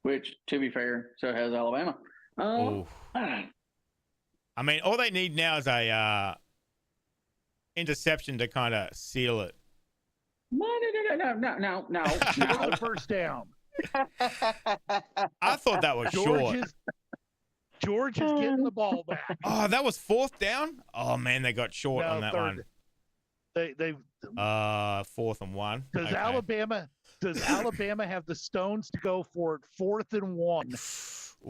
Which, to be fair, so has Alabama. Ooh. I mean, all they need now is a interception to kind of seal it. No. First down. I thought that was short. Georgia's getting the ball back. Oh, that was fourth down? Oh, man, they got short No, on that third. one. They 4th and 1. does Okay. Alabama have the stones to go for it 4th and 1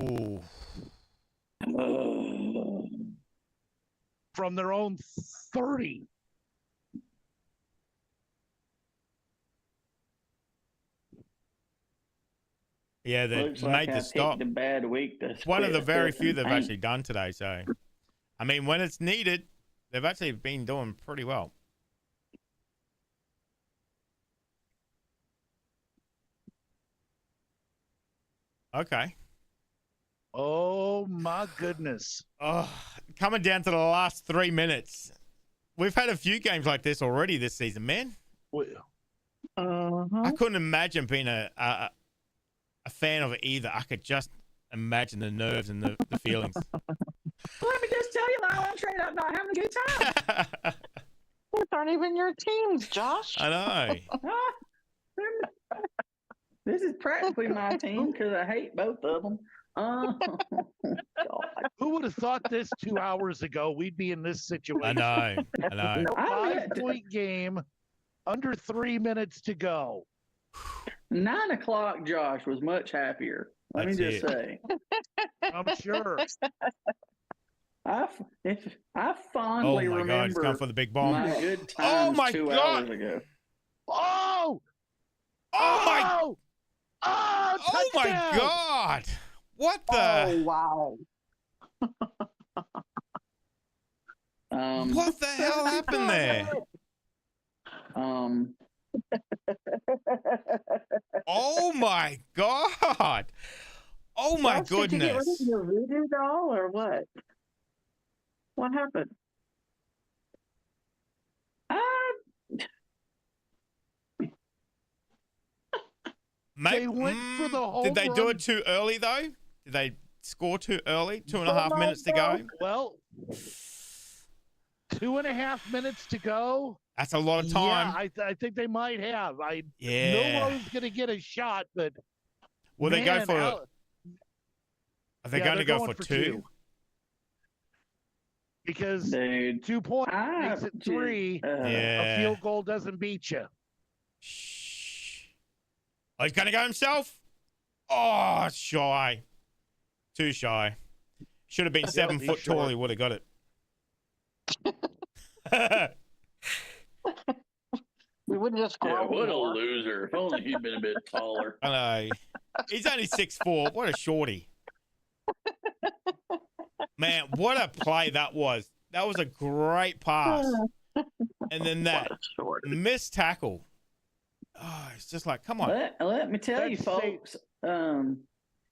Ooh. from their own 30? Yeah, they Looks like made I the stop. picked a bad week to One of the quit very fifth few and they've paint. actually done today. So, I mean, when it's needed, they've actually been doing pretty well. Okay. Oh my goodness. Oh, coming down to the last 3 minutes. We've had a few games like this already this season, man. I couldn't imagine being a fan of either. I could just imagine the nerves and the feelings. Let me just tell you, I'm straight up not having a good time. These aren't even your teams, Josh. I know. This is practically my team because I hate both of them. God. Who would have thought this 2 hours ago we'd be in this situation? I know. I 5-point game, under 3 minutes to go. 9 o'clock, Josh was much happier. Let me That's just say. I'm sure. I Oh fondly my God, he's remember going for the big bomb. my good Oh times my 2 God. hours ago. Oh! Oh my! Oh! Oh, Oh my touchdown! God! What Oh, the? wow. What the hell happened there? Oh my God! Oh my Josh, did you get rid of goodness! your voodoo doll or what? What happened? They went for the home Did they do run. it too early though? Did they score too early? 2.5 minutes to go. Well, 2.5 minutes to go. That's a lot of time. Yeah, I think they might have. Yeah. Milroe's going to get a shot, but Will they go man, for? Are they going to they're go for two? Because Dude, 2 points makes it 3. A Yeah. field goal doesn't beat you. Shh. Oh, he's going to go himself. Oh, shy. Too shy. Should have been 7 be foot tall. short. He would have got it. We wouldn't just yeah, grow what a more. loser. If only he'd been a bit taller. I know. He's only 6'4". What a shorty. Man, what a play that was. That was a great pass. And then that missed tackle. Oh, it's just like, come on. Let me tell you, That's folks.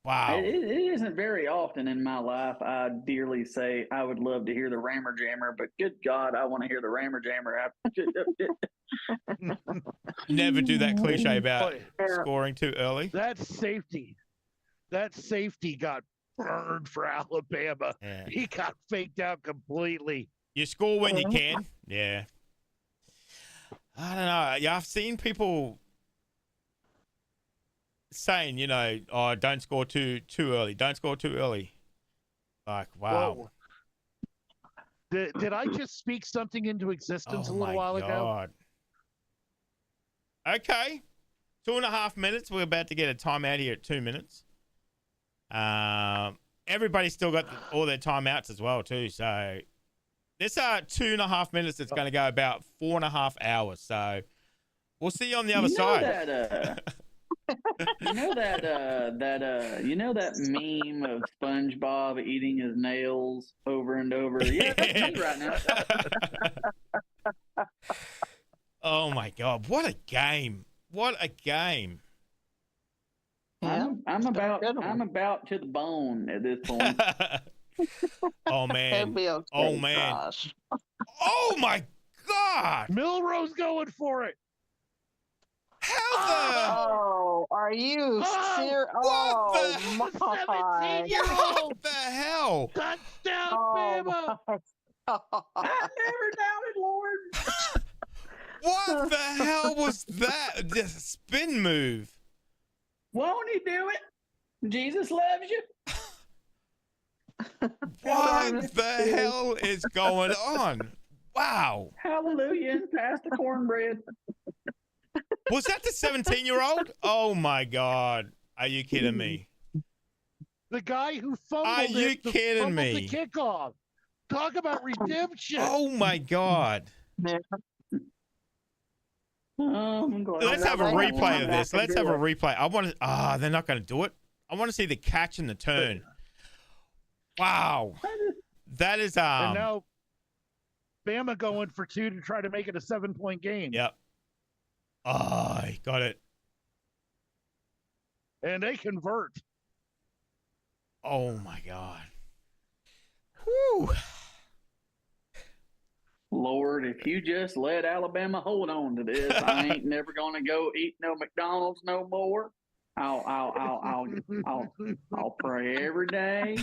Wow. It isn't very often in my life I dearly say I would love to hear the Rammer Jammer, but good God, I want to hear the Rammer Jammer. Never do that cliche about Boy, scoring too early. that safety got burned for Alabama. Yeah. He got faked out completely. You score when you can. Yeah. I don't know. Yeah, I've seen people saying, oh, don't score too early. Don't score too early. Like, wow. Whoa. Did I just speak something into existence a little while ago? God. Okay. 2.5 minutes. We're about to get a timeout here at 2 minutes. Everybody's still got all their timeouts as well too. So this 2.5 minutes. It's going to go about 4.5 hours. So we'll see you on the other side. You know that meme of SpongeBob eating his nails over and over. Yeah, that's me right now. Oh my God! What a game! What a game! Yeah, I'm about to the bone at this point. Oh man! It'll be okay, Oh man! Josh. Oh my God! Milroe's going for it. How the? Oh, are you serious? What the Oh, my. 17-year-old. What the hell? Touchdown, Oh, Bama. my God. I never doubted, Lord. What the hell was that? The spin move. Won't he do it? Jesus loves you. What the hell is going on? Wow. Hallelujah and pass the cornbread. Was that the 17-year-old? Oh my God. Are you kidding me? The guy who fumbled Are you kidding fumbled me? the kickoff. Talk about redemption. Oh my God. Oh, I'm glad. Let's have a I'm replay going of back this. and Let's do have a it. replay. I want to. They're not going to do it. I want to see the catch and the turn. Wow. That is And now Bama going for 2 to try to make it a 7-point game. Yep. Oh, he got it. And they convert. Oh my God. Whew. Lord, if you just let Alabama hold on to this, I ain't never gonna go eat no McDonald's no more. I'll pray every day.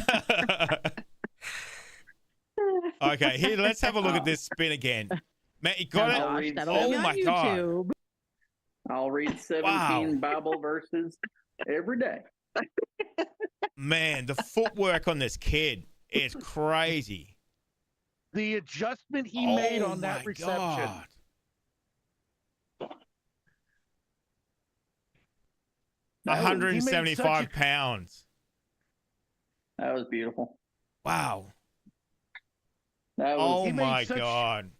Okay, here, let's have a look at this spin again. Man, you got I'll it? read Oh my God. I'll read 17 Wow. Bible verses every day. Man, the footwork on this kid is crazy. The adjustment he made on that my reception. God. That was- 175 pounds. That was beautiful. Wow. That was Oh He made my such- God.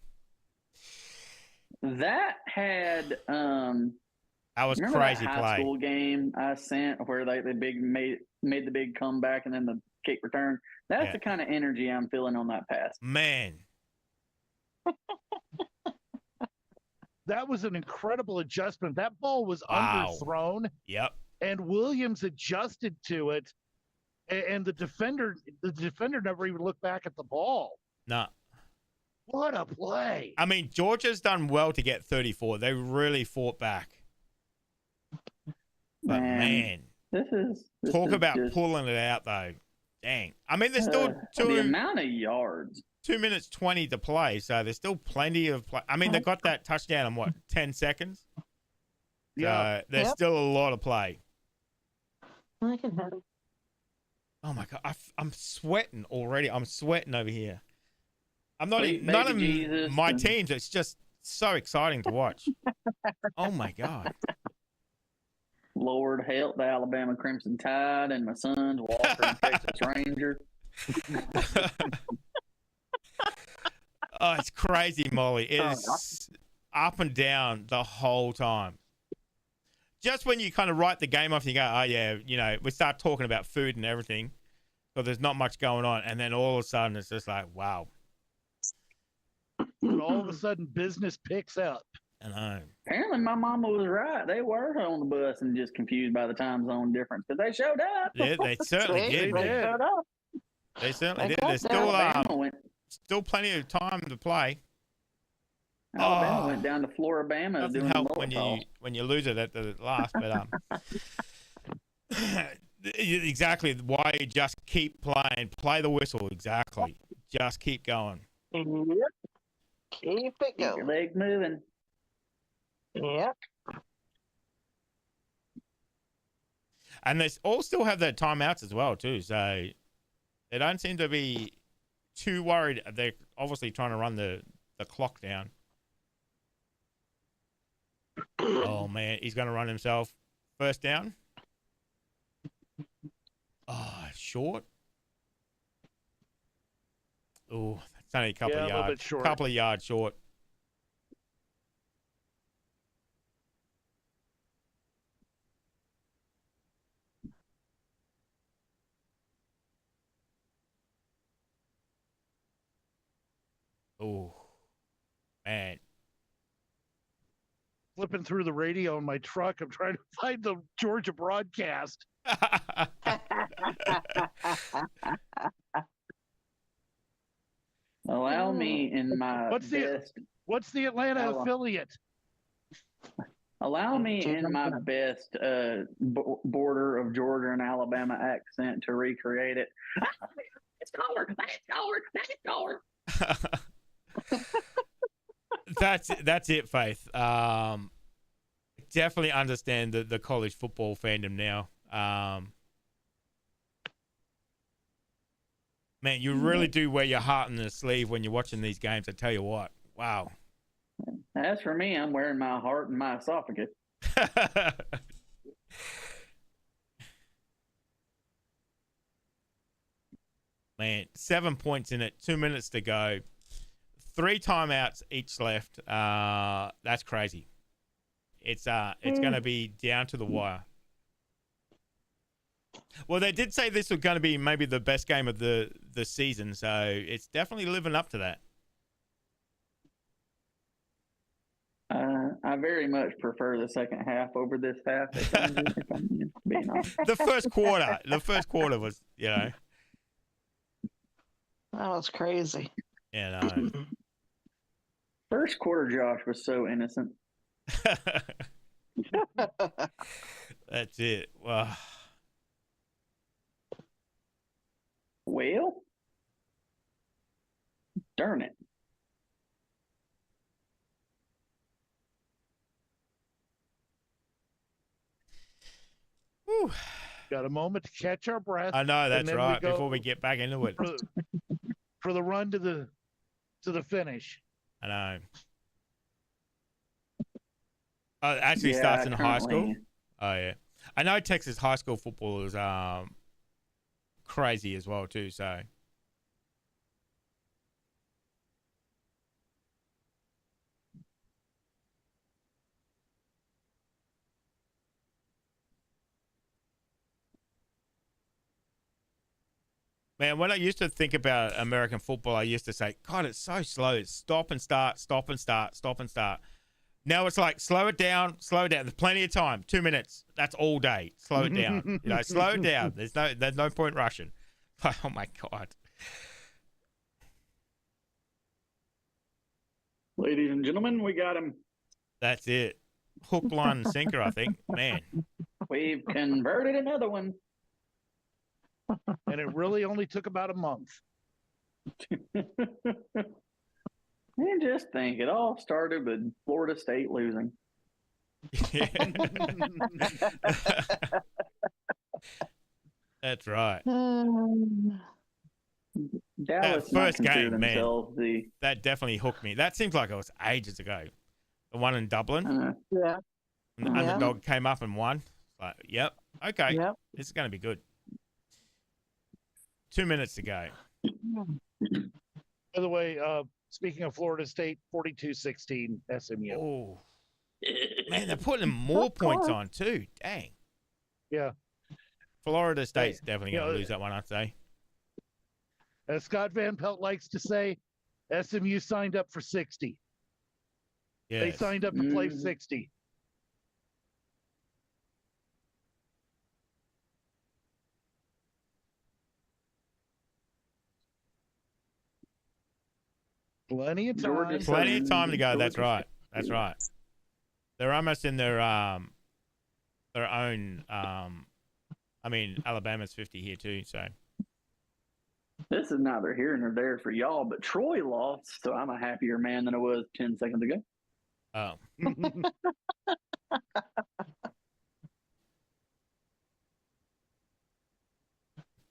that had That was remember crazy that high play. school game I sent where they made the big comeback and then the kick return. That's Yeah. the kind of energy I'm feeling on that pass. Man. That was an incredible adjustment. That ball was Wow. underthrown, Yep. and Williams adjusted to it, and the defender never even looked back at the ball. No. What a play! I mean, Georgia's done well to get 34. They really fought back. But man, this talk is about just, pulling it out though. Dang. I mean, there's still the amount of yards. 2 minutes 20 to play, so there's still plenty of play. I mean, they got that touchdown in what, 10 seconds? Yeah. So there's Yep. still a lot of play. I can have it. Oh my god, I'm sweating already. I'm sweating over here. I'm not Sweet even, none baby of Jesus my and- teams. It's just so exciting to watch. Oh my god. Lord help the Alabama Crimson Tide and my sons, Walker and Texas Ranger. Oh, it's crazy, Molly. It is up and down the whole time. Just when you kind of write the game off, you go, oh, yeah, you know, we start talking about food and everything. So there's not much going on. And then all of a sudden, it's just like, wow. And all of a sudden, business picks up. I know. Apparently, my mama was right. They were on the bus and just confused by the time zone difference, but they showed up. Yeah, they certainly They did. did. Man. Shut up. They certainly I did. got There's that. still, Alabama went. still plenty of time to play. Alabama Oh. went down to Floribama Doesn't doing help the when you lose it at the last, but exactly why you just keep playing, play the whistle. Exactly, just keep going. Yep. Keep it Keep your going. legs moving. Yep. And they all still have their timeouts as well too, so they don't seem to be too worried. They're obviously trying to run the clock down. Oh man, he's going to run himself. First down. Oh, short. Oh, that's only a couple Yeah, of a little yards. bit short. Couple of yards short. Oh, man. Flipping through the radio in my truck, I'm trying to find the Georgia broadcast. Allow me in my What's the- best. What's the Atlanta Hello. affiliate? Allow me in my best border of Georgia and Alabama accent to recreate it. It's covered. That's covered. That's it, Faith. Definitely understand the college football fandom now. Man, you really do wear your heart on the sleeve when you're watching these games. I tell you what. Wow. As for me, I'm wearing my heart in my esophagus. Man, 7 points in it, 2 minutes to go, 3 timeouts each left. That's crazy. It's going to be down to the wire. Well, they did say this was going to be maybe the best game of the season, so it's definitely living up to that. I very much prefer the second half over this half. If I'm being honest. The first quarter was, you know, That was crazy. you know. First quarter, Josh was so innocent. That's it. Wow. Well, darn it. Whew. Got a moment to catch our breath. I know, that's then we right, go- before we get back into it. for the run to the finish. I know. Oh, it actually Yeah, starts in high school? currently- Oh, yeah. I know Texas high school football is crazy as well, too, so. Man, when I used to think about American football, I used to say, God, it's so slow. It's stop and start, stop and start, stop and start. Now it's like, slow it down, slow it down. There's plenty of time. 2 minutes. That's all day. Slow it down. You know, slow it down. There's no point rushing. Oh, my God. Ladies and gentlemen, we got him. That's it. Hook, line, and sinker, I think. Man. We've converted another one. And it really only took about a month. And just think, it all started with Florida State losing. That's right. Dallas That might first consider game, man. themselves the That definitely hooked me. That seems like it was ages ago. The one in Dublin. Yeah. And the underdog came up and won. Like, yep. Okay. Yep. This is going to be good. 2 minutes to go. By the way, speaking of Florida State, 42-16 SMU. Oh. Man, they're putting more points on too. Dang. Yeah. Florida State's Hey, definitely you going to know, lose that one, I'd say. As Scott Van Pelt likes to say, SMU signed up for 60. They Yes. signed up to play 60. Plenty of time. Georgia Plenty of Southern, time to go. That's Georgia right. That's right. They're almost in their own. I mean, Alabama's 50 here too. So This is neither here nor there for y'all, but Troy lost, so I'm a happier man than I was 10 seconds ago. oh,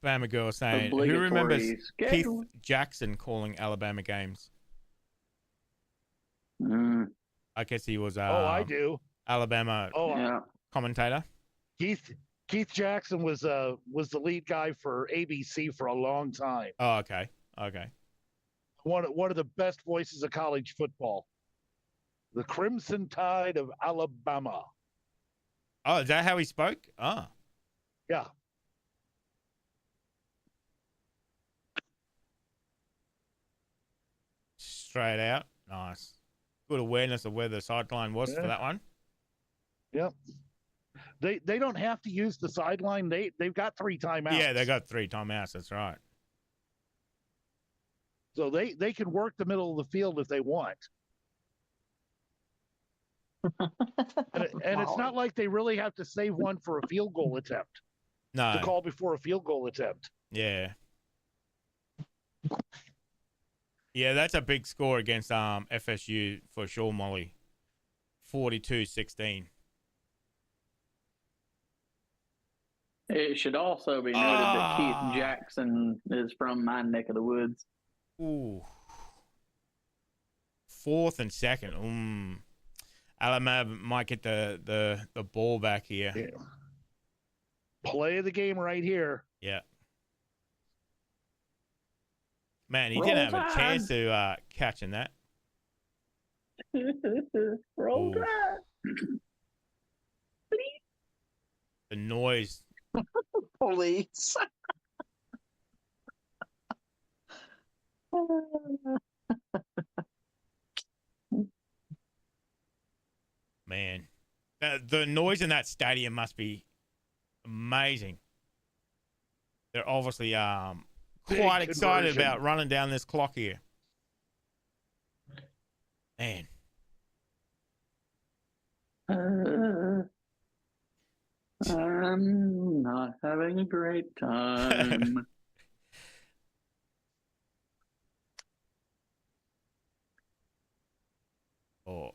Bama girl saying, who remembers Obligatory Keith schedule. Jackson calling Alabama games? I guess he was I do. Alabama Oh, Yeah. commentator. Keith Jackson was the lead guy for ABC for a long time. Oh, okay. Okay. One of the best voices of college football. The Crimson Tide of Alabama. Oh, is that how he spoke? Oh. Yeah. Straight out. Nice. Good awareness of where the sideline was for that one. Yep. They don't have to use the sideline. They've got 3 timeouts. Yeah, they got 3 timeouts. That's right. So they can work the middle of the field if they want. And it's not like they really have to save one for a field goal attempt. No. To call before a field goal attempt. Yeah. Yeah, that's a big score against FSU for sure, Molly. 42-16. It should also be noted that Keith Jackson is from my neck of the woods. Ooh. 4th and 2nd. Alabama might get the ball back here. Yeah. Play of the game right here. Yeah. Man, he didn't have a chance to catch in that. Roll Tide. The noise. Police. Man. The noise in that stadium must be amazing. They're obviously quite excited about running down this clock here. Man. I'm not having a great time. Oh.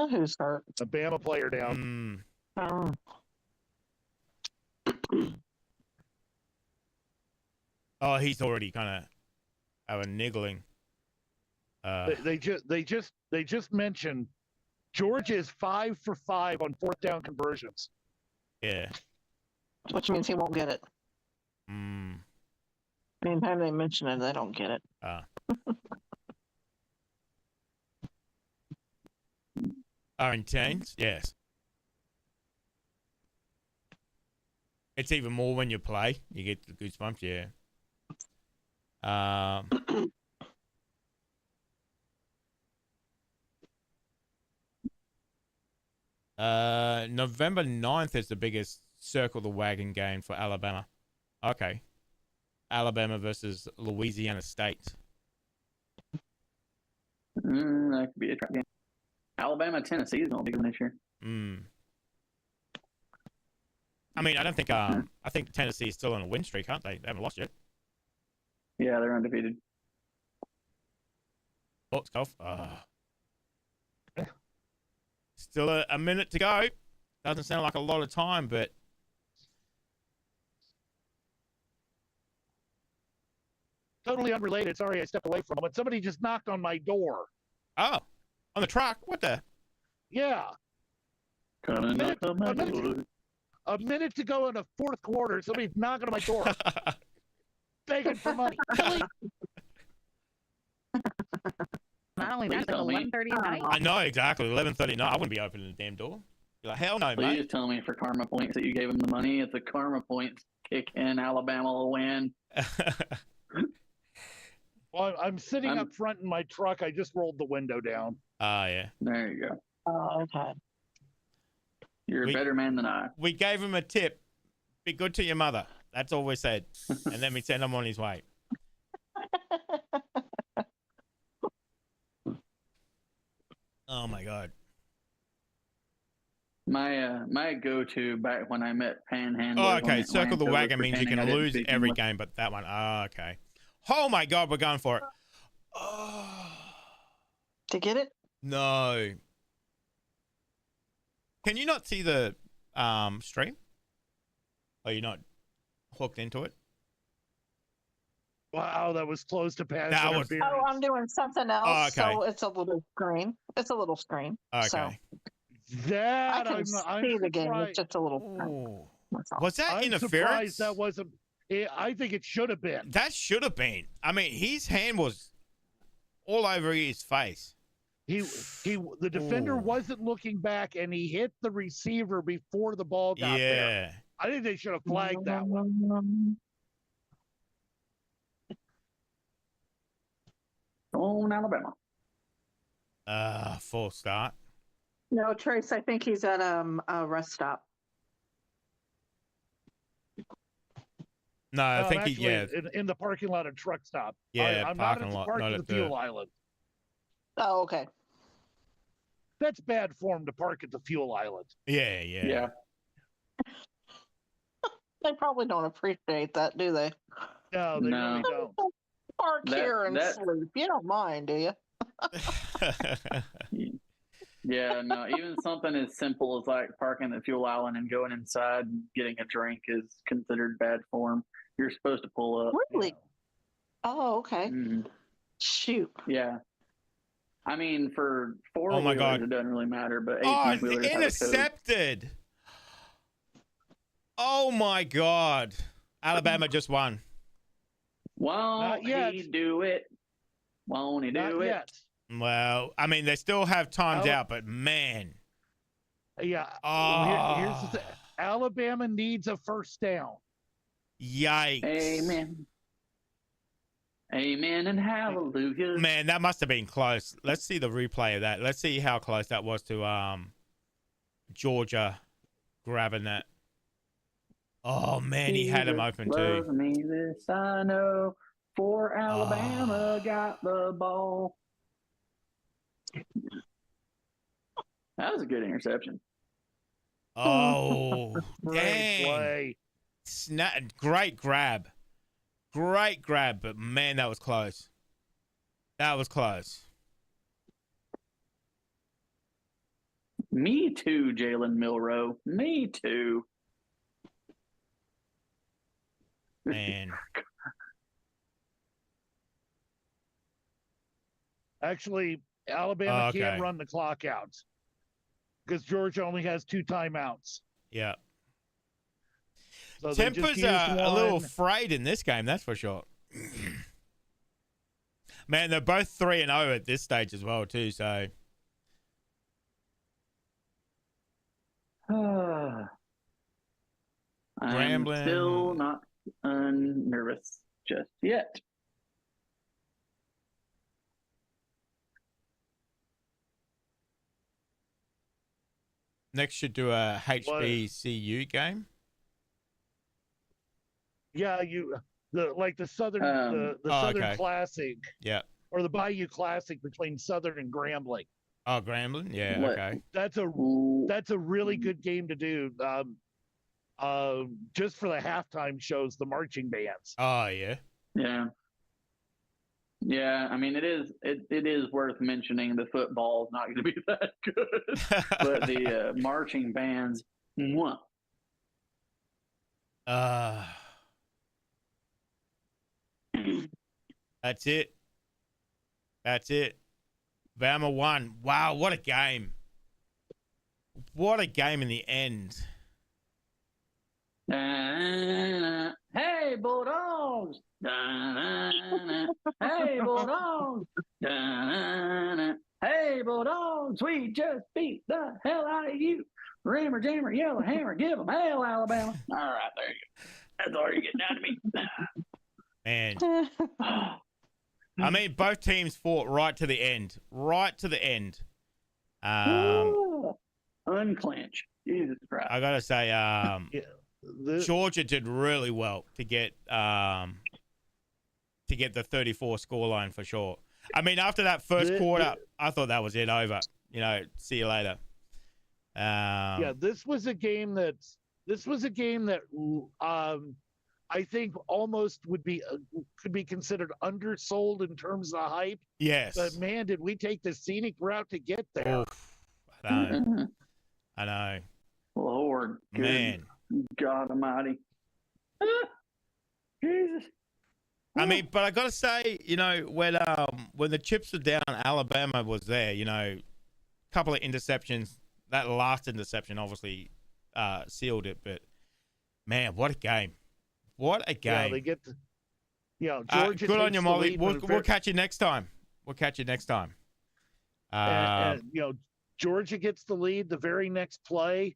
Who's hurt? A Bama player down. Oh. Oh, he's already kind of have a niggling. They just mentioned Georgia is 5 for 5 on 4th down conversions. Yeah. Which means he won't get it. Mm. Anytime they mention it, they don't get it. Are intense? Yes. It's even more when you play. You get the goosebumps, yeah. November 9th is the biggest circle the wagon game for Alabama. Okay. Alabama versus Louisiana State. That could be a trap game. Alabama, Tennessee is going to be good this year. I mean, I don't think. I think Tennessee is still on a win streak, aren't they? They haven't lost yet. Yeah, they're undefeated. Oh, it's golf. Still a minute to go. Doesn't sound like a lot of time, but Totally unrelated. Sorry, I stepped away from it. But somebody just knocked on my door. oh, on the truck. What the? Yeah. Coming Minute- up on my a minute- door. A minute to go in the fourth quarter, somebody's knocking on my door, begging for money. Really? Not only that, Please it's like tell me. 11:30 at night. I know exactly. 11:30. No, I wouldn't be opening the damn door. You're like, hell no, Please mate. tell me for karma points that you gave him the money. If the karma points kick in, Alabama will win. Well, I'm sitting I'm- up front in my truck. I just rolled the window down. Yeah. There you go. Oh, okay. You're a We- better man than I. We gave him a tip. Be good to your mother. That's all we said. And then we sent him on his way. Oh my God. My go-to back when I met Panhandle. Oh, okay. Circle the wagon means you can lose every game, but that one. Oh, okay. Oh my God, we're going for it. Oh, To get it? no. Can you not see the stream? Are you not hooked into it? Wow, that was close to pass That was- interference. Oh, I'm doing something else, Oh, okay. so it's a little screen. It's a little screen. Okay. So I That can I'm see the game. surprised. It's just a little screen. Ooh. That's all. Was that I'm interference? surprised that wasn't. I think it should have been. That should have been. I mean, his hand was all over his face. The defender Ooh. wasn't looking back, and he hit the receiver before the ball got there. Yeah. I think they should have flagged that one. On Alabama. Full start. No, Trace, I think he's at a rest stop. No, I think actually, he, yeah, in the parking lot of truck stop. Yeah, I'm parking not at the lot, park not at at the the- fuel island. Oh, okay. That's bad form to park at the fuel island. yeah. Yeah. They probably don't appreciate that, do they? No, they No. really don't. Park That- here and that- sleep. You don't mind, do you? Yeah, no, even something as simple as like parking at the fuel island and going inside and getting a drink is considered bad form. You're supposed to pull up. Really? Oh, okay. Mhm. Shoot. Yeah. I mean, for four Oh my God. it doesn't really matter, but Oh, 18-wheelers have a code. intercepted. Oh my God. Alabama just won. Won't Not yet. he do it? Won't he do Not it? yet. Well, I mean, they still have timed Ala- out, but man. Yeah. Oh, Here's the thing. Alabama needs a first down. yikes. Amen. Amen and hallelujah. Man, that must have been close. Let's see the replay of that. Let's see how close that was to Georgia grabbing that. Oh man, he had him open Love too. me this I know, for Alabama got the ball. That was a good interception. Oh, Great dang. play. Great grab. Great grab, but man, that was close. That was close. Me too, Jalen Milrow. Me too. Man. Actually, Alabama Okay. can't run the clock out because Georgia only has 2 timeouts. Yeah. So they just Tempers used are a little one. frayed in this game, that's for sure. Man, they're both 3-0 at this stage as well, too. So I'm Grambling. still not nervous just yet. next should do a HBCU game. Yeah, the Southern the Oh, Southern okay. Classic Yeah. or the Bayou Classic between Southern and Grambling. Oh, Grambling. Yeah. What? Okay. That's a Ooh. really good game to do. just for the halftime shows, the marching bands. Oh yeah. Yeah. Yeah, I mean, it is worth mentioning the football's not going to be that good, but the marching bands, mwah. That's it. That's it. Bama won. Wow, what a game. What a game in the end. Hey, Bulldogs! Hey, Bulldogs! Hey, Bulldogs! We just beat the hell out of you. Rammer, jammer, yellow hammer, give them hell, Alabama. All right, there you go. That's all you're getting out of me. Man. I mean, both teams fought right to the end. Right to the end. Unclench. Jesus Christ. I gotta say, Georgia did really well to get the 34 scoreline for sure. I mean, after that first quarter, I thought that was it, over. You know, see you later. This was a game that I think almost could be considered undersold in terms of the hype. Yes. But man, did we take the scenic route to get there? Oof, I know. I know. Lord. Man. God Almighty. Jesus. I mean, but I gotta say, you know, when the chips are down, Alabama was there. You know, couple of interceptions. That last interception obviously sealed it. But man, what a game! What a game! Yeah, they get. Georgia. Good on you, Molly. We'll catch catch you next time. We'll catch you next time. Georgia gets the lead. The very next play,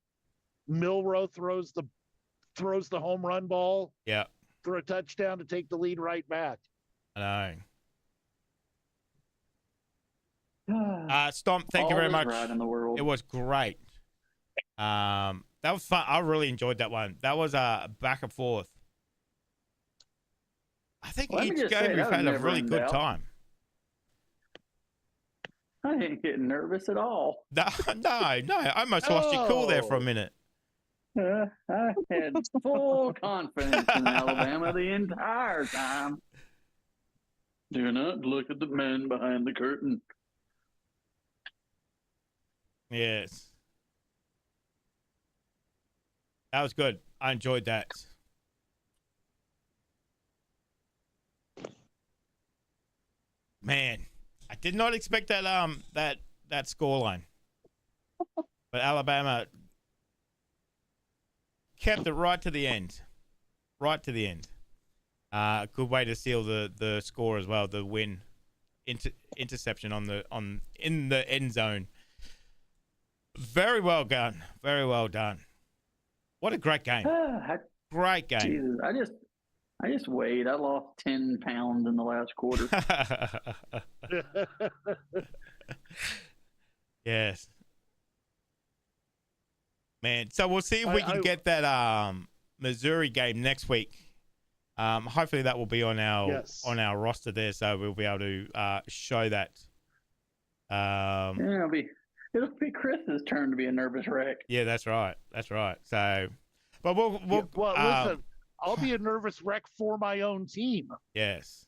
Milroe throws the home run ball. Yeah. For a touchdown to take the lead right back. I know. Stomp, thank you very much. Right in the world. It was great. That was fun. I really enjoyed that one. That was back and forth. I think each game we've had a really good time. I ain't getting nervous at all. No. I almost lost your cool there for a minute. I had full confidence in Alabama the entire time. Do not look at the man behind the curtain. Yes. That was good. I enjoyed that. Man, I did not expect that that scoreline. But Alabama kept it right to the end. Right to the end. Good way to seal the score as well. The win, interception in the end zone. Very well done. Very well done. What a great game. Great game. Jesus, I just weighed. I lost 10 pounds in the last quarter. Yes. Man, so we'll see if we can get that Missouri game next week. Hopefully that will be on our roster there, so we'll be able to show that. It'll be Chris's turn to be a nervous wreck. Yeah, that's right. That's right. So, but we'll listen, I'll be a nervous wreck for my own team. Yes.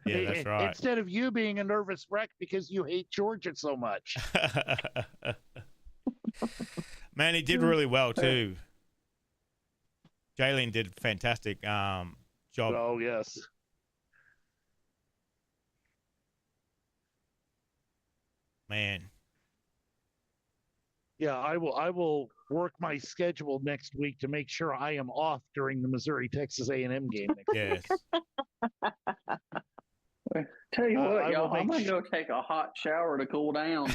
Yeah, that's right. Instead of you being a nervous wreck because you hate Georgia so much. Man, he did really well too. Jalen did a fantastic job. Oh yes. Man. Yeah, I will work my schedule next week to make sure I am off during the Missouri Texas A&M game next yes. week. Tell you what, y'all, I'm gonna go take a hot shower to cool down.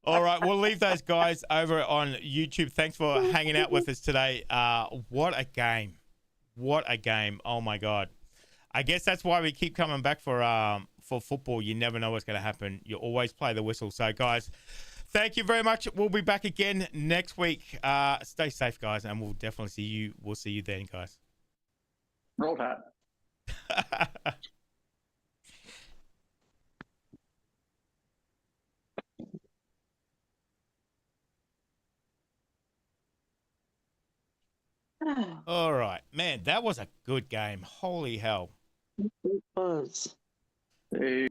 All right, we'll leave those guys over on YouTube. Thanks for hanging out with us today. What a game. What a game. Oh my God. I guess that's why we keep coming back for football. You never know what's going to happen. You always play the whistle. So guys, thank you very much. We'll be back again next week. Stay safe, guys, and we'll definitely see you. We'll see you then, guys. Roll Tide. All right, man, that was a good game. Holy hell. It was. Hey.